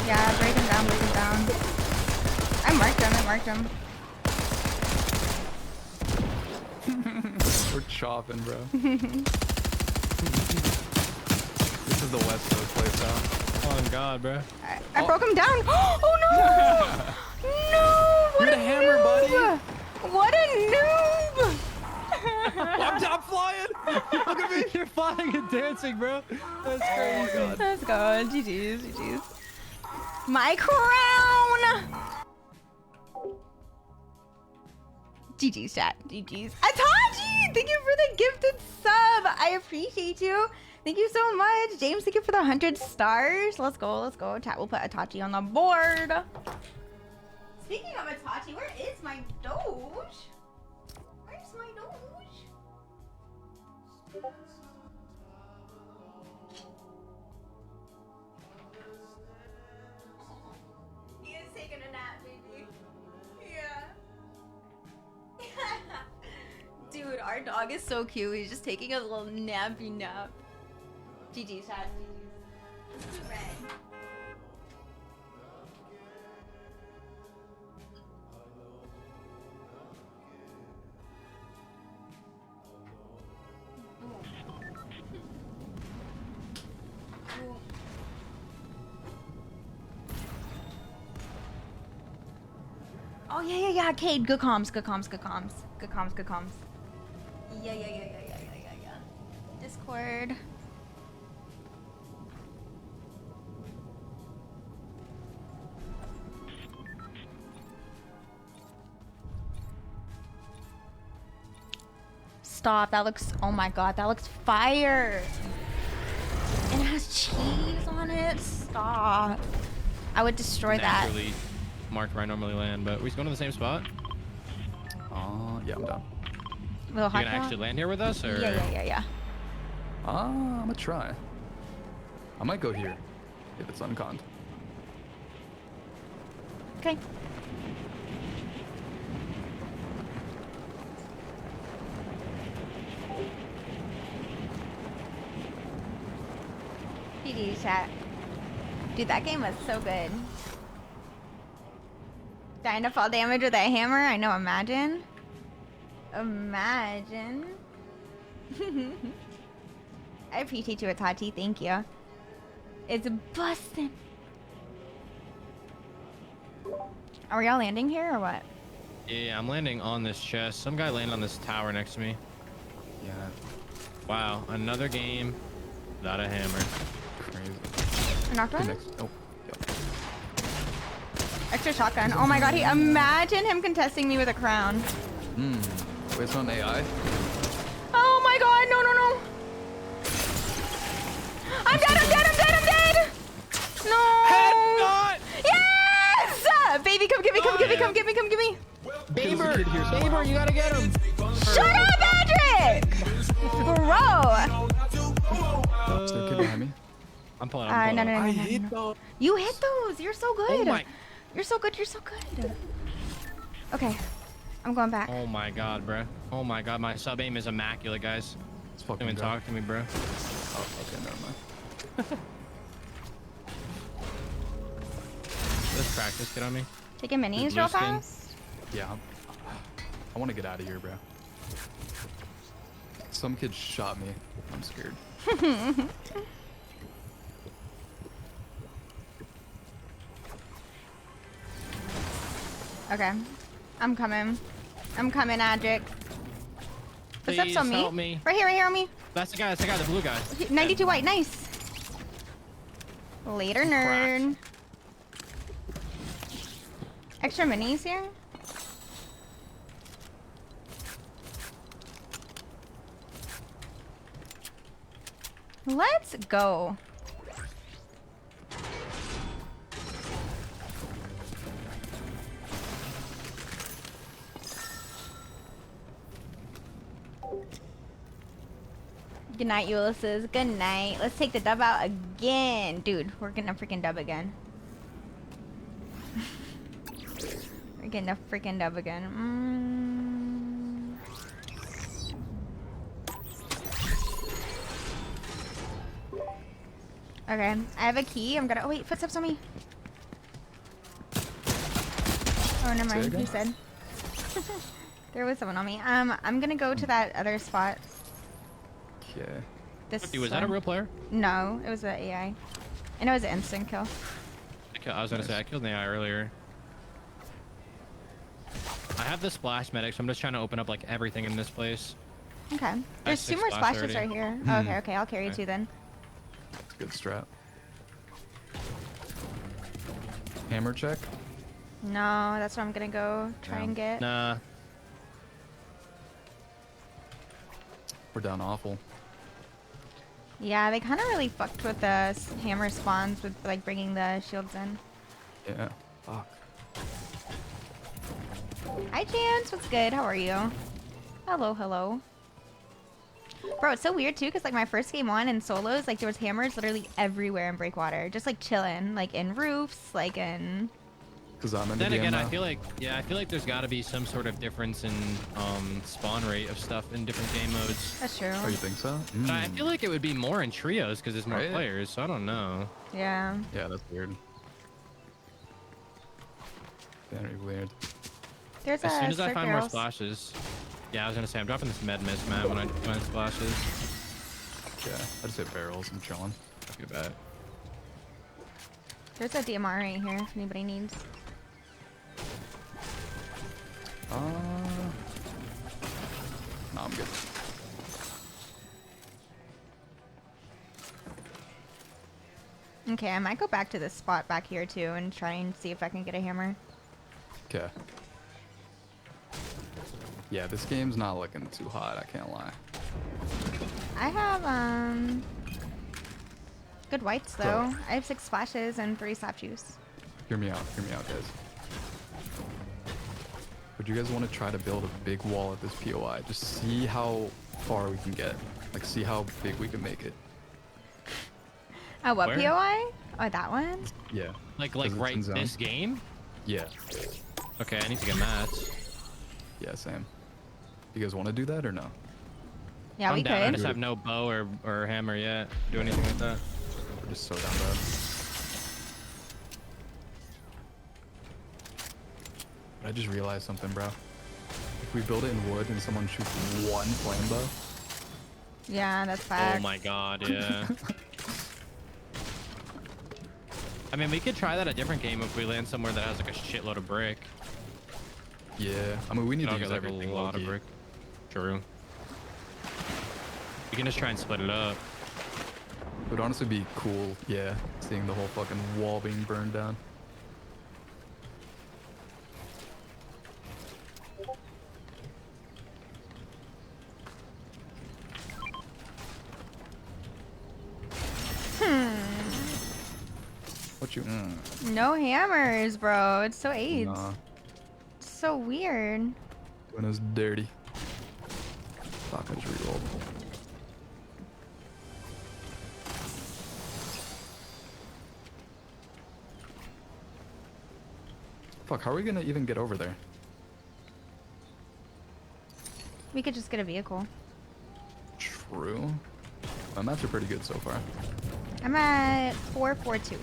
Yeah, break him down, break him down. I marked him. We're chopping, bro. This is the West Coast place now. Oh God, bro. I broke him down. Oh no! No! What You're a the hammer, noob! buddy. What a noob! I'm flying. Look at me. You're flying and dancing, bro. That's crazy. God. Let's go. GG's. My crown! GG's, chat. GG's. Atachi! Thank you for the gifted sub. I appreciate you. Thank you so much. James, thank you for the 100 stars. Let's go. Chat, we'll put Atachi on the board. Speaking of Atachi, where is my Doge? Where's my Doge? He is taking a nap, baby. Yeah. Dude, our dog is so cute. He's just taking a little nappy nap. GG's, chat. GG's. Red. Oh yeah. Cade, good comms. Yeah. Discord. Stop, that looks, oh my God, that looks fire. It has cheese on it, stop. I would destroy that. Naturally marked where I normally land, but we just going to the same spot? Yeah, I'm down. Little You hot gonna actually dog? land here with us, or? Yeah. I'm gonna try. I might go here if it's unconned. Okay. GG, chat. Dude, that game was so good. Dying to fall damage with a hammer? I know, imagine. Imagine. I appreciate you, Itachi. Thank you. It's busting. Are we all landing here or what? Yeah, I'm landing on this chest. Some guy landed on this tower next to me. Yeah. Wow, another game without a hammer. Crazy. I knocked one? Next. Oh. Yep. Extra shotgun. Oh my God, imagine him contesting me with a crown. Wait, it's not an AI? Oh my God, no. I'm dead. No. Headshot! Yes! Baby, come get me. Baber, you gotta get him. Shut up, Patrick! Bro. Is there a kid behind me? I'm pulling. No. You hit those. You're so good. Oh my. You're so good. Okay. I'm going back. Oh my God, bro. Oh my God, my sub aim is immaculate, guys. Let's Don't fucking even go. talk to me, bro. Oh, okay, never mind. Let's practice. Get on me. Taking minis blue real skin. fast. Yeah. I want to get out of here, bro. Some kid shot me. I'm scared. Okay. I'm coming, Adric. Footsteps Please on me. help me. Right here on me. That's the guy, the blue guy. 92 white, nice. Later, nerd. Extra minis here. Let's go. Good night, Ulysses. Good night. Let's take the dub out again. Dude, we're gonna freaking dub again. We're getting a freaking dub again. Okay, I have a key. I'm gonna. Oh, wait, footsteps on me. Oh, never mind. He said. There was someone on me. I'm gonna go to that other spot. Okay. This Was that a real player? No, it was an AI. And it was an instant kill. I was gonna say I killed an AI earlier. I have the splash medic, so I'm just trying to open up like everything in this place. Okay. There's 2 more splashes right here. Oh, okay, I'll carry 2 then. That's a good strat. Hammer check? No, that's what I'm gonna go try and get. Nah. We're down awful. Yeah, they kind of really fucked with the hammer spawns with like bringing the shields in. Yeah. Fuck. Hi, Chance. What's good? How are you? Hello, hello. Bro, it's so weird too, because like my first game on in solos, like there was hammers literally everywhere in Breakwater, just like chilling, like in roofs, like in. Because I'm in Then the game again, now. I feel like there's got to be some sort of difference in spawn rate of stuff in different game modes. That's true. Oh, you think so? But I feel like it would be more in trios because there's more Right? players. So I don't know. Yeah. Yeah, that's weird. Very weird. There's As a soon as I find more circle. splashes, yeah, I was gonna say I'm dropping this med mist, Matt, when I find splashes. Yeah, I just hit barrels and chilling. Too bad. There's a DMR right here if anybody needs. No, I'm good. Okay, I might go back to this spot back here too and try and see if I can get a hammer. Okay. Yeah, this game's not looking too hot, I can't lie. I have good whites though. I have 6 splashes and 3 sap juice. Hear me out, guys. Would you guys want to try to build a big wall at this POI? Just see how far we can get. Like, see how big we can make it. Oh, what Where? POI? Oh, that one? Yeah. Like 'Cause it's right in zone. this game? Yeah. Okay, I need to get mats. Yeah, same. You guys want to do that or no? Yeah, I'm we down. I could. just have no bow or hammer yet. Do anything with that? We're just so down bad. I just realized something, bro. If we build it in wood and someone shoots one flame bow, Yeah, that's facts. Oh my god, yeah. I mean, we could try that a different game if we land somewhere that has like a shitload of brick. yeah. I mean, we need I'll to get use like a everything. lot of low-key. brick. True. We can just try and split it up. It would honestly be cool, yeah, seeing the whole fucking wall being burned down. What you? No hammers, bro. It's so AIDS. Nah, It's so weird. doing us dirty. Fuck, I just rerolled. Fuck, how are we gonna even get over there? We could just get a vehicle. True. My maps are pretty good so far. I'm at 442.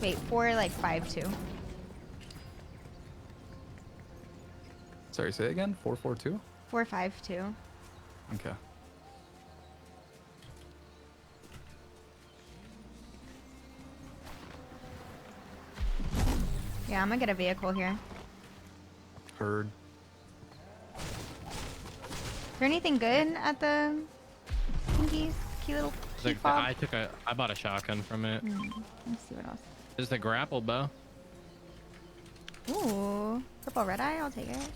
Wait, 452. Sorry, say it again? 442? 452. Okay. Yeah, I'm gonna get a vehicle here. Heard. Is there anything good at the cute little key Like, fob? I bought a shotgun from it. Let's see what else. Is the grapple bow? Ooh, purple red eye. I'll take it.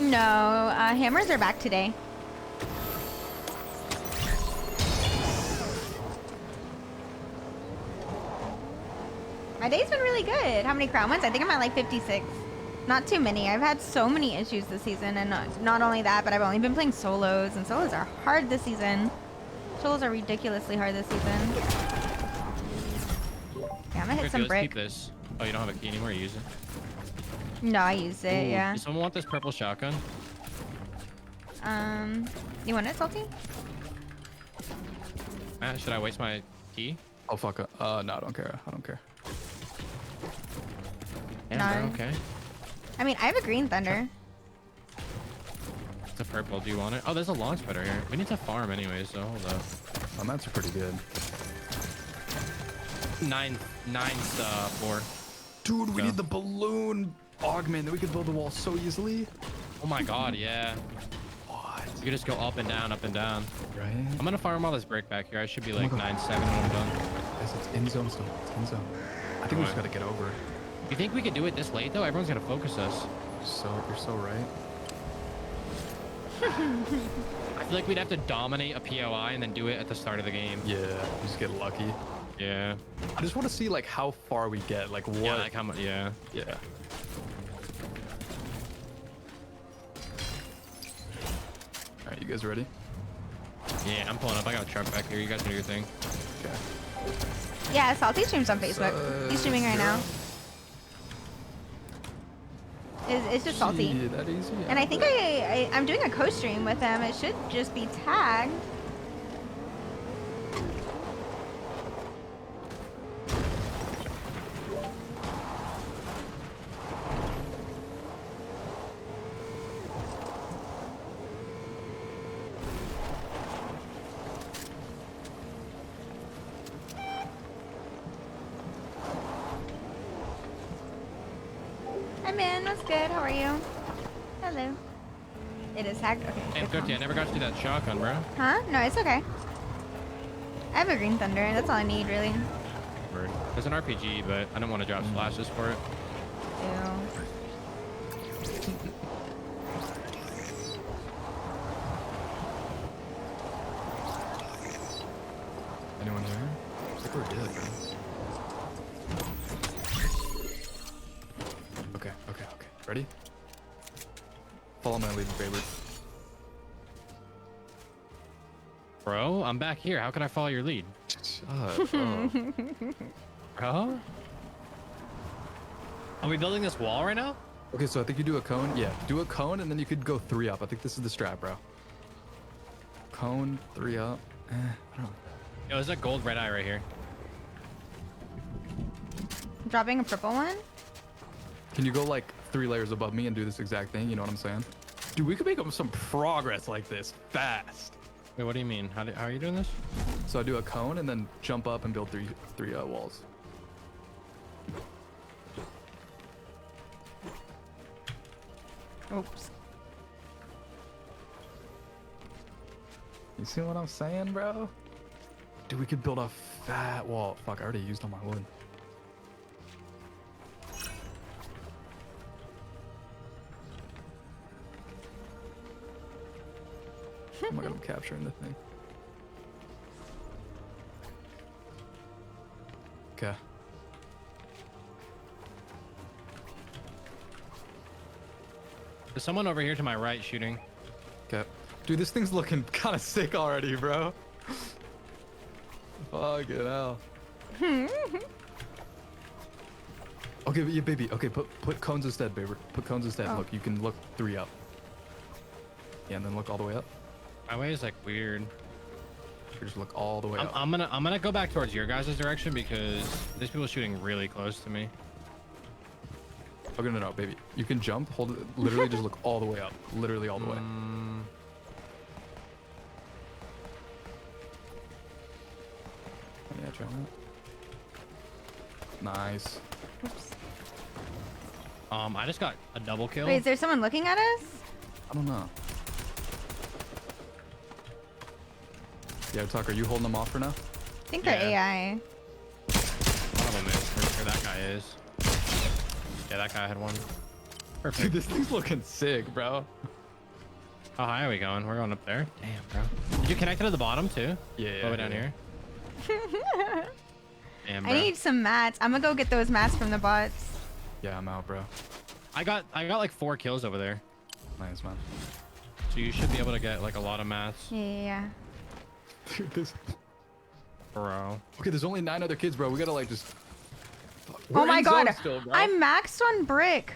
No, hammers are back today. My day's been really good. How many crown wins? I think I'm at like 56. Not too many. I've had so many issues this season, and not only that, but I've only been playing solos, and solos are hard this season. Solos are ridiculously hard this season. Yeah, I'm gonna hit some Let's brick. keep this. Oh, you don't have a key anymore? You use it? No, I used it, Ooh, yeah. Does someone want this purple shotgun? You want it, Salty? Matt, should I waste my key? Oh, fuck. No, I don't care. I don't care. Yeah, No. bro, okay. I mean, I have a green thunder. It's a purple. Do you want it? Oh, there's a long spreader here. We need to farm anyway, so hold up. My mats are pretty good. Nine's 4. Dude, we Go. need the balloon augment that we could build the wall so easily. Oh my god, yeah. What? You could just go up and down, Right? I'm gonna farm all this brick back here. I should be like Oh my 9-7 when I'm done. Guys, it's in zone still. It's in zone. I think we just gotta get over it. You think we could do it this late though? Everyone's gonna focus us. You're so right. I feel like we'd have to dominate a POI and then do it at the start of the game. Yeah, just get lucky. Yeah. I just want to see like how far we get. Like what? Yeah, like how much? Yeah. Yeah. All right, you guys ready? Yeah, I'm pulling up. I got a truck back here. You guys can do your thing. Okay. Yeah, Salty streams on Facebook. He's streaming right now. It's just Salty. Yeah, that easy. And I think I'm doing a co-stream with him. It should just be tagged. Hi, man. What's good? How are you? Hello. It is tagged. Okay. Damn, good 50, I comms. never got to do that shotgun, bro. Huh? No, it's okay. I have a green thunder. That's all I need, really. Word. There's an RPG, but I don't want to drop splashes for it. Ew. Anyone there? I think we're good, bro. Okay. Ready? Follow my lead, favorite. Bro, I'm back here. How could I follow your lead? Shut up. Bro? Are we building this wall right now? Okay, so I think you do a cone. Yeah, do a cone and then you could go 3 up. I think this is the strat, bro. Cone, 3 up. I don't know. Yo, there's a gold red eye right here. Dropping a purple one? Can you go like 3 layers above me and do this exact thing? You know what I'm saying? Dude, we could make some progress like this fast. Wait, what do you mean? How are you doing this? So I do a cone and then jump up and build three walls. Oops. You see what I'm saying, bro? Dude, we could build a fat wall. Fuck, I already used all my wood. Oh my god, I'm capturing the thing. Okay. There's someone over here to my right shooting. Okay. Dude, this thing's looking kind of sick already, bro. Fucking hell. Okay, yeah, baby. Okay, put cones instead, baby. Put cones instead. Oh. Look, you can look 3 up. Yeah, and then look all the way up. My way is like weird. Or just look all the way up. I'm gonna go back towards your guys' direction because there's people shooting really close to me. Okay, no, baby. You can jump. Hold it. Literally, just look all the way up. Literally all the way. Yeah, try that. Nice. Oops. I just got a double kill. Wait, is there someone looking at us? I don't know. Yeah, Tucker, are you holding them off for now? I think they're Yeah. AI. One of them is. For sure that guy is. Yeah, that guy had one. Dude, Perfect. this thing's looking sick, bro. How high are we going? We're going up there. Damn, bro. Did you connect it to the bottom too? Yeah. All the way down here. Damn, I bro. need some mats. I'm gonna go get those mats from the bots. Yeah, I'm out, bro. I got like 4 kills over there. Nice, man. So you should be able to get like a lot of mats. Yeah. Dude, this... Bro. Okay, there's only 9 other kids, bro. We gotta like just... Oh my god. Still, bro. I'm maxed on brick.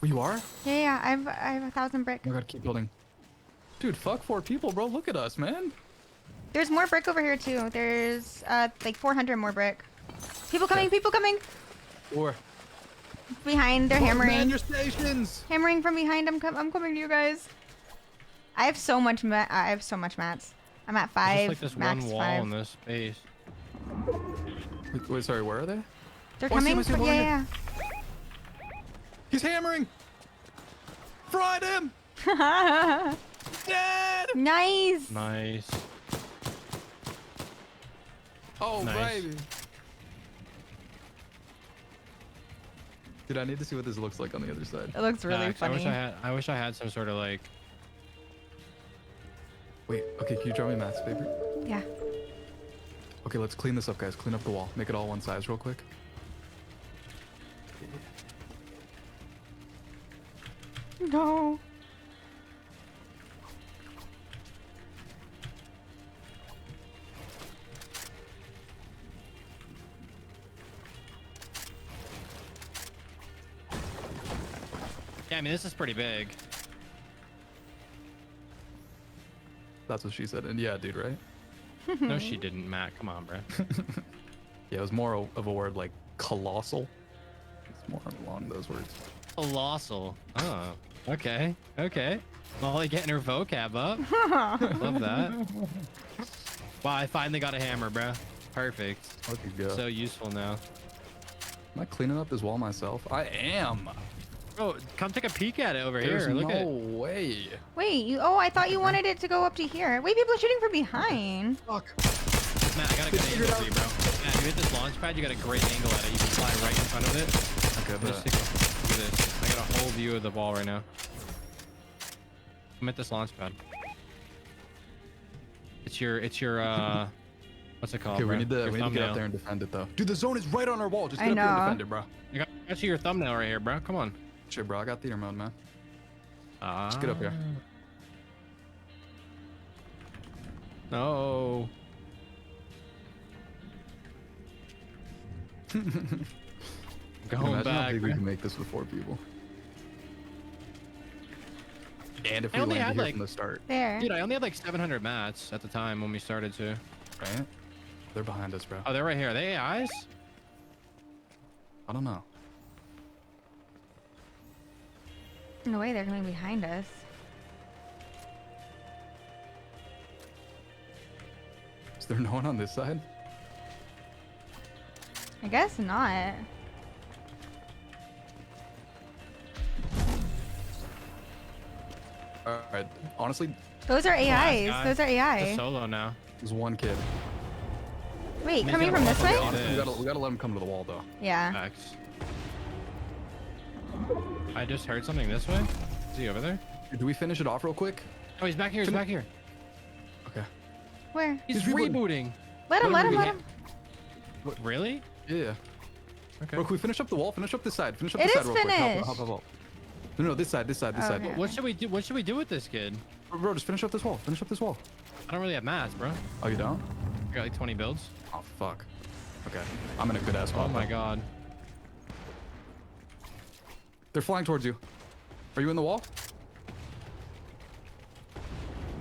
Oh, you are? Yeah, I have 1,000 brick. Oh my god, keep building. Dude, fuck 4 people, bro. Look at us, man. There's more brick over here too. There's like 400 more brick. People coming, people coming. 4. Behind, they're Man, hammering. your stations. Hammering from behind. I'm coming to you guys. I have so much mats. I'm at 5. There's just like this max one wall 5. in this space. Wait, sorry, where are they? They're Oh, I see coming. him, I see him over Yeah, He's hammering. Fried him. yeah. Dead. Nice. Nice. Oh, Nice. baby. Dude, I need to see what this looks like on the other side. It looks really Facts. funny. I wish I had some sort of like. Wait, okay, can you draw me maths paper? Yeah. Okay, let's clean this up, guys. Clean up the wall. Make it all one size real quick. No. Yeah, I mean this is pretty big. That's what she said. And yeah, dude, right? No, she didn't, Matt. Come on, bro. Yeah, it was more of a word like colossal. It's more along those words. Colossal. Oh, okay, okay. Molly getting her vocab up. Love that. Wow, I finally got a hammer, bro. Perfect. Okay, go. So useful now. Am I cleaning up this wall myself? I am. Bro, come take a peek at it over There's here. Look no at. way. Wait, you. Oh, I thought you wanted it to go up to here. Wait, people are shooting from behind. Fuck. Matt, I got a good Figure angle it for you, bro. Matt, you hit this launch pad, you got a great angle at it. You can fly right in front of it. Okay, Look but at this. I got a whole view of the ball right now. I'm at this launch pad. It's your what's it called? okay, we bro? need to Your get up thumbnail. there and defend it though. Dude, the zone is right on our wall. Just I get up there and know. defend it, bro. I got you your thumbnail right here, bro. Come on. Shit, bro, I got theater mode, man. Ah. Just get up here. No. Going Imagine how back. big we bro. can make this with 4 people. And if I we only land had, here like- from the start, There. Dude, I only had like 700 mats at the time when we started to. right? They're behind us, bro. Oh, they're right here. Are they AIs? I don't know. No way, they're coming behind us. Is there no one on this side? I guess not. Alright, honestly, Those are AIs. guy. Those are It's a AI. solo now. there's one kid. Wait, He's coming gonna from this walk way? up Honestly, It is. we gotta let him come to the wall, though. Yeah. Facts. I just heard something this way. Is he over there? Do we finish it off real quick? Oh, he's back here. He's back here. Okay. Where? He's He's rebooting. rebooting. Let him, let him, let him. Really? Yeah. Okay. Bro, can we finish up the wall? Finish up this side. Finish up It this is side real quick. finished. Help. No, this side, this side. Okay. What should we do? What should we do with this kid? Bro, just finish up this wall. Finish up this wall. I don't really have mats, bro. Oh, you don't? I got like 20 builds. Oh, fuck. Okay. I'm in a good ass Oh spot. my though. god. They're flying towards you. Are you in the wall?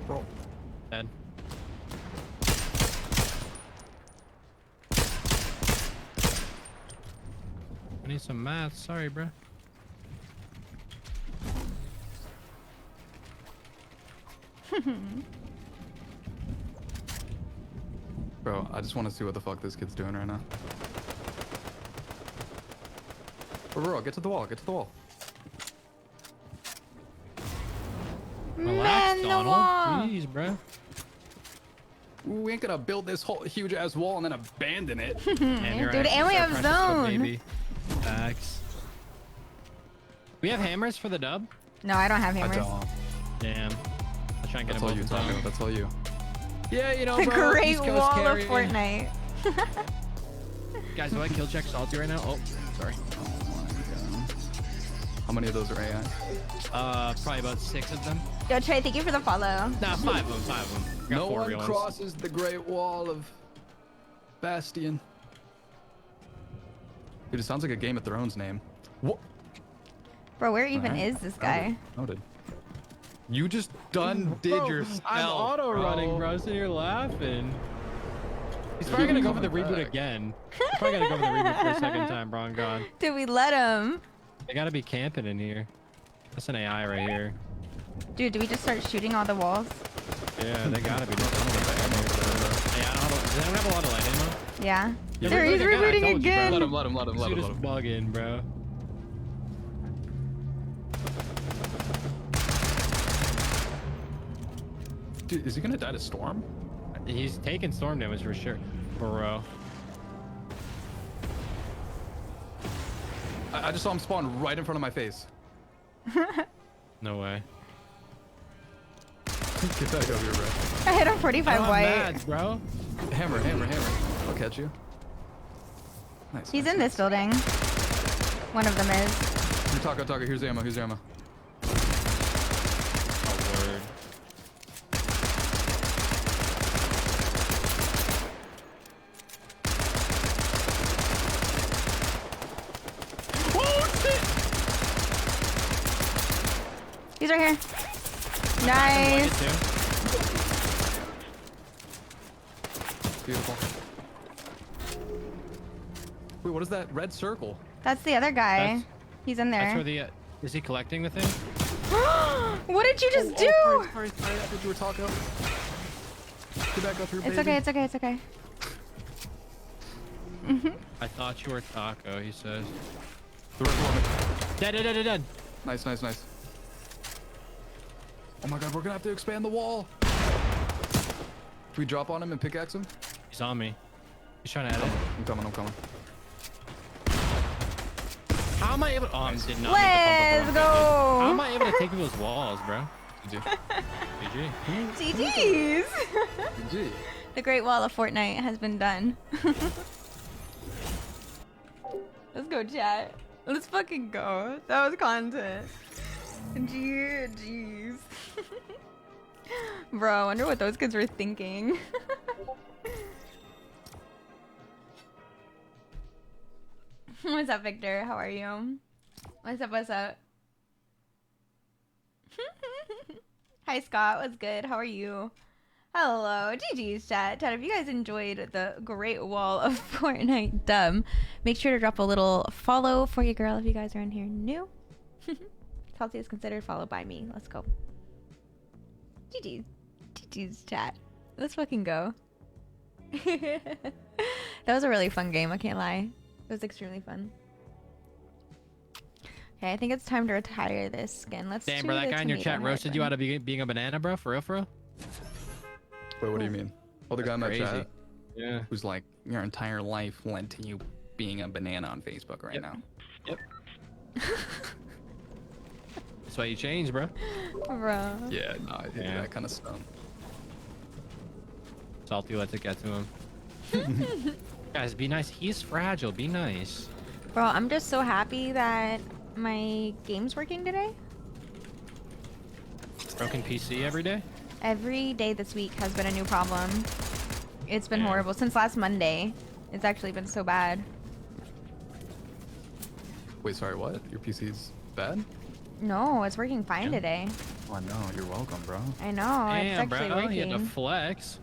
Bro. Dead. I need some mats. Sorry, bro. Bro, I just want to see what the fuck this kid's doing right now. Bro, get to the wall. Get to the wall. Relax, Man, the Donald. wall. Jeez, bro. We ain't gonna build this whole huge ass wall and then abandon it. And you're Dude, right. and we Start have pressing stuff, zone. baby. Facts. We have hammers for the dub. No, I don't have I hammers. don't. Damn. I'll try and get That's a all you, both Tommy. zone. That's all you. Yeah, you know, The bro. Great East Coast Wall carry. of Fortnite. Guys, do I kill check salty right now? Oh, sorry. How many of those are AI? Probably about 6 of them. Yo, Trey, thank you for the follow. Nah, 5 of them. 5 of them. Got No 4 one real ones. crosses the Great Wall of Bastion. Dude, it sounds like a Game of Thrones name. What? Bro, where even Alright. is this guy? Noted. You just done did yourself. I'm auto running, bro. So you're laughing. He's probably gonna go for the reboot again. He's probably gonna go for the reboot for a second time, bro. I'm gone. Did we let him? They gotta be camping in here. That's an AI right here. Dude, do we just start shooting all the walls? Yeah, they gotta be. Hey, I don't have does anyone have a lot of light ammo? Yeah. Yeah, There, he's rebooting again, I rebooting told you, bro. again. Let him. Shoot us bugging, bro. Dude, is he gonna die to storm? He's taking storm damage for sure. Bro. I just saw him spawn right in front of my face. No way. Get back over here, bro. I hit him 45 I'm white. mad, bro. Hammer. I'll catch you. Nice. He's nice, in this building. One of them is. Here, Taco. Here's the ammo. Oh, word. He's right here. Nice. Beautiful. Wait, what is that red circle? That's the other guy. That's- He's in That's there. where the. Is he collecting the thing? What did you just do? Sorry. I thought you were Taco. Get back up here, It's baby. okay. It's okay. It's okay. I thought you were Taco, he says. The red one. Dead. Nice. Oh my god, we're gonna have to expand the wall. Can we drop on him and pickaxe him? He's on me. He's trying to edit. I'm coming. How am I able? Oh, I did not. Let's go. How am I able to take those walls, bro? GG. GG. GG's. GG. The Great Wall of Fortnite has been done. Let's go, chat. Let's fucking go. That was content. Jeez. Bro, I wonder what those kids were thinking. What's up, Victor? How are you? What's up? Hi, Scott. What's good? How are you? Hello. GG's, chat. Chat, if you guys enjoyed the Great Wall of Fortnite dub, make sure to drop a little follow for your girl if you guys are in here new. Salty is considered followed by me. Let's go. GG's, chat. Let's fucking go. That was a really fun game, I can't lie. It was extremely fun. Okay, I think it's time to retire this skin. Let's Damn, do bro, that the guy in your chat tomato roasted you head out of being a banana, bro? For real? Wait, what do you mean? Oh, the guy in my Crazy. chat Yeah. who's like, your entire life led to you being a banana on Facebook right now. Yep. That's why you changed, bro. one. Bro. Yeah, no, I did Yeah. that kind of stuff. Salty, let's get to him. Guys, be nice. He's fragile. Be nice. Bro, I'm just so happy that my game's working today. Broken PC every day? Every day this week has been a new problem. It's been Yeah. horrible. Since last Monday, it's actually been so bad. Wait, sorry, what? Your PC's bad? No, it's working fine Yeah. today. Oh, no, you're welcome, bro. I know, it's Damn, actually bro. He had to working. flex.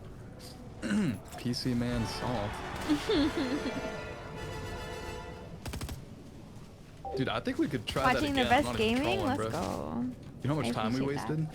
PC man salt. Dude, I think we could try Watching that the again. best I'm not even gaming? trolling, Let's bro. go. You know how I much time we appreciate that. wasted?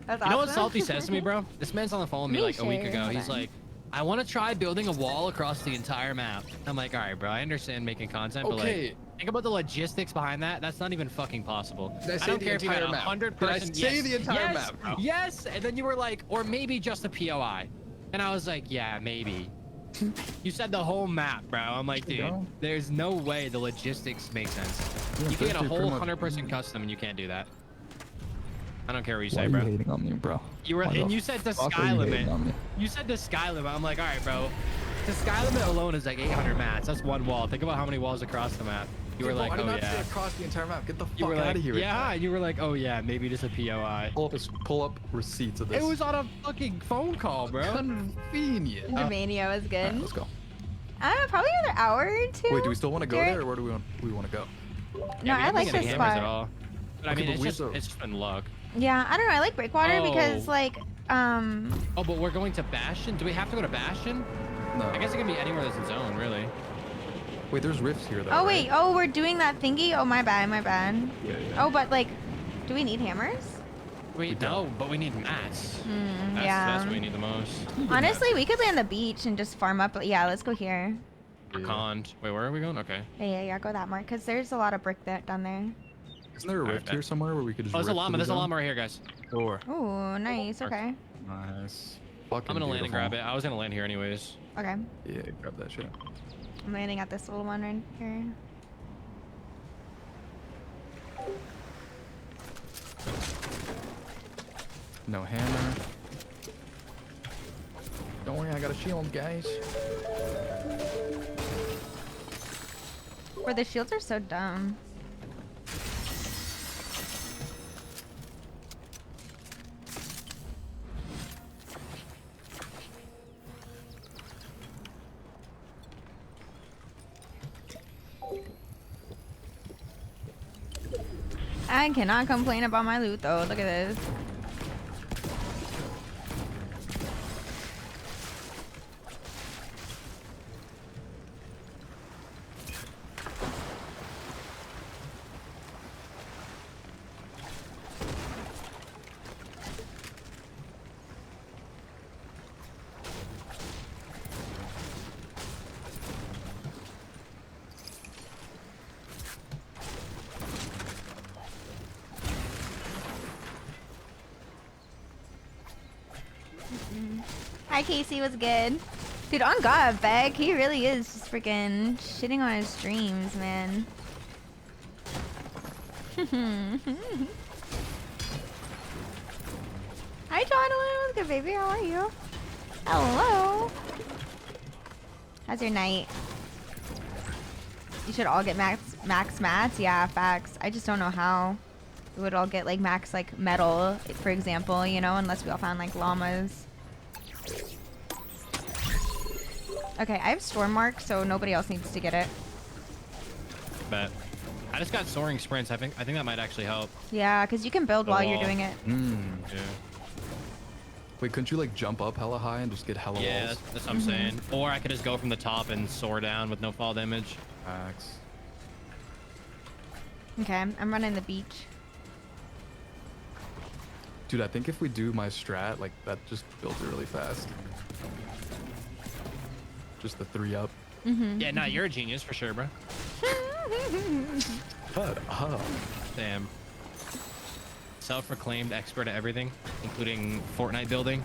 That's You know what awesome. Salty says to me, bro? This man's on the phone with me Me like a week share, ago. hold He's on. like, I want to try building a wall across the entire map. I'm like, all right, bro. I understand making content, but Okay. like, think about the logistics behind that. That's not even fucking possible. Did I say don't the care if you got entire map? 100 Did I person. say yes, the entire yes, map, bro? Yes. And then you were like, or maybe just a POI. And I was like, yeah, maybe. You said the whole map, bro. I'm like, There you dude, go. there's no way the logistics make sense. Yeah, You can get a those two whole pretty much- 100% custom, and you can't do that. I don't care what you Why say, are bro. you hating on me, bro? You were, Why the and you said the fuck are sky you limit. hating on me? You said the sky limit. I'm like, all right, bro. the sky limit alone is like 800 mats. That's one wall. Think about how many walls across the map. You were like, I did oh not yeah. say across the entire map. Get the You fuck were out like, of here. yeah. And you were like, oh yeah, maybe just a POI. Pull up receipts of this. It was on a fucking phone call, bro. Convenient. Germania was good. Alright, let's go. Probably another hour or two. Wait, do we still want to go Jared? there, or where do we want to go? No, Yeah, we I haven't like been this getting hammers at spot. all. But I Okay, mean, but it's we just have to- it's just been luck. Yeah, I don't know. I like breakwater because Oh. like Oh, but we're going to Bastion. Do we have to go to Bastion? No. I guess it can be anywhere that's in zone, really. Wait, there's rifts here though. Oh right? wait, oh we're doing that thingy. Oh my bad, my bad. Yeah. Oh, but like, do we need hammers? Wait, no, but we need mats. That's, yeah. That's what we need the most. Honestly, we could land the beach and just farm up. Yeah, let's go here. Or Cond. Wait, where are we going? Okay. Yeah. Go that more, cause there's a lot of brick down there. Isn't there a Alright, rift bet. here somewhere where we could just? Oh, there's a rift llama. to the There's a zone? llama right here, guys. Or Ooh, nice. Okay. nice. Fucking I'm gonna land and beautiful. grab it. I was gonna land here anyways. Okay. Yeah, grab that shit. I'm landing at this little one right here. No hammer. Don't worry, I got a shield, guys. Where the shields are so dumb. I cannot complain about my loot though. Look at this. Hi Casey, what's good? Dude, on God, Beck, he really is just freaking shitting on his streams, man. Hi Jonathan, what's good, baby? How are you? Hello. How's your night? You should all get max mats. Yeah, facts. I just don't know how. We would all get like max like metal, for example, you know, unless we all found like llamas. Okay, I have storm mark, so nobody else needs to get it. Bet. I just got soaring sprints. I think that might actually help. Yeah, because you can build The while you're wall. doing it. Yeah. Wait, couldn't you like jump up hella high and just get hella Yeah, walls? that's what I'm saying. Or I could just go from the top and soar down with no fall damage. Max. Okay, I'm running the beach. Dude, I think if we do my strat, like that just builds it really fast. Just the 3-up. Yeah, nah, you're a genius for sure, bro. But, Damn. Self-proclaimed expert at everything, including Fortnite building.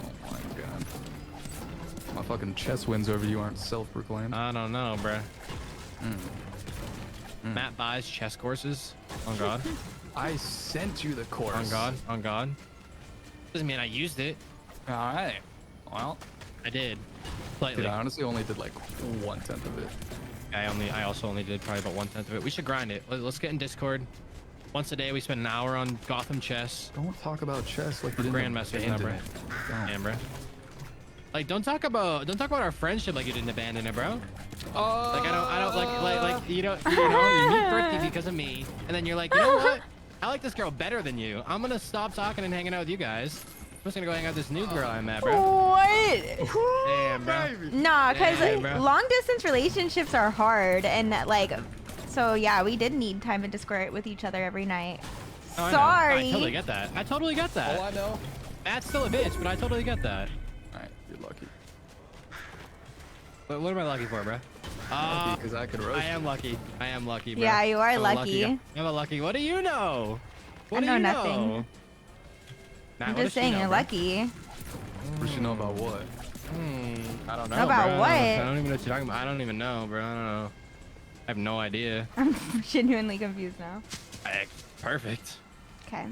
oh my god. My fucking chess wins over you aren't self-proclaimed. I don't know, bro. Matt buys chess courses. On God. I sent you the course. On God. On God. Doesn't mean I used it. Alright. Well, I did. Slightly. dude, I honestly only did like 1/10 of it. I also only did probably about 1/10 of it. We should grind it. Let's get in Discord. Once a day, we spend an hour on Gotham chess. Don't talk about chess like you didn't Grandmasters now, abandon bro. it. Don't. Damn, bro. Like, don't talk about our friendship like you didn't abandon it, bro. Like I don't like you don't you meet Thrifty because of me, and then you're like, you know what? I like this girl better than you. I'm gonna stop talking and hanging out with you guys. I'm just gonna go hang out with this new girl I met, bro. What? Damn, bro. Nah, because Damn, bro. long distance relationships are hard, and like, so yeah, we did need time in Discord with each other every night. Oh, I know. Sorry. I totally get that. I totally get that. All I know. Matt's still a bitch, but I totally get that. Alright, you're lucky. But what am I lucky for, bro? Because I could roast I am lucky. I am lucky, bro. Yeah, you are I'm a lucky. guy. I'm a lucky. What do you know? What do know you nothing. know? Matt, I'm what just does she saying know, you're bro? lucky. What you know about what? I don't know. About bro. what? I don't even know what you're talking about. I don't even know, bro. I don't know. I have no idea. I'm genuinely confused now. Perfect. Okay.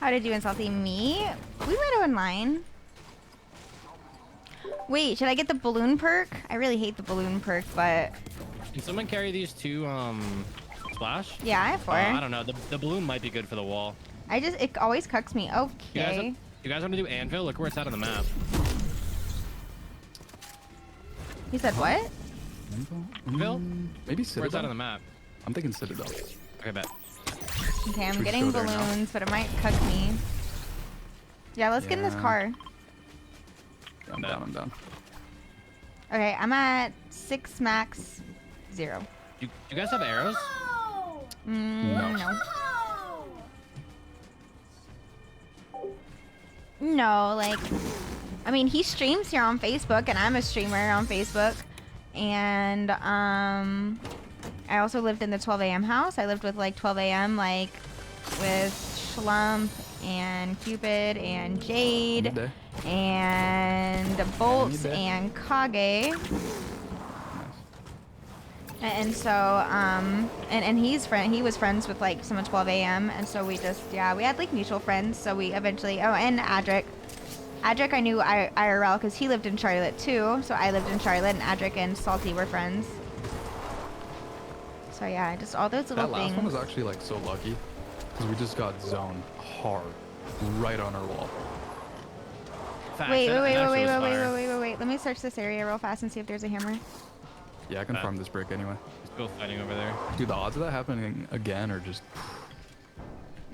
How did you and Salty meet? We met online. Wait, should I get the balloon perk? I really hate the balloon perk, but... Can someone carry these two, splash? Yeah, I have 4. I don't know. The balloon might be good for the wall. It always cucks me. Okay. You guys want to do anvil? Look where it's at on the map. You said what? Anvil? Maybe Where's that Citadel? on the map? I'm thinking Citadel. Okay, bet. Okay, I'm Should we getting go there now? balloons, but it might cuck me. Yeah, let's get in this Yeah. car. Yeah, I'm down, I'm down. Okay, I'm at 6 max 0. You guys have arrows? No. No, like, I mean, he streams here on Facebook, and I'm a streamer on Facebook. And, I also lived in the 12 a.m. house. I lived with, like, 12 a.m., like, with Schlump and Cupid and Jade Midday. and Bolts Midday. and Kage. And so, and he was friends with like some of 12 a.m. And so we just, we had like mutual friends. So we eventually, and Adric. Adric I knew IRL because he lived in Charlotte too. So I lived in Charlotte, and Adric and Salty were friends. So yeah, just all those little That last things. one was actually like so lucky because we just got zoned hard right on our wall. Facts, Wait. that actually was fire. Let me search this area real fast and see if there's a hammer. Yeah, I can farm this brick anyway. He's still fighting over there. Dude, the odds of that happening again are just...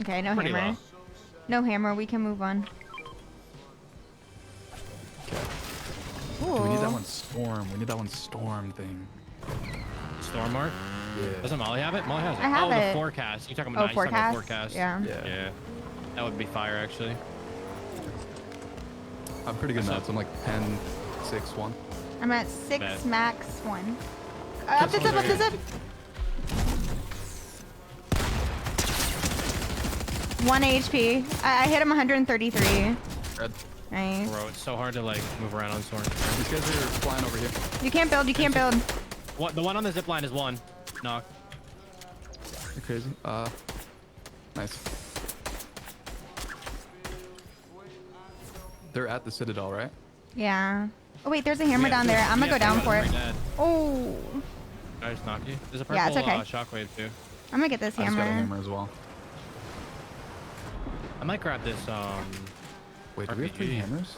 Okay, no Pretty hammer. low. No hammer. We can move on. Okay. Ooh. Dude, we need that one storm. We need that one storm thing. Storm mark? Yeah. Doesn't Molly have it? Molly has it. I have the it. forecast. You talking Oh, about nice time forecast? forecast? Yeah. Yeah. That would be fire actually. I'm pretty good What's now. up? So I'm like 10, 6, 1. I'm at 6 Bet. max 1. Up this up, up this up. 1 HP. I hit him 133. Red. Nice. Bro, it's so hard to like move around on storm. These guys are flying over here. You can't build. You can't build. What? The one on the zip line is 1. Knock. You're crazy. Nice. They're at the Citadel, right? Yeah. Oh wait, there's a hammer down there. I'm gonna go down for it. Oh. Did I just knock you? There's a purple Yeah, it's okay. shockwave too. I'm gonna get this I just got a hammer. hammer as well. I might grab this. Wait, do we have 3 RPG. hammers?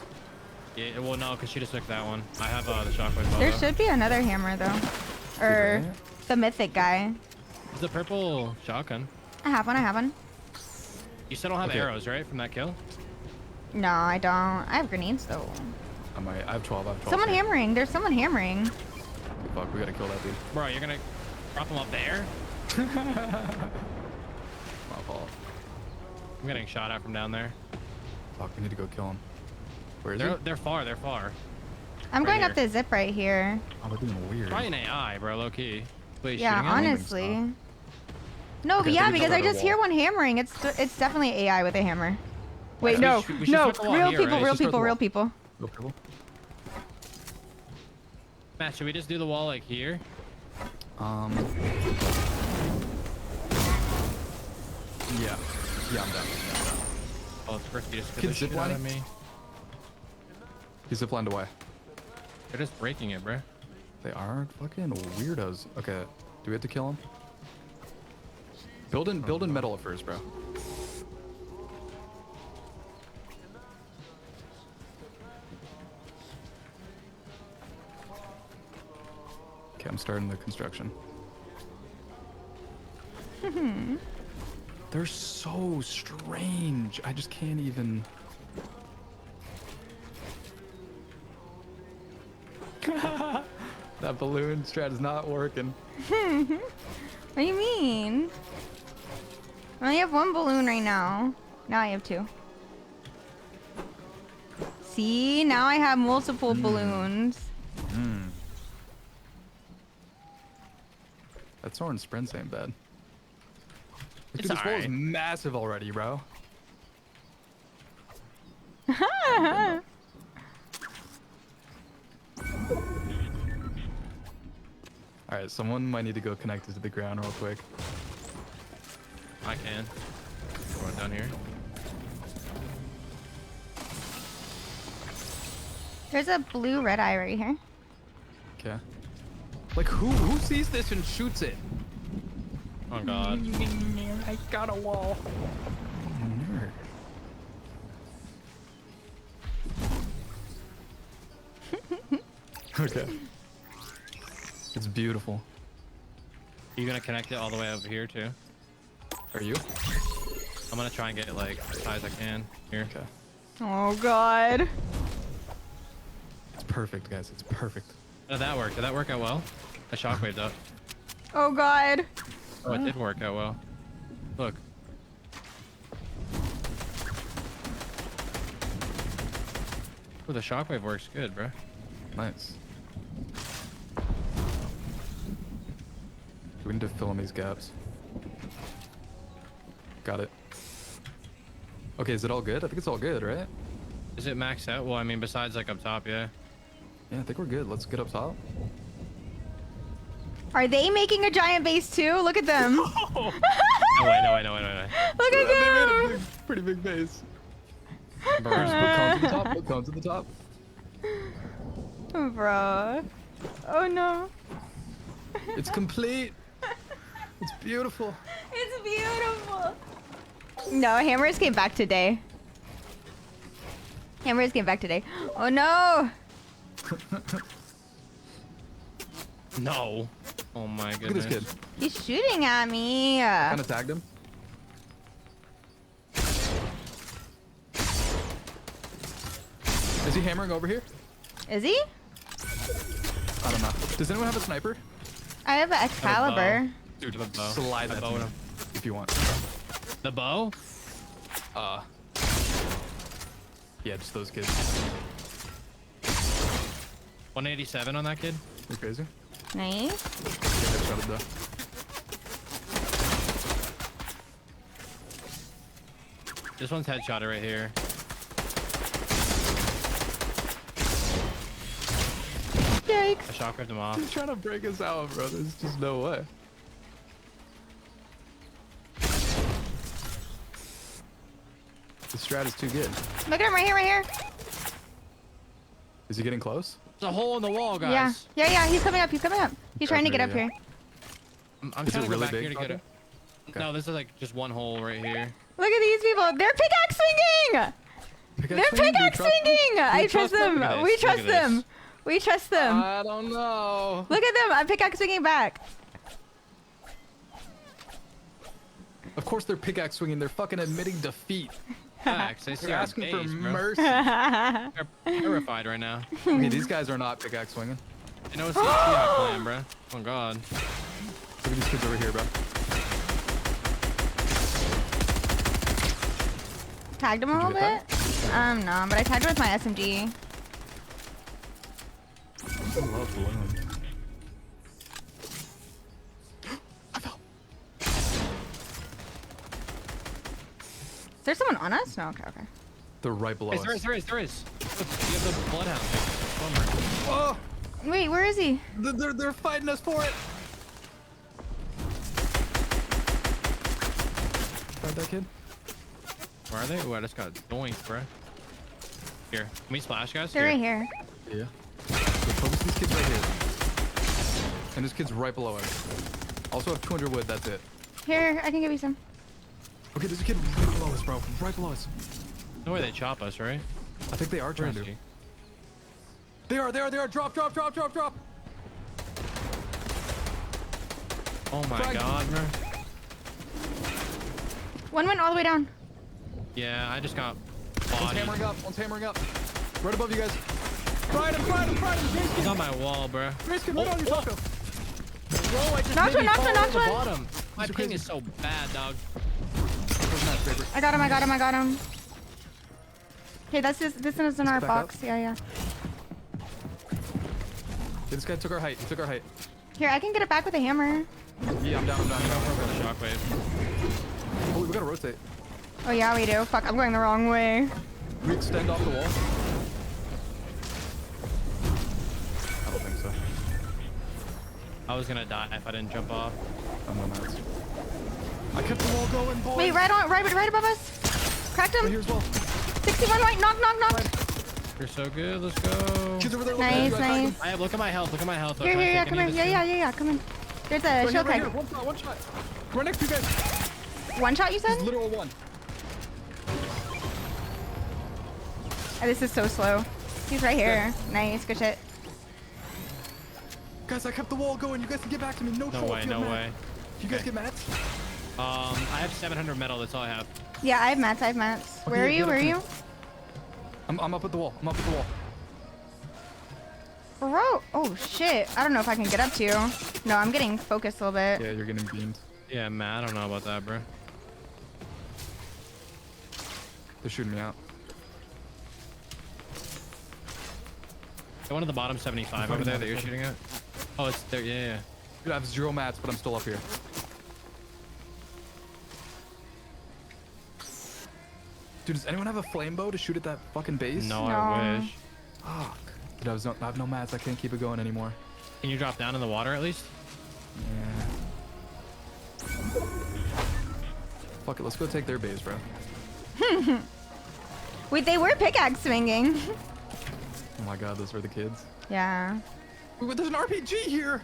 Yeah, well, no, because she just took that one. I have the shockwave. There photo. should be another hammer though. Or there? the mythic guy. It's the purple shotgun. I have one. I have one. You still don't have Okay. arrows, right, from that kill? No, I don't. I have grenades though. I have 12. I have 12. Someone here. hammering. There's someone hammering. Fuck, we gotta kill that dude. Bro, you're gonna drop him up there? My fault. I'm getting shot at from down there. Fuck, we need to go kill him. Where is They're far. They're far. I'm Right going up here. the zip right here. Oh, they're doing weird. Probably an AI, bro, low key. Please Yeah, shooting at me? honestly. No, Okay, but yeah, we just because I got a just hear wall. one hammering. It's definitely AI with a hammer. Wait, Yeah, no, we should no, start the wall real here, people, right? real Just start people, the real wall. people. Go purple. Matt, should we just do the wall like here? Yeah. Yeah, I'm down. Oh, it's risky just Kids get the shit out ziplining? of me. He's ziplined away. They're just breaking it, bro. They are fucking weirdos. Okay, do we have to kill him? Build in metal at first, bro. Okay, I'm starting the construction. They're so strange. I just can't even. That balloon strat is not working. What do you mean? I only have 1 balloon right now. Now I have 2. See, now I have multiple balloons. That Soren sprint's ain't bad. Dude, It's this wall is alright. massive already, bro. Alright, someone might need to go connect it to the ground real quick. I can. Going down here. There's a blue red eye right here. Okay. Like who sees this and shoots it? Oh god. I got a wall. Nerd. Okay. It's beautiful. Are you gonna connect it all the way over here too? Are you? I'm gonna try and get it like as high as I can. Here. Okay. Oh god. It's perfect, guys. It's perfect. Did that work? Did that work out well? I shockwaved up. Oh god. Oh, it did work out well. Look. Oh, the shockwave works good, bro. Nice. We need to fill in these gaps. Got it. Okay, is it all good? I think it's all good, right? Is it maxed out? Well, I mean, besides like up top, yeah. Yeah, I think we're good. Let's get up top. Are they making a giant base too? Look at them. No way, no way, no way, no way. Look at They made them. a pretty big base. Burst. Put cones at the top. Put cones at the top. Bro. Oh no. It's complete. It's beautiful. It's beautiful. No, Hammers came back today. Hammers came back today. Oh no. No. Oh my Look at goodness. this kid. He's shooting at me. Kind of tagged him. Is he hammering over here? Is he? I don't know. Does anyone have a sniper? I have an Excalibur. Dude, the bow. Slide that bow to me him. if you want. The bow? Yeah, just those kids. 187 on that kid? You're crazy. Nice. Get headshotted though. This one's headshotted right here. Yikes. I shockwaved him off. He's trying to break us out, bro. There's just no way. The strat is too good. Look at him right here, right here. Is he getting close? There's a hole in the wall, guys. Yeah. Yeah, he's coming up. He's coming up. He's trying to get up yeah. here. I'm Is trying it to really go back big, here to get it. Okay. No, this is like just one hole right here. Look at these people. They're pickaxe swinging. They're pickaxe swinging. I trust them. Look at We this. Look trust at them. this. We trust them. I don't know. Look at them. I'm pickaxe swinging back. Of course they're pickaxe swinging. They're fucking admitting defeat. Facts. They see They're our asking for base, bro. mercy. They're terrified right now. Okay, these guys are not pickaxe swinging. You know it's the Hiii clan, bro. Oh god. Look at these kids over here, bro. Tagged him a Did you little get bit. No, but I tagged him with my SMG. I love balloon. I fell. Is there someone on us? No, okay. They're right below us. There is. You have the bloodhound. Bummer. Oh, Wait, where is he? they're fighting us for it. Fight that kid. Where are they? Ooh, I just got doinked, bro. Here. Can we splash, guys? They're right here. Yeah. So focus these kids right here. And this kid's right below us. Also have 200 wood, that's it. Here, I can give you some. Okay, there's a kid right below us, bro. Right below us. No way they chop us, right? I think they are Where trying is to. he? They are. Drop. Oh my Frag. god, bro. One went all the way down. Yeah, I just got One's bodied. hammering up. Right above you guys. Fried him. He's on my wall, bro. Riskin, right on your taco. Bro, I just Knocked made me one, fall knocked to the one. bottom. My These are ping crazy. is so bad, dog. I got him. Okay, this is in our back box. Yeah. This guy took our height. He took our height. Here, I can get it back with a hammer. Yeah, I'm down. Shockwave. Oh, we gotta rotate. Oh yeah, we do. Fuck, I'm going the wrong way. We extend off the wall. I don't think so. I was gonna die if I didn't jump off. I'm on that. I kept the wall going, boys. Wait, right above us. Cracked Right him. here as well. 61 white. Knock. You're so good. Let's go. She's over there. Nice, nice. I have. Look at my health. Look at my health. Here, here, yeah, come here. Yeah, come in. There's a shield Right keg. here. One shot. Right next to you guys. One shot, you said? It's literal one. Oh, this is so slow. He's right here. Nice, good shit. Guys, I kept the wall going. You guys can get back to me. No way, no way. You guys get mats? I have 700 metal. That's all I have. Yeah, I have mats, Okay, Where are you, where are you? I'm up at the wall. Bro, oh shit. I don't know if I can get up to you. No, I'm getting focused a little bit. Yeah, you're getting beamed. Yeah, Matt. I don't know about that, bro. They're shooting me out. One of the bottom 75 over there that you're shooting at. Oh, it's there. Yeah. Dude, I have 0 mats, but I'm still up here. Dude, does anyone have a flame bow to shoot at that fucking base? No, I wish. Fuck. Dude, I have no mats. I can't keep it going anymore. Can you drop down in the water at least? Yeah. Fuck it. Let's go take their base, bro. Wait, they were pickaxe swinging. Oh my god, those were the kids. Yeah. Wait, there's an RPG here.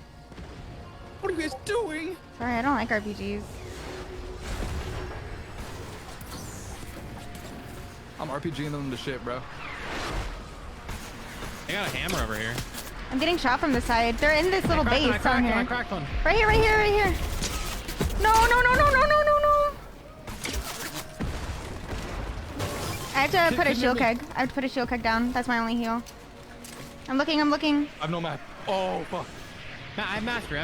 What are you guys doing? Sorry, I don't like RPGs. I'm RPGing them to shit, bro. I got a hammer over here. I'm getting shot from the side. They're in this little base down here. I cracked one. Right here, right here, right here. No, no, no, no, no, no, no, no. I have to put a shield keg. I have to put a shield keg down. That's my only heal. I'm looking, I'm looking. I have no map. Oh, fuck. Matt, I have mastery.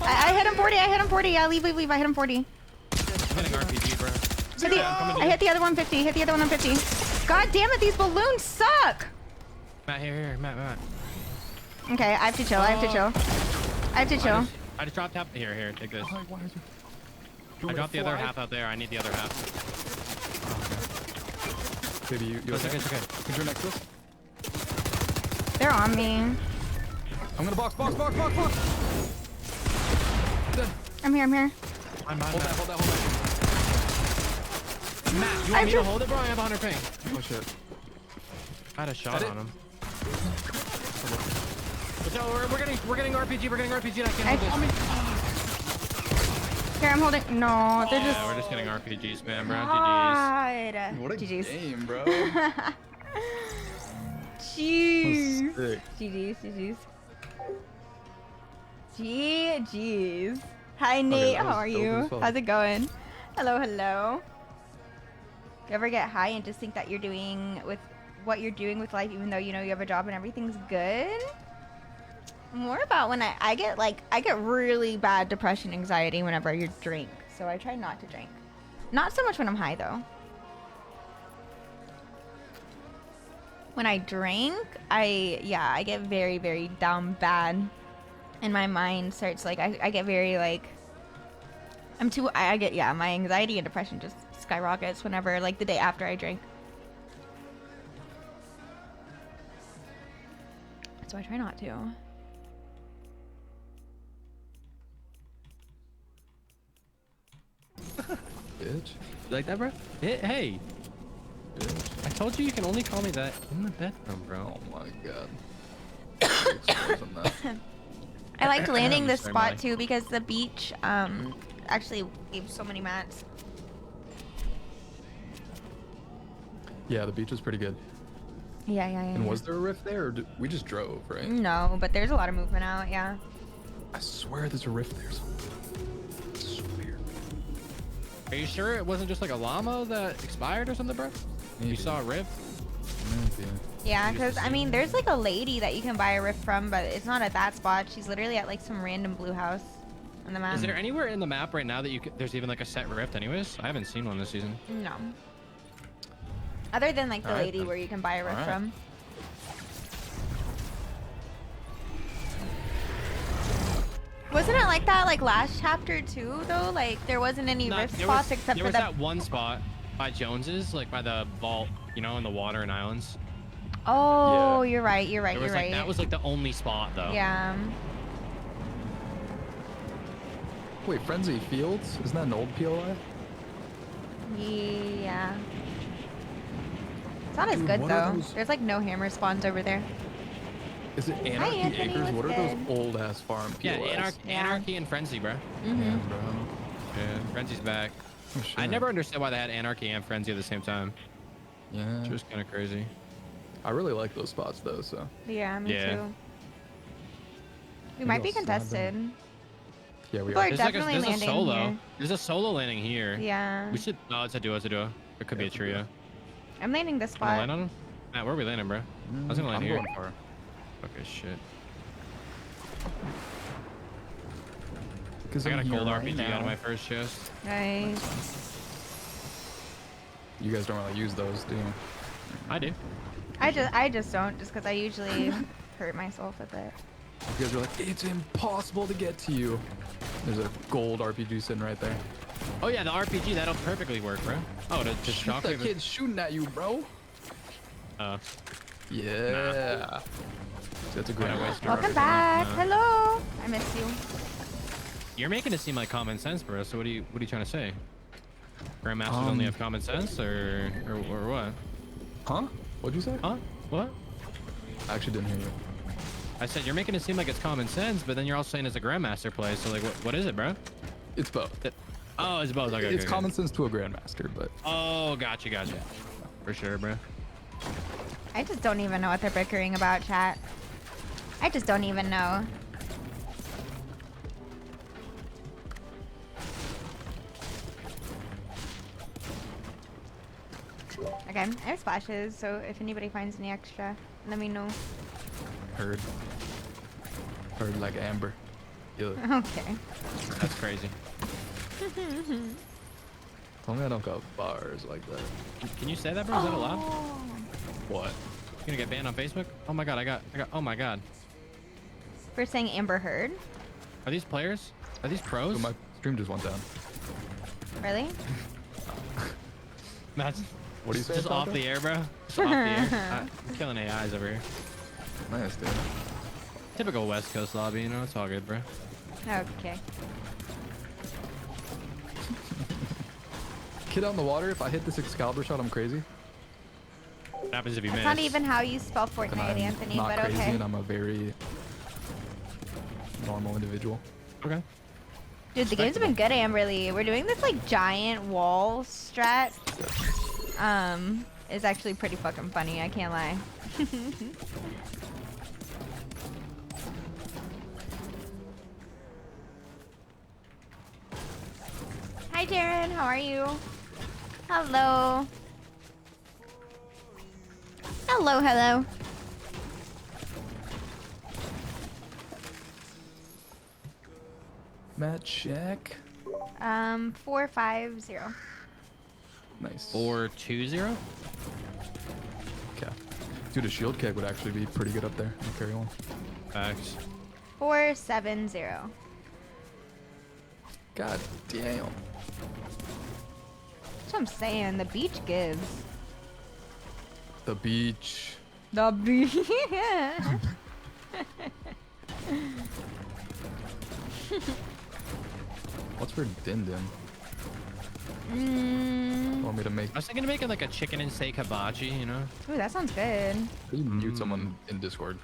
I hit him 40, I hit him 40. Yeah, leave. I hit him 40. I'm getting RPG, bro. I hit the other 150. Hit the other 150. God damn it, these balloons suck. Matt, here, Matt. Okay, I have to chill. I have to chill. I just dropped half. Here, take this. I dropped the other half out there. I need the other half. Baby, you It's okay? okay, it's okay. Can you next to us? They're on me. I'm gonna box. Dead. I'm here. I'm Hold that. Matt, you want me to hold it, bro? I have 100 ping. Oh shit. I had a shot on him. No, we're getting RPG. We're getting RPG. I can't hold this. Here, I'm holding. No, they're just. Yeah, we're just getting RPGs, man, bro. GGs. God. What a GGs. game, bro. Jeez. Sick. GG's. Hi, Nate. that was How are dope you? as fuck. How's it going? Hello. You ever get high and just think that you're doing with what you're doing with life, even though you know you have a job and everything's good? More about when I get really bad depression, anxiety whenever you drink. So I try not to drink. Not so much when I'm high though. When I drink, I get very, very down bad. And my mind starts I get very my anxiety and depression just skyrockets whenever the day after I drink. So I try not to. Bitch. You like that, bro? Hey. Bitch. I told you can only call me that in the bedroom, bro. Oh my god. Exposing that. I liked landing this Sorry, spot Molly. too because the beach actually gave so many mats. Yeah, the beach was pretty good. Yeah. And was there a rift there, or we just drove, right? No, but there's a lot of movement out. Yeah. I swear there's a rift there. I swear. Are you sure it wasn't just like a llama that expired or something, bro? Maybe. You saw a rift? Maybe. Yeah, because I mean, there's a lady that you can buy a rift from, but it's not at that spot. She's literally at some random blue house on the map. Is there anywhere in the map right now that there's even a set rift anyways? I haven't seen one this season. No. Other than the Alright, lady then. where you can buy a rift Alright. from. Wasn't it like that last chapter too though? There wasn't any rift spots except there for was the. that one spot by Jones's, by the vault, in the water and islands. Oh, Yeah. you're right. You're There was right. that was the only spot though. Yeah. Wait, Frenzy Fields? Isn't that an old POI? Yeah. not as Dude, good what are though. those- There's like no hammer spawns over there. Is it Anarchy Anthony, Acres? what's What are those good? old ass farm Yeah, POS? Anarchy and Frenzy, bro. Yeah, bro. Yeah, Frenzy's back. Oh, shit. I never understood why they had Anarchy and Frenzy at the same time. Yeah. It's just kind of crazy. I really like those spots though. So. Yeah, me Yeah. too. We might be I'll slide them. contested. Yeah, we People are. are There's definitely there's a landing solo. here. There's a solo landing here. Yeah. We should. No, it's a duo. It's a duo. It could be a it's a duo. trio. I'm landing this Wanna spot. land on him? Matt, where are we landing, bro? I was gonna land I'm here. going far. Okay, shit. Because I got a I'm gold here RPG right out of now. my first chest. Nice. You guys don't really use those, do you? I do. I just don't, just because I usually hurt myself with it. You guys are like, it's impossible to get to you. There's a gold RPG sitting right there. Oh yeah, the RPG that'll perfectly work, bro. Oh, to Shoot shock that kid shooting at you, bro. Yeah. That's a great Yeah, way. waste Welcome Alright, back. no. Hello. I missed you. You're making it seem like common sense, bro. So what are you trying to say? Grandmasters Um, only have common sense, or what? Huh? What'd you say? Huh? What? I actually didn't hear you. I said you're making it seem like it's common sense, but then you're also saying it's a grandmaster play. So like, what is it, bro? It's both. Oh, it's both. Okay, It's okay, common sense to a grandmaster, but Oh, gotcha. For sure, bro. I just don't even know what they're bickering about, chat. I just don't even know. Okay, I have splashes, so if anybody finds any extra, let me know. heard like Amber. Yeah. Okay. That's crazy. Tell me I don't got bars like that. Can you say that, bro? Is that allowed? Oh. What? You gonna get banned on Facebook? Oh my god, I got. Oh my god. For saying Amber Heard? Are these players? Are these pros? So my stream just went down. Really? That's What do you say? just off the air, bro. Just off the air. I'm killing AIs over here. Nice, dude. Typical West Coast lobby, you know. It's all good, bro. Okay. Kid out in the water. If I hit this Excalibur shot, I'm crazy. What happens if you That's miss? not even how you spell And Fortnite, I'm Anthony, not but crazy, okay. and I'm a very normal individual. Okay. Dude, the game's been good, Amberly. We're doing this like giant wall strat. Is actually pretty fucking funny, I can't lie. Hi Darren, how are you? Hello. Hello. Matt check. 450. Nice. 420. Okay. Dude, a shield keg would actually be pretty good up there. I'll carry one. Facts. 470. God damn. That's what I'm saying. The beach gives. The beach. The beach. What's for din din? Want me to make? I was thinking of making like a chicken and steak hibachi, you know? Ooh, that sounds good. You mute someone in Discord.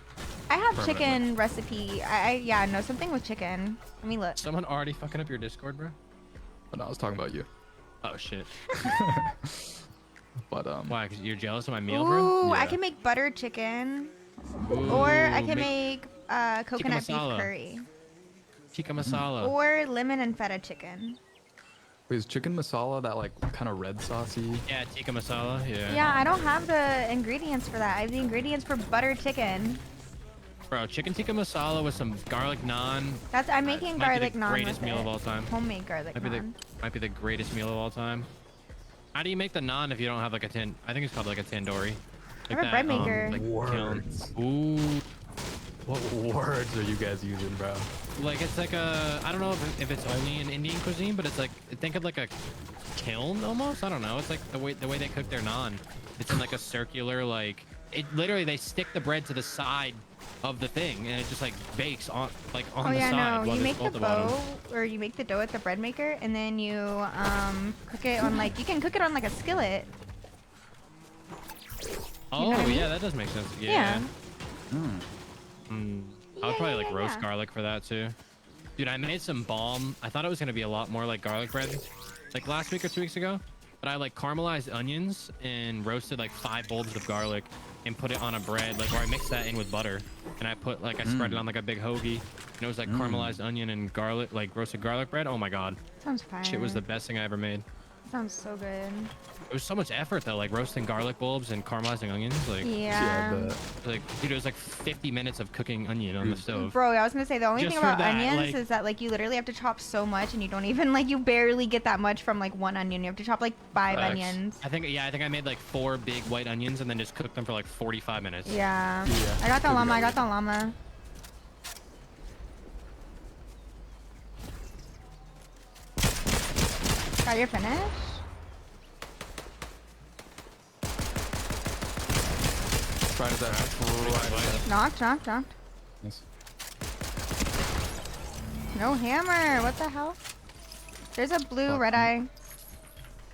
I have Permanently. chicken recipe. Yeah, no, something with chicken. Let me look. Someone already fucking up your Discord, bro? But no, I was talking about you. Oh shit. But Why? Cause you're jealous of my meal, Ooh, bro? I Yeah. can make butter chicken. Ooh, Or I can make coconut beef masala. curry. tikka masala. Or lemon and feta chicken. wait, is chicken masala that like kind of red saucy? Yeah, tikka masala. Yeah. Yeah, I don't have the ingredients for that. I have the ingredients for butter chicken. Bro, chicken tikka masala with some garlic naan. I'm making might be garlic the naan greatest with meal it. of all time. Homemade garlic naan. Might be the greatest meal of all time. How do you make the naan if you don't have like a tin? I think it's called like a tandoori. I have a bread maker. Like kiln. Words. Ooh. What words are you guys using, bro? Like it's like a, I don't know if it's only in Indian cuisine, but it's like, think of like a kiln almost. I don't know. It's like the way they cook their naan. It's in like a circular, like it literally they stick the bread to the side of the thing and it just like bakes on like on Oh the yeah, side. no. while You there's make the salt bottom. dough, or you make the dough at the bread maker, and then you cook it on like you can cook it on like a skillet. Oh, know what I mean? yeah, that does make sense. Yeah. I would probably like Yeah, roast yeah. garlic for that too. Dude, I made some balm. I thought it was gonna be a lot more like garlic bread, like last week or 2 weeks ago. But I like caramelized onions and roasted like 5 bulbs of garlic and put it on a bread, like where I mixed that in with butter. And I put like I spread it on like a big hoagie. And it was like caramelized onion and garlic, like roasted garlic bread. Oh my god, Sounds fire. shit was the best thing I ever made. Sounds so good. It was so much effort though, like roasting garlic bulbs and caramelizing onions. Like, Yeah. like dude, it was like 50 minutes of cooking onion on the stove. Bro, I was gonna say the only Just thing for about that, onions like- is that like you literally have to chop so much, and you don't even like you barely get that much from like one onion. You have to chop like 5 Facts. onions. I think I made like 4 big white onions and then just cooked them for like 45 minutes. Yeah. Yeah. I got the Good llama. I go. got the llama. Got your finish? Right at that. Knocked, knocked, knocked. Nice. No hammer. What the hell? There's a blue Fuck. red eye.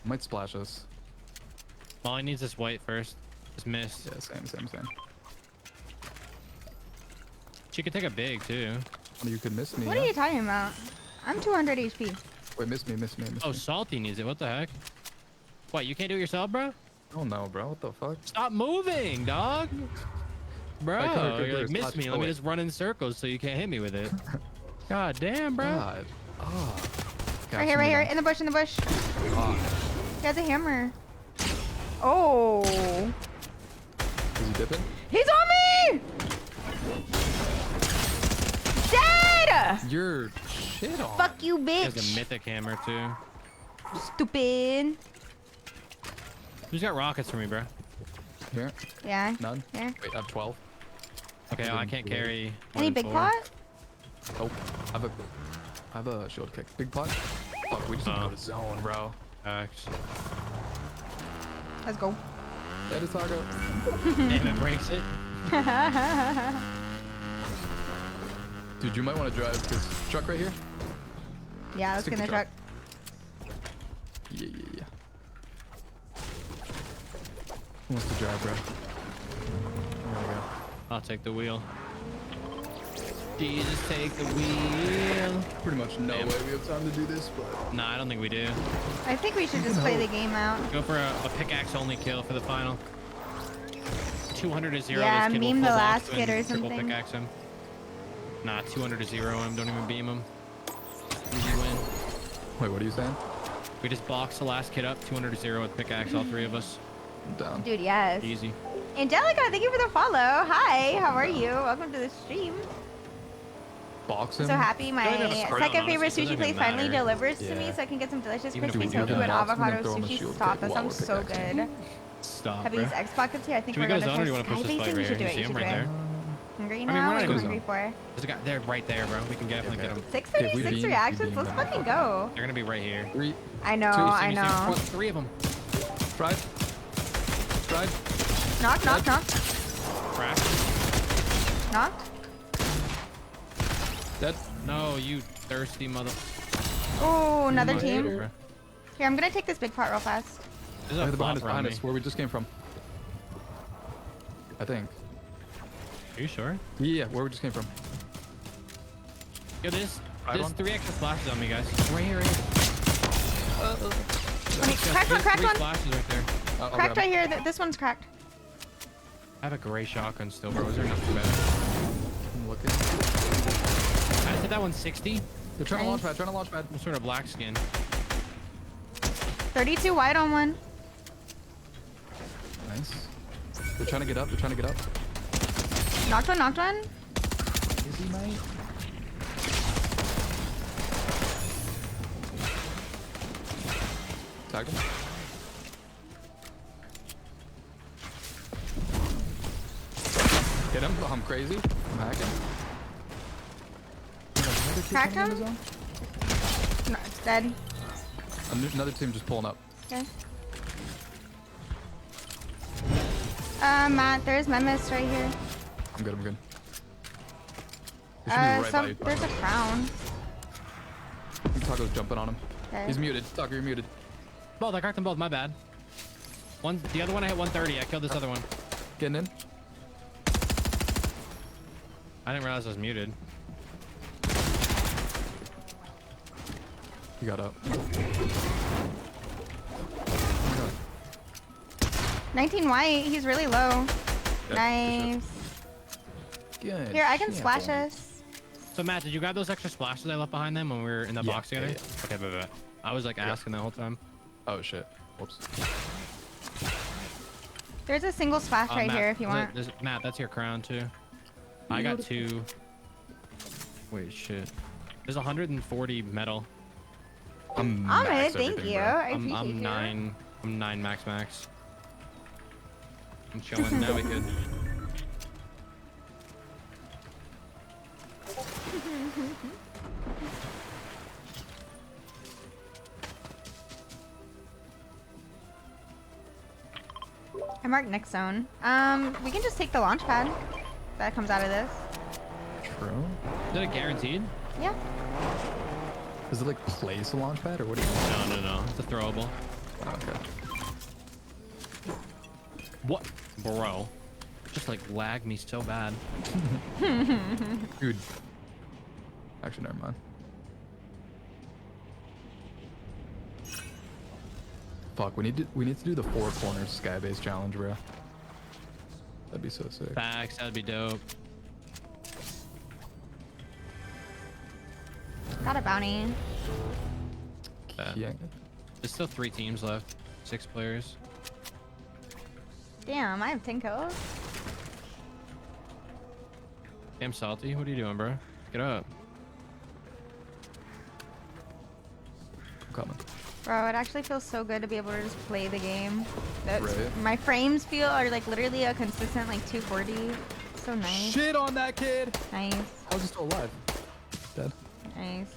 Might splash us. All I need is this white first. Just missed. Yeah, same. She could take a big too. Oh, you could miss me. What are you talking about? I'm 200 HP. Wait, miss me. Oh, Salty needs it. What the heck? What, you can't do it yourself, bro? Oh no, bro. What the fuck? Stop moving, dog. Bro, Like, cover, you're like, cover, miss touch. me. Oh, Let me wait. just run in circles so you can't hit me with it. God damn, bro. God. Oh. Right here, in the bush, in the bush. Oh. He has a hammer. Oh. Is he dipping? He's on me! Dead! You're shit on. Fuck you, He has a bitch. mythic hammer too. Stupid. Who's got rockets for me, bro? Here. Yeah. None. Yeah. Wait, I have 12. Okay, I can't carry. more Any than big 4. pot? Oh, I have a shield kick. Big pot. Fuck, we just need to go to zone, bro. Let's go. That is Taco. Damn, it breaks it. Dude, you might want to drive this truck right here. Yeah, let's Stick get in the the truck. Yeah. Who wants to drive, bro? There we go. I'll take the wheel. Jesus, take the wheel. Pretty much no Damn. way we have time to do this, but Nah, I don't think we do. I think we should just play the game out. Go for a pickaxe only kill for the final. 200 to 0. Yeah, this kid will meme the full last box kid and or triple something. Pickaxe him. Nah, 200 to 0 him. Don't even beam him. Easy win. wait, what are you saying? We just box the last kid up 200 to 0 with pickaxe, all 3 of us. I'm down. Dude, yes. Easy. Angelica, thank you for the follow. Hi, how are you? Welcome to the stream. Box I'm him? so happy my Don't even have a crown, second favorite honestly, so it sushi place doesn't finally matter. delivers to me Yeah. so I can get some delicious Even if we crispy do tofu that and box, we can avocado throw him a sushi shield stop. kick That while sounds we're so pickaxing. good. Stop, Heavy's bro. X pockets here. I think Should we we're go gonna zone or do you try want to push this Skyfacing. fight We right should do here? it. You see We him should right do it. there? Hungry I mean, now? we're What not are you gonna hungry zone. for? There's a guy, they're right there, bro. We can definitely Okay. get them. 636 beam, reactions. beam Let's back. fucking go. They're gonna be right here. 3, I know, Two, I See me, know. 3 of them. drive. Drive. Knock, knock, knock. Crack. Knock. Dead. No, you thirsty mother. Oh, another My team. hater. Here, I'm gonna take this big pot real fast. There's Oh, a they're behind us, flopper on me. where we just came from. I think. Are you sure? Yeah, where we just came from. Yo, there's Right on. 3 extra flashes on me, guys. Right here, right here. Cracked one, cracked 3 one. flashes right there. I'll Cracked grab right him. here. This one's cracked. I have a gray shotgun still, bro. Is there nothing better? I'm looking. I said that one's 60. They're trying to launch Nice. pad, trying to launch pad. What sort of black skin? 32 white on one. Nice. They're trying to get up, they're trying to get up. Knocked one, knocked one. Is he, mate? Tag him. Get him. I'm crazy. I'm hacking. Another kid Cracked coming in the him? zone? No, it's dead. Another team just pulling up. Okay. Matt, there's Memis right here. I'm good, I'm good. They should be right by you. There's a crown. Taco's jumping on him. Okay. He's muted. Taco, you're muted. Both. I cracked them both. My bad. The other one I hit 130. I killed this other one. Getting in. I didn't realize I was muted. You got up. 19 white. He's really low. Yeah, Nice. Good. Here, I can shit, splash boy. us. So Matt, did you grab those extra splashes I left behind them when we were in the Yeah, box together? yeah. Okay, but I was like asking the whole time. Oh shit. Whoops. There's a single splash right Matt, here if you want. Matt, that's your crown too. I got 2. Wait, shit. There's 140 metal. I'm Ahmed, max thank everything, you. bro. I appreciate I'm you. 9. I'm 9 max. I'm chilling. Now we could. I marked next zone. We can just take the launch pad that comes out of this. True. Is it a guaranteed? Yeah. Does it like place a launch pad or what do you mean? No. It's a throwable. Oh, okay. What? Bro. Just like lagged me so bad. Dude. Actually, never mind. Fuck, we need to do the 4 corners skybase challenge, bro. That'd be so sick. Facts, that'd be dope. Got a bounty. Yeah. There's still 3 teams left. 6 players. Damn, I have 10 kills. Damn salty. What are you doing, bro? Get up. I'm coming. Bro, it actually feels so good to be able to just play the game. Right. My frames are like literally a consistent like 240. So nice. Shit on that kid! Nice. How is he still alive? Dead. Nice.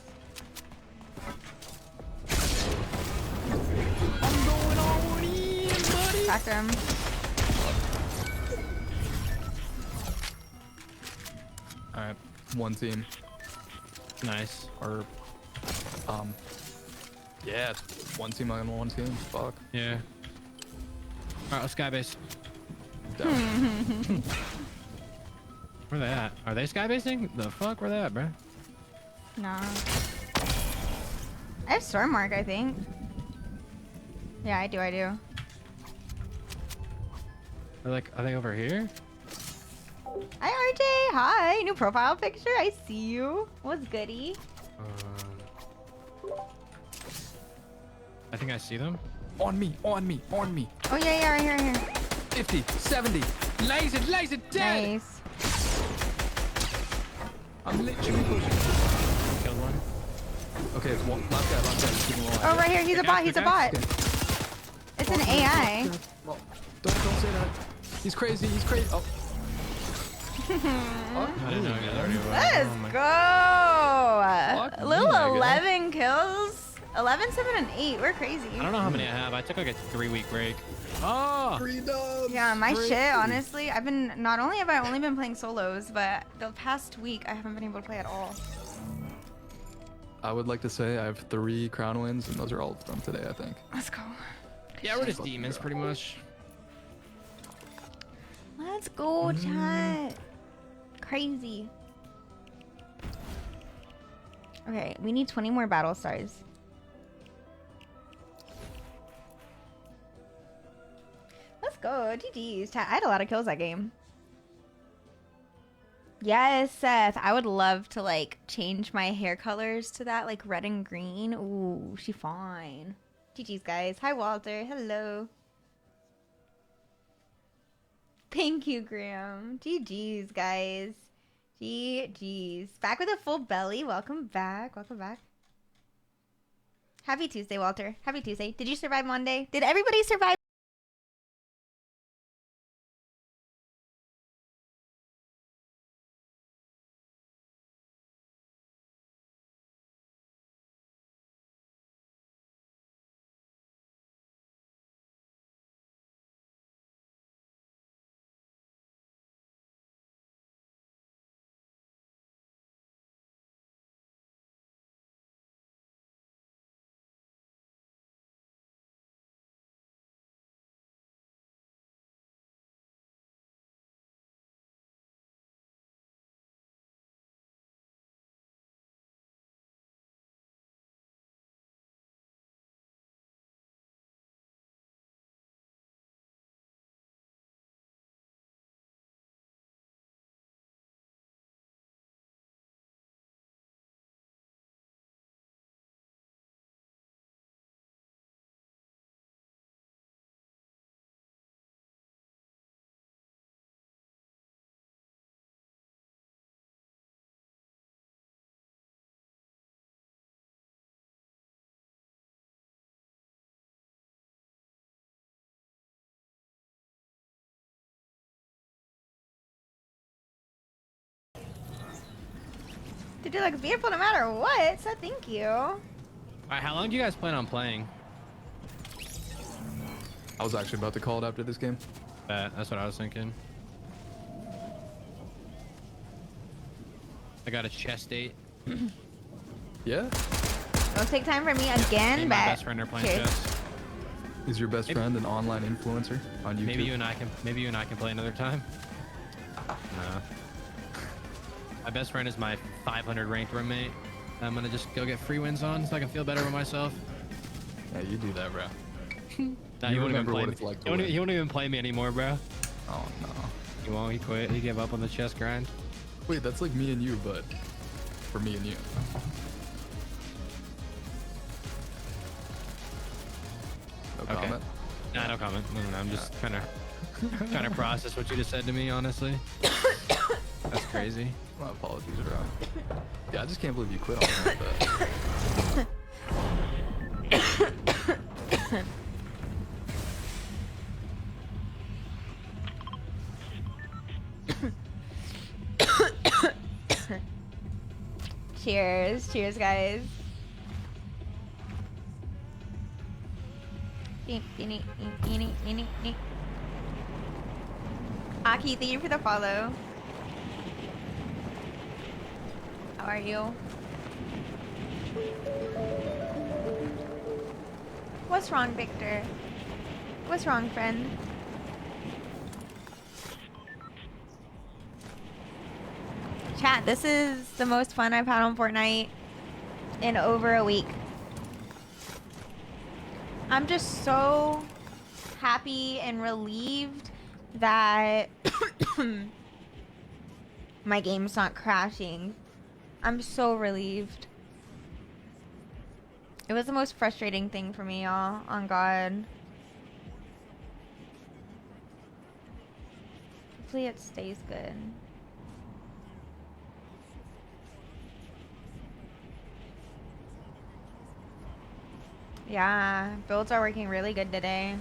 I'm going all in, buddy! Cracked him. Alright. One team. Nice. Or, yeah, it's one team on one team. Fuck. Yeah. Alright, let's skybase. Down. Where they at? Are they skybasing? The fuck? Where they at, bro? No. I have storm mark, I think. Yeah, I do. Are they over here? Hi, RJ. Hi. New profile picture. I see you. What's goody? I think I see them. On me, on me, on me. Oh, yeah, right here. 50, 70. Laser, dead! Nice. I'm literally pushing. Killed one. Okay, it's one. Last guy. Just give him a line. Oh, right here. He's a bot. He's a bot. Okay. It's an AI. Well, don't say that. He's crazy. Oh. I didn't know you guys already were. Let's Oh my- go. Fuck Little me, I guess. 11 kills. 11, 7, and 8. We're crazy. I don't know how many I have. I took like a 3-week break. Oh! 3 dubs. Yeah, my Crazy. shit, honestly, not only have I only been playing solos, but the past week I haven't been able to play at all. I would like to say I have 3 crown wins, and those are all from today, I think. Let's go. Yeah, we're just demons pretty much. Let's go, chat. Crazy. Okay, we need 20 more battle stars. Let's go. GG's. Chat. I had a lot of kills that game. Yes, Seth. I would love to like change my hair colors to that, like red and green. Ooh, she fine. GG's, guys. Hi, Walter. Hello. Thank you, Graham. GG's, guys. GG's. Back with a full belly. Welcome back. Welcome back. Happy Tuesday, Walter. Happy Tuesday. Did you survive Monday? Did everybody survive? do look beautiful no matter what, so thank you. All right, how long do you guys plan on playing? I was actually about to call it after this game. That's what I was thinking. I got a chest date. Yeah? Don't take time for me again, Me and but my best friend are playing cheers. chess. Is your best friend an online influencer on YouTube? Maybe you and I can play another time. No. My best friend is my 500 ranked roommate. I'm gonna just go get free wins on so I can feel better with myself. Yeah, you do that, bro. Nah, You he won't even remember play what me. it's like to He won't, win. he won't even play me anymore, bro. Oh, no. He won't. He quit. He gave up on the chess grind. Wait, that's like me and you, but for me and you. No Okay. comment? Nah, no comment. No, I'm just trying to process what you just said to me, honestly. That's crazy. My apologies, bro. Yeah, I just can't believe you quit on that. But... Cheers. Cheers, guys. Aki, thank you for the follow. How are you? What's wrong, Victor? What's wrong, friend? Chat, this is the most fun I've had on Fortnite in over a week. I'm just so happy and relieved that my game's not crashing. I'm so relieved. It was the most frustrating thing for me, y'all. On God. Hopefully it stays good. Yeah, builds are working really good today.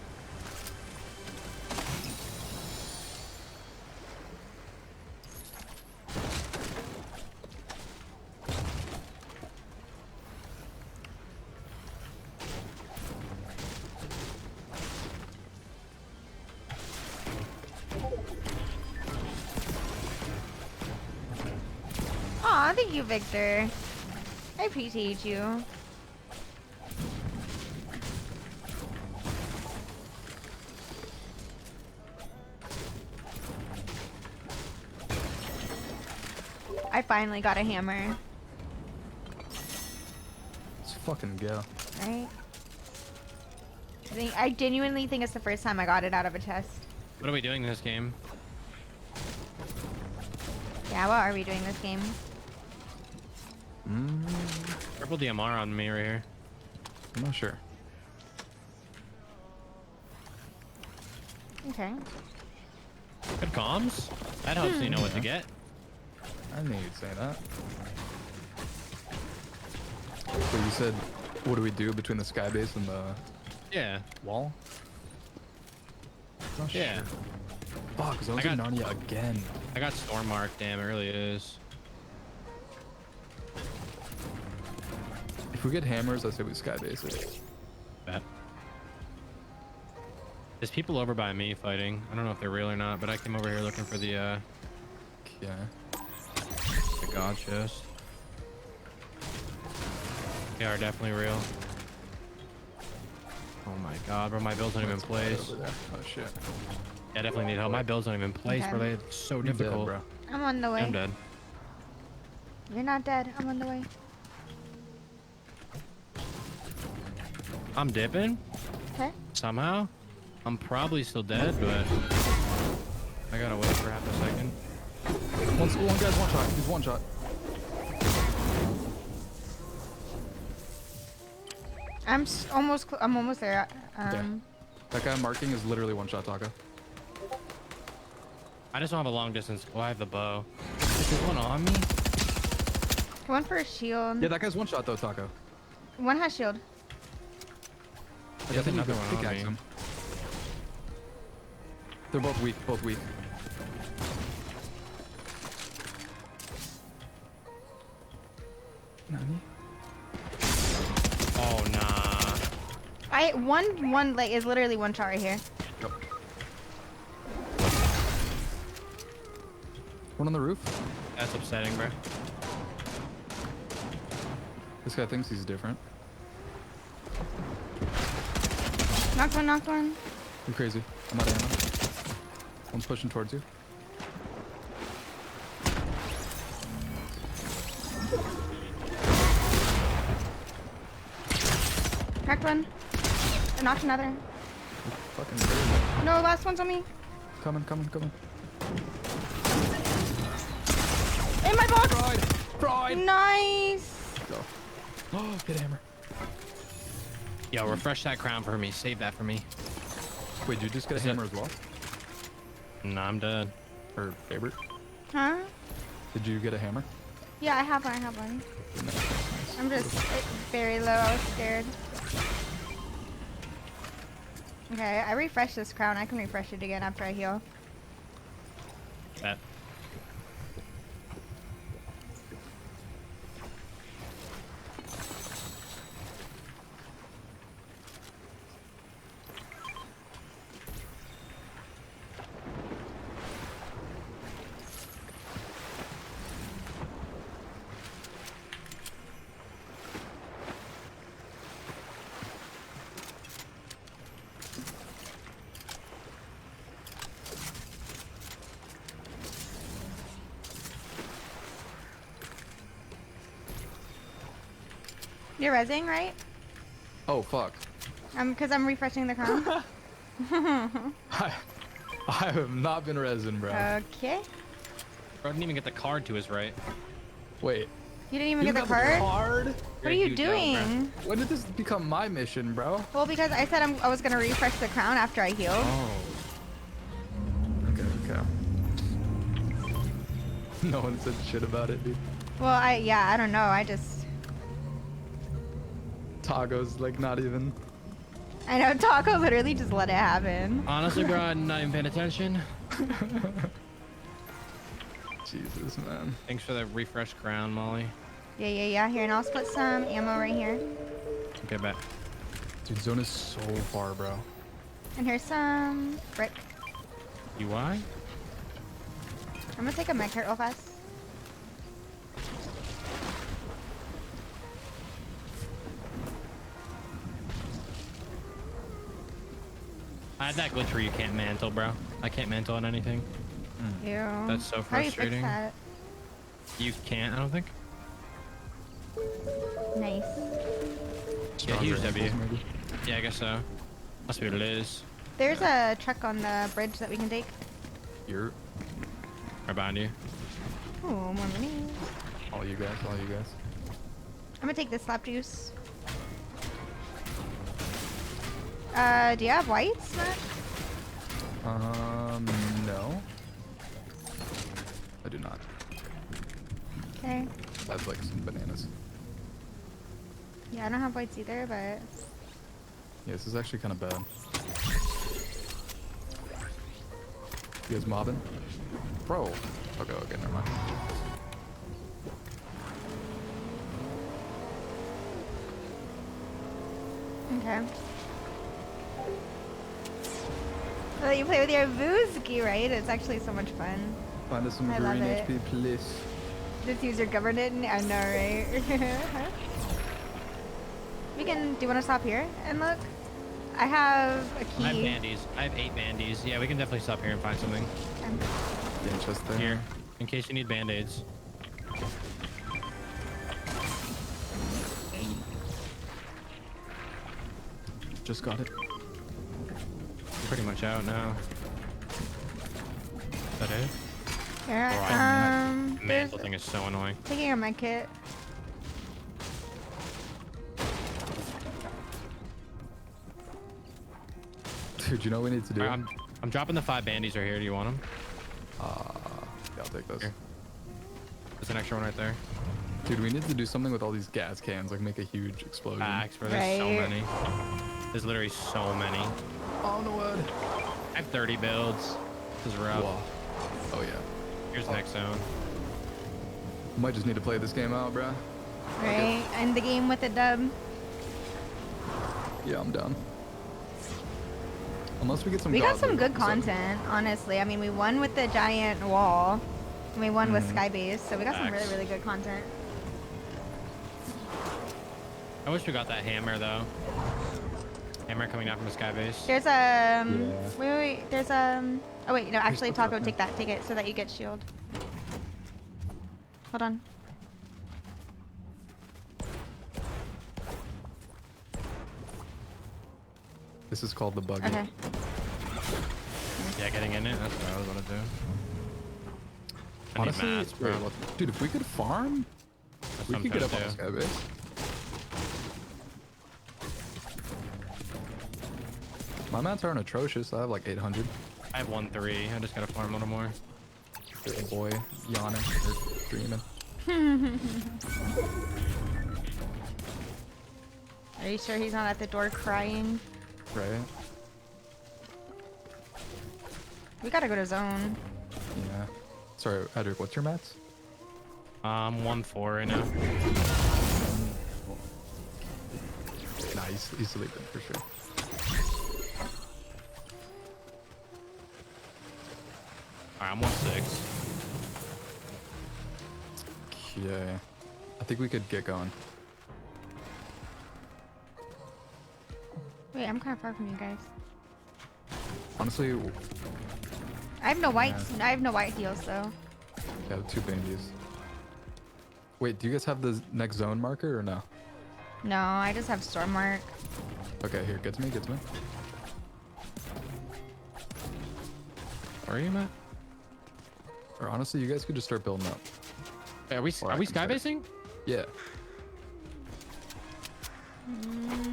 Aw, thank you, Victor. I appreciate you. I finally got a hammer. Let's fucking go. Right? I genuinely think it's the first time I got it out of a chest. What are we doing in this game? Yeah, what are we doing this game? Purple DMR on me right here. I'm not sure. Okay. Good comms? That helps you know what to get. I knew you'd say that. So you said, what do we do between the sky base and the Yeah. wall? Not Yeah. sure. Fuck, Zone's I in got- Narnia again. I got storm mark. Damn, it really is. If we get hammers, I say we sky base it. Bet. There's people over by me fighting. I don't know if they're real or not, but I came over here looking for the Yeah. god chest. They are definitely real. Oh my god, bro, my builds don't even Let's go place. over there. Oh shit. Yeah, I definitely need help. My builds don't even place, bro. Okay. They're so You're dead, difficult. bro. I'm on the way. I'm dead. You're not dead. I'm on the way. I'm dipping Okay. somehow. I'm probably still dead, but I gotta wait for half a second. One guy's one shot. He's one shot. I'm almost there. Yeah. That guy marking is literally one shot, Taco. I just don't have a long distance. Oh, I have the bow. Is there one on me? One for a shield. Yeah, that guy's one shot though, Taco. One has shield. I think you another could one on pickaxe me. him. They're both weak, both weak. Nani? Oh nah. One like is literally one shot right here. Yep. One on the roof. That's upsetting, bro. This guy thinks he's different. Knocked one, knocked one. You're crazy. I'm out of ammo. One's pushing towards you. Cracked one. I knocked another. You're fucking crazy. No, last one's on me. Coming. In my box. Fried. Nice. Go. Oh, get a hammer. Yo, refresh that crown for me. Save that for me. Wait, did you just get a hammer as well? Nah, I'm dead. Or favorite? Huh? Did you get a hammer? Yeah, I have one. Nice. I'm just very low. I was scared. Okay, I refreshed this crown. I can refresh it again after I heal. That. You're rezzing, right? Oh, fuck. Because I'm refreshing the crown. I have not been resin, bro. Okay. Bro didn't even get the card to his right. Wait. You didn't even You get the got card? card? What are you doing? When did this become my mission, bro? Well, because I said I was going to refresh the crown after I healed. Oh. Okay. No one said shit about it, dude. Well, I don't know. I just... Taco's like not even. I know, Taco literally just let it happen. Honestly, bro, I'm not even paying attention. Jesus, man. Thanks for the refresh crown, Molly. Yeah. Here, and I'll split some ammo right here. Okay, bet. Dude, zone is so far, bro. And here's some brick. UI? I'm gonna take a med kit real fast. I had that glitch where you can't mantle, bro. I can't mantle on anything. Ew. That's so How do you fix frustrating. that? You can't, I don't think. Nice. Yeah, huge Stronger W. ankles, maybe. Yeah, I guess so. Must be what it is. There's a truck on the bridge that we can take. You're Right behind you. Ooh, more minis. all you guys. I'm gonna take this slap juice. Do you have whites, Matt? No. I do not. Okay. I have like some bananas. Yeah, I don't have whites either, but... Yeah, this is actually kind of bad. You guys mobbing? Bro. Okay, never mind. Okay. So you play with your Vooski, right? It's actually so much fun. Find us some I love green it. HP, please. Just use your government. I know, right? We can... Do you want to stop here and look? I have a key. I have bandies. I have 8 bandies. Yeah, we can definitely stop here and find something. Yeah, just there. Here, in case you need band-aids. Just got it. Pretty much out now. Is that it? Here, Right. there's... Mantle thing is so annoying. Taking a med kit. Dude, you know what we need to do? Alright, I'm dropping the 5 bandies right here. Do you want them? Yeah, I'll take those. Here. There's an extra one right there. Dude, we need to do something with all these gas cans, like make a huge explosion. Facts, bro. There's so Right. many. There's literally so many. Oh, no wood. I have 30 builds. This is rough. Wow. Oh, yeah. Here's the next zone. Might just need to play this game out, bruh. Right? End the game with a dub. Yeah, I'm down. Unless we get some. We got some godly good ones, content, honestly. I mean, we won with the giant wall. And we won with Skybase, so we got some really, really good content. I wish we got that hammer though. Hammer coming down from the skybase. There's wait, there's oh wait, no, actually what's Taco, up, take that, take it so that you get shield. Hold on. This is called the buggy. Okay. Yeah, getting in it. That's what I was gonna do. I need Honestly, mats, bro. dude, if we could farm, That's we what I'm could get trying up to on do. the skybase. My mats aren't atrocious. I have like 800. I have 1-3. I just gotta farm a little more. Little boy yawning or dreaming. Are you sure he's not at the door crying? Right? We gotta go to zone. Yeah. Sorry, Edric, what's your mats? 1-4 right now. Nah, he's sleeping for sure. Alright, I'm 1-6. Okay. I think we could get going. Wait, I'm kind of far from you guys. Honestly, I have no white. I have no white heals though. yeah, 2 bandies. Wait, do you guys have the next zone marker or no? No, I just have storm mark. Okay, here, get to me, get to me. Where are you, Matt? Or honestly, you guys could just start building up. Hey, are we Or I can start. skybasing? Yeah.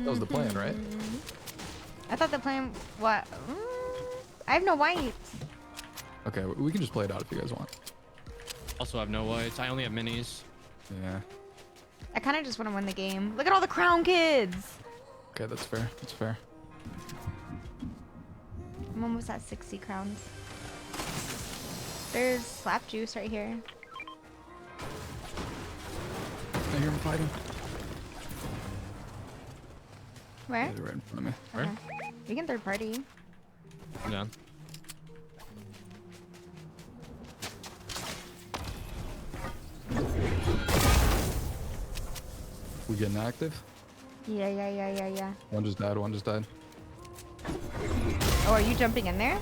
That was the plan, right? I thought the plan. What? I have no white. Okay, we can just play it out if you guys want. Also, I have no whites. I only have minis. Yeah. I kind of just want to win the game. Look at all the crown kids. Okay, that's fair. That's fair. I'm almost at 60 crowns. There's slap juice right here. I hear him fighting. Where? Yeah, they're right in front of me. Where? Okay. We can third party. I'm down. We getting active? Yeah. One just died, one just died. Oh, are you jumping in there?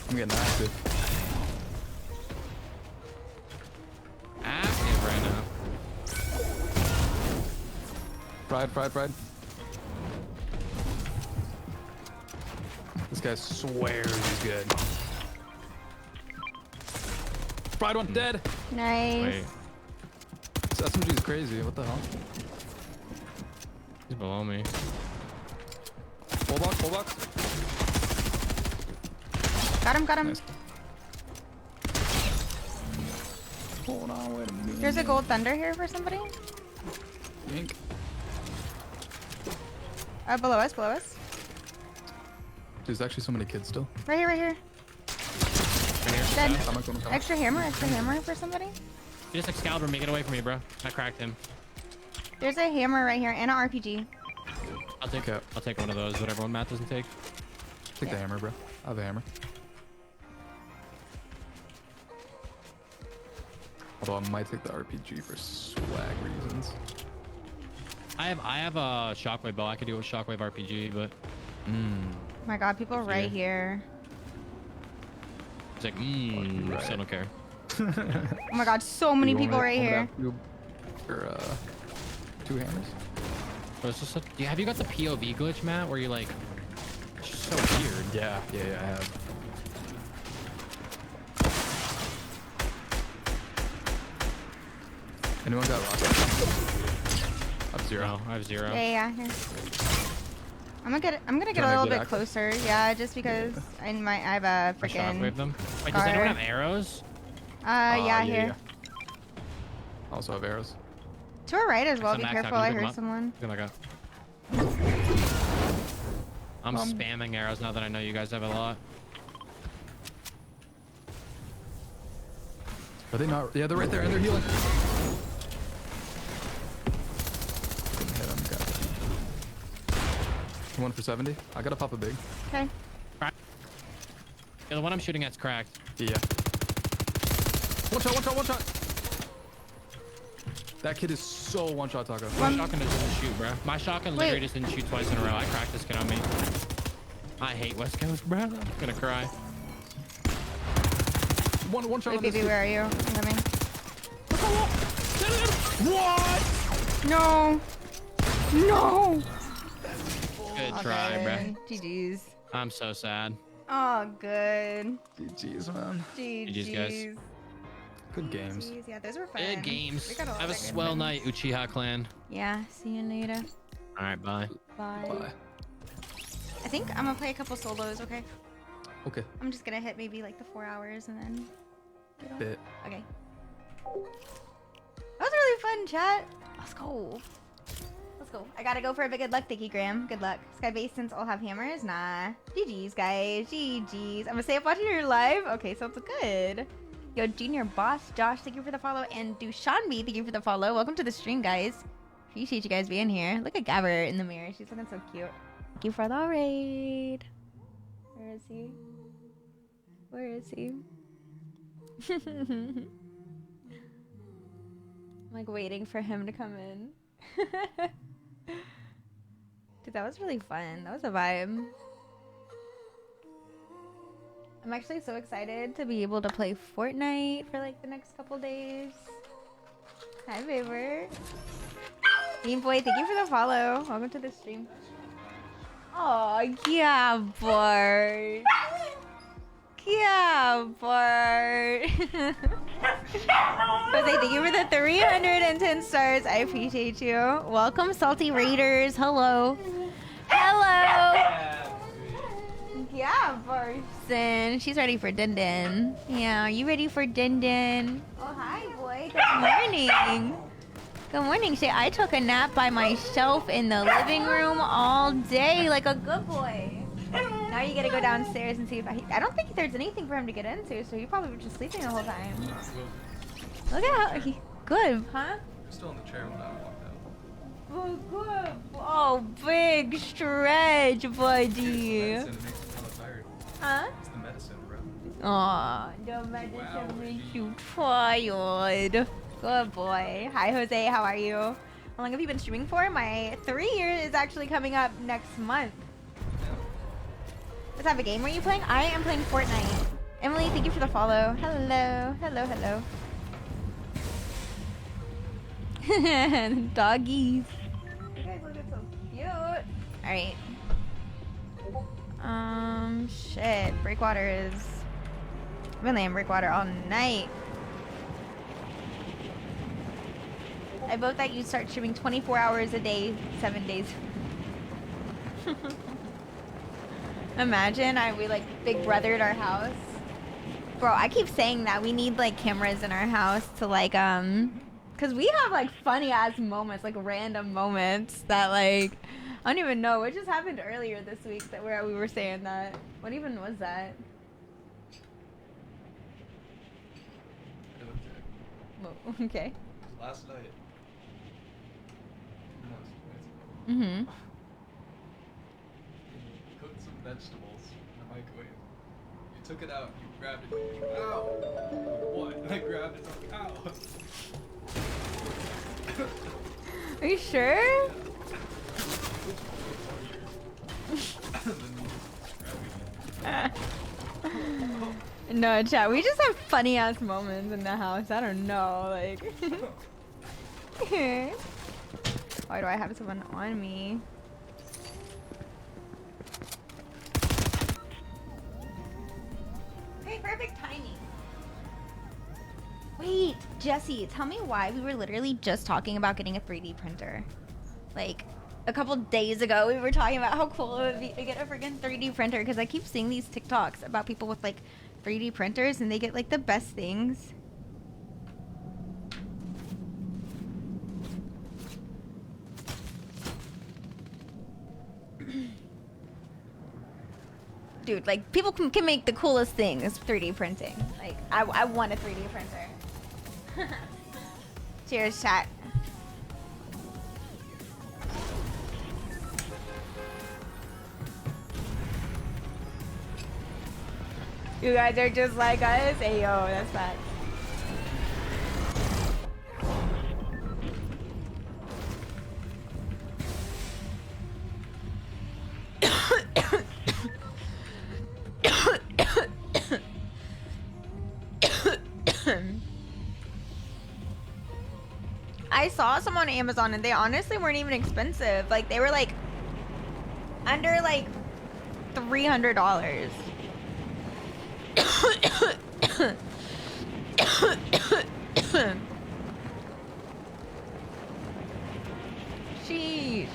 I'm getting active. Active right now. Fried. This guy swears he's good. Fried one, dead. Nice. Wait, This SMG is crazy. What the hell? he's below me. Full box. Got him. Nice. Hold on, wait a minute. There's a gold thunder here for somebody. Yank. Below us. There's actually so many kids still. Right here. Right here. Dead. I'm not going to Extra hammer for somebody. He just Excalibur me. Get away from me, bro. I cracked him. There's a hammer right here and an RPG. I'll take Okay. I'll take one of those. Whatever one Matt doesn't take. Take the hammer, bro. I have a hammer. Although I might take the RPG for swag reasons. I have a shockwave bow. I could do a shockwave RPG, but Oh my god, people Good for right you. here. it's like, Right. still don't care. Oh my god, so many people right here. Or 2 hammers. But it's just have you got the POV glitch, Matt, where you like, it's just so weird. Yeah, I have. Anyone got rocket? I have 0. No, I have 0. Yeah. Here. I'm gonna get a Trying to little get bit active. closer. Yeah, just because I have a I shockwave freaking. them. Wait, does anyone Scar. have arrows? Yeah, here. I also have arrows. To our right as well. Some Be max careful. out, I can you pick 'em heard up? someone. Look at I'm spamming arrows now that I know you guys have a lot. Are they not? Yeah, they're right there and they're healing. One for 70. I gotta pop a big. Okay. Yeah, the one I'm shooting at's cracked. Yeah. One shot, one shot, one shot. That kid is so one shot, Taco. My shotgun just didn't shoot, bro. My shotgun literally just didn't shoot twice in a row. I cracked this kid on me. I hate West Coast, bro. I'm gonna cry. One shot. Wait, baby, where are you? I'm coming. What? No. No. Good try, bro. GG's. I'm so sad. Oh, good. GG's, man. GG's, guys. Good games. GG's. Yeah, those were fun. Good games. We got Have a lot of swell good night, Uchiha clan. Yeah, see you later. All right, bye. Bye. Bye. I think I'm gonna play a couple solos, okay? Okay. I'm just gonna hit maybe like the 4 hours and then get off. Bit. Okay. That was really fun, chat. Let's go. Let's go. I gotta go for a big good luck, Dicky Graham. Good luck. Sky Basins all have hammers? Nah. GG's, guys. GG's. I'm gonna stay up watching your live. Okay, sounds good. Yo, Junior Boss, Josh, thank you for the follow. And Dushanbi, thank you for the follow. Welcome to the stream, guys. Appreciate you guys being here. Look at Gabber in the mirror. She's looking so cute. Thank you for the raid. Where is he? Where is he? I'm like waiting for him to come in. Dude, that was really fun. That was a vibe. I'm actually so excited to be able to play Fortnite for like the next couple days. Hi, Baber. Game Boy, thank you for the follow. Welcome to the stream. Oh, yeah, Bart. Yeah, Bart. Jose, thank you for the 310 stars. I appreciate you. Welcome, Salty Raiders. Hello. Hello. Yeah, Barson. She's ready for Din Din. Yeah, are you ready for Din Din? Oh, hi, boy. Good morning. Good morning, Shay. I took a nap by myself in the living room all day like a good boy. Now you gotta go downstairs and see if I don't think there's anything for him to get into, so he probably was just sleeping the whole time. Look at how he good, huh? Still in the chair when I walked out. Oh, good. Oh, big stretch, buddy. Huh? It's the medicine, bro. Aw, the medicine makes you tired. Good boy. Hi, Jose. How are you? How long have you been streaming for? My 3 years is actually coming up next month. What type of game are you playing? I am playing Fortnite. Emily, thank you for the follow. Hello. Hello, hello. Doggies. You guys look so cute. Alright. Shit. Breakwater is... I've been laying Breakwater all night. I vote that you start streaming 24 hours a day, 7 days. Imagine we like big brothered our house. Bro, I keep saying that we need like cameras in our house to like cause we have like funny ass moments, like random moments that like I don't even know. What just happened earlier this week that we were saying that? What even was that? Whoa, okay. Last night. Mm-hmm. Cooked some vegetables in the microwave. You took it out, you grabbed it, and you, ow! What? And I grabbed it, and I'm like, ow! Are you sure? No, chat. We just have funny ass moments in the house. I don't know, like. Why do I have someone on me? Okay, perfect timing. Wait, Jesse, tell me why we were literally just talking about getting a 3D printer. Like, a couple days ago, we were talking about how cool it would be to get a freaking 3D printer because I keep seeing these TikToks about people with like 3D printers and they get like the best things. Dude, like people can make the coolest things 3D printing. Like I want a 3D printer. Cheers, chat. You guys are just like us. Hey, yo, that's facts. I saw some on Amazon and they honestly weren't even expensive. Like they were like under like $300. Sheesh.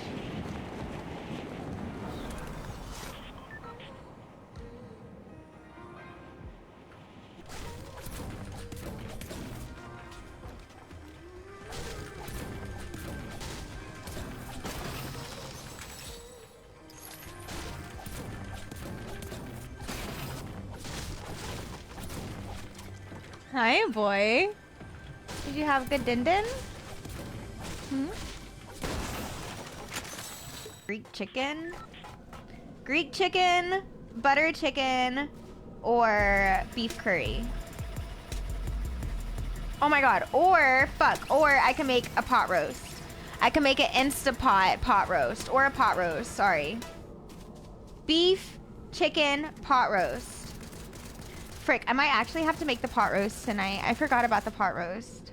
Hi, boy. Did you have good din-din? Hmm? Greek chicken? Greek chicken, butter chicken, or beef curry. Oh my god, or I can make a pot roast. I can make an Instapot pot roast, or a pot roast, sorry. Beef, chicken, pot roast. Frick, I might actually have to make the pot roast tonight. I forgot about the pot roast.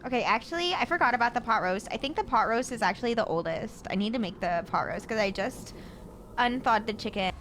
Okay, actually, I forgot about the pot roast. I think the pot roast is actually the oldest. I need to make the pot roast because I just unthawed the chicken.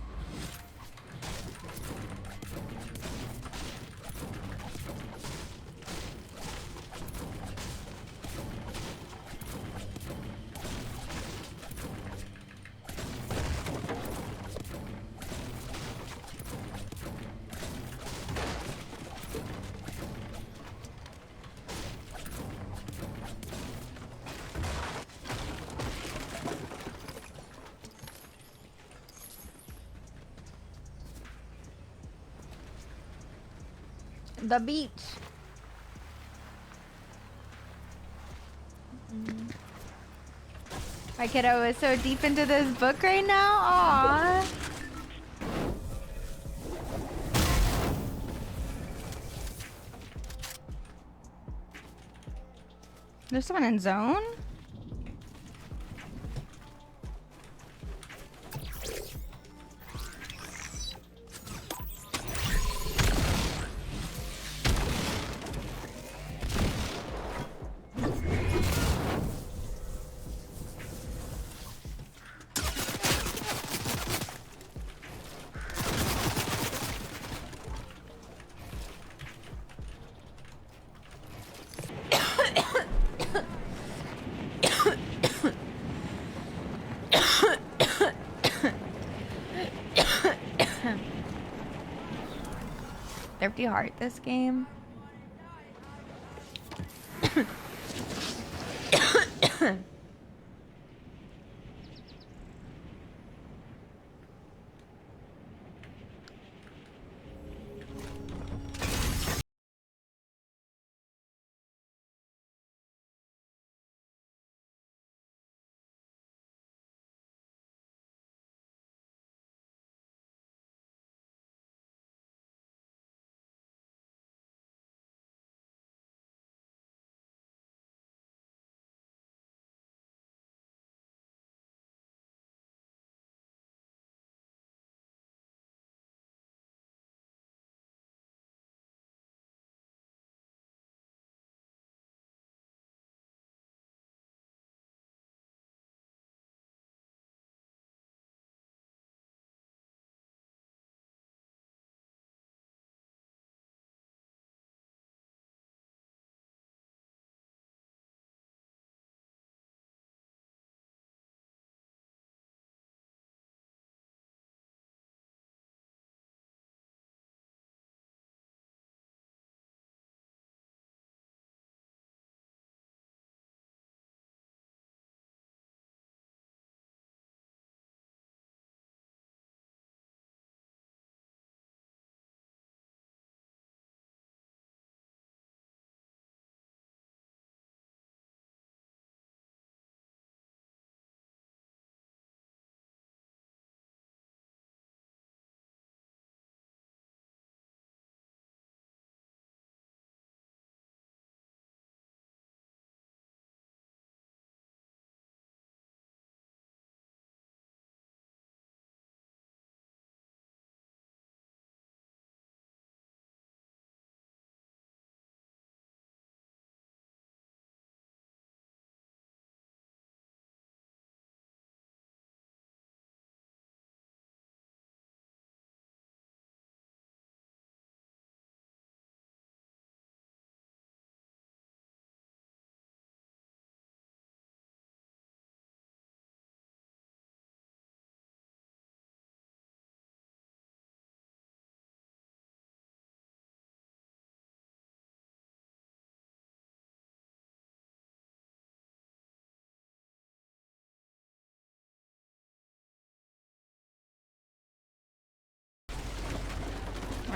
The beach. My kiddo is so deep into this book right now. Aww. There's someone in zone? Thrifty heart this game.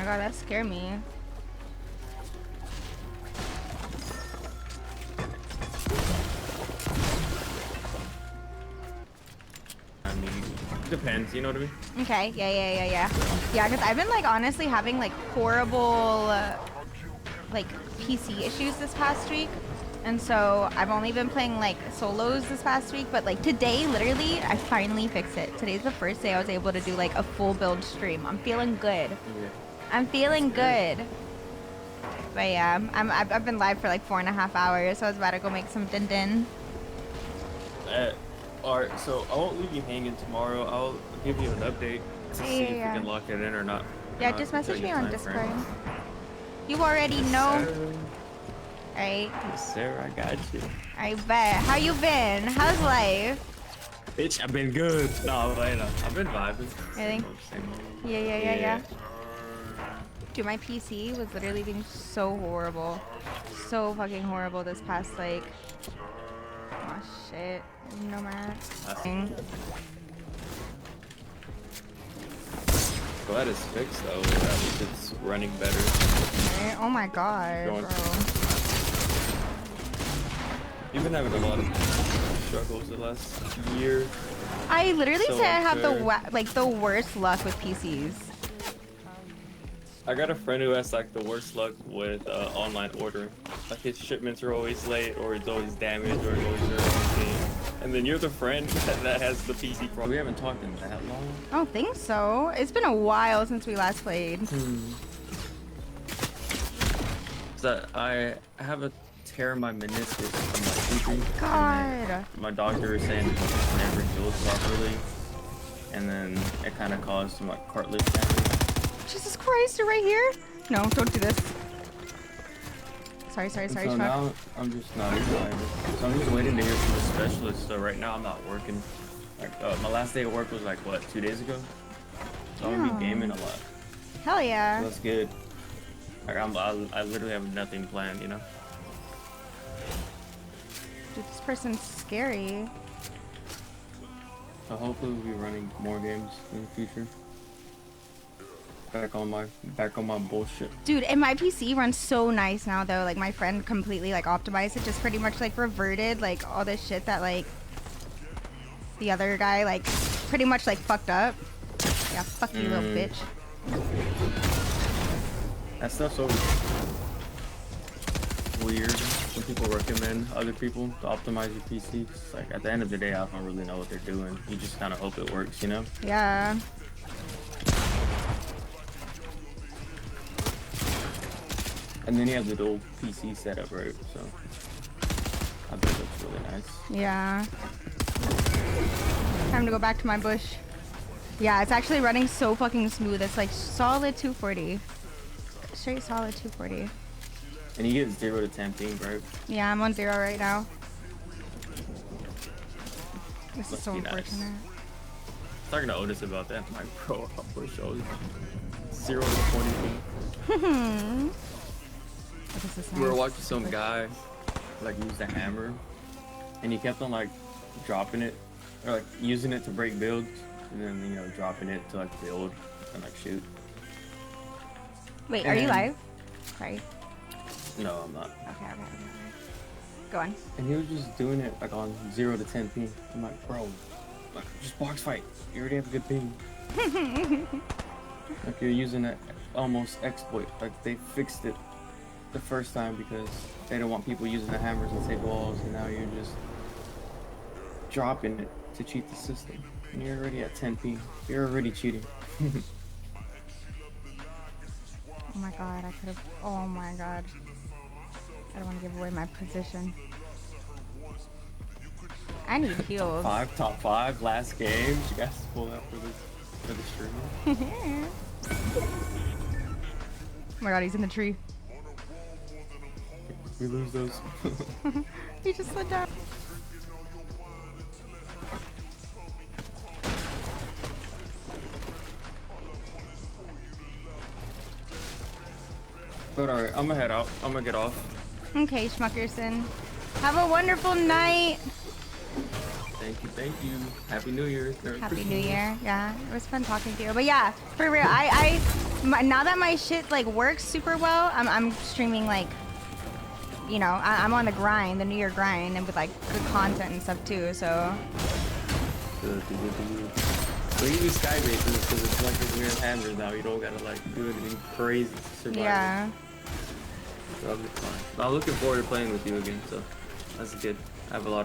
god, that scared me. I mean, it depends, you know what I mean? Okay, yeah. Yeah, because I've been like honestly having like horrible like PC issues this past week. And so I've only been playing like solos this past week, but like today, literally, I finally fixed it. Today's the first day I was able to do like a full build stream. I'm feeling good. Yeah. I'm feeling good. But yeah, I've been live for like 4.5 hours, so I was about to go make some din. Alright, so I won't leave you hanging tomorrow. I'll give you an update to see if we can lock it in or not. Yeah, And just I'll tell message you me a on time Discord. frame. You already know. Sir. Right? Yes, sir, I got you. I bet. How you been? How's life? Bitch, I've been good. No, but I've been vibing. Really? Same old. Yeah. Dude, my PC was literally being so horrible. So fucking horrible this past like... Oh shit. No math. Glad it's fixed though. At least it's running better. Right? Oh my god, Going. bro. You've been having a lot of struggles the last year. I literally So say I have unfair. the worst luck with PCs. I got a friend who has like the worst luck with online ordering. Like his shipments are always late, or it's always damaged, or it's always the wrong thing. And then you're the friend that has the PC problem. We haven't talked in that long. I don't think so. It's been a while since we last played. So I have a tear in my meniscus from my injury. God. My doctor is saying it just never healed properly, and then it kind of caused my cartilage damage. Jesus Christ, you're right here? No, don't do this. Sorry, So Chuck. now I'm just not excited. So I'm just waiting to hear from the specialist. So right now I'm not working. Like my last day of work was like what, 2 days ago. So I'm gonna be gaming a lot. Hell yeah. So that's good. Like I literally have nothing planned, you know. Dude, this person's scary. So hopefully we'll be running more games in the future. Back on my bullshit. Dude, and my PC runs so nice now though. Like my friend completely like optimized it, just pretty much like reverted like all this shit that like the other guy like pretty much like fucked up. Yeah, fuck you, little bitch. That stuff's always weird when people recommend other people to optimize your PC. It's like at the end of the day, I don't really know what they're doing. You just kind of hope it works, you know? Yeah. And then you have the dual PC setup, right? So I bet that's really nice. Yeah. Time to go back to my bush. Yeah, it's actually running so fucking smooth. It's like solid 240. Straight solid 240. And you get 0 to 10 ping, right? Yeah, I'm on 0 right now. This is Must so be nice. unfortunate. Talking to Otis about that, my bro, I push those 0 to 20 ping. What is this We were nice? watching some guy like use the hammer, and he kept on like dropping it or like using it to break builds, and then you know dropping it to like build and like shoot. Wait, are you and- live? Sorry. No, I'm not. Okay. Go on. And he was just doing it like on 0 to 10 ping. I'm like, bro, like just box fight. You already have a good ping. Like you're using it almost exploit. Like they fixed it the first time because they don't want people using the hammers and take walls, and now you're just dropping it to cheat the system. And you're already at 10 ping. You're already cheating. Oh my god, I could have. Oh my god. I don't want to give away my position. I need heals. Top five, last game. You guys pull out for the stream. Oh my god, he's in the tree. We lose those. He just slid down. But alright, I'm gonna head out. I'm gonna get off. Okay, Schmuckerson. Have a wonderful night. Thank you. Happy New Year. Happy New Year. Yeah, it was fun talking to you. But yeah, for real, I Now that my shit like works super well, I'm streaming like, you know, I'm on the grind, the New Year grind, and with like good content and stuff too. So. Good. So you do sky bases because it's like a weird hammer now. You don't gotta like do anything crazy to survive. Yeah. So I'll be fine. I'm looking forward to playing with you again. So that's good. I have a lot of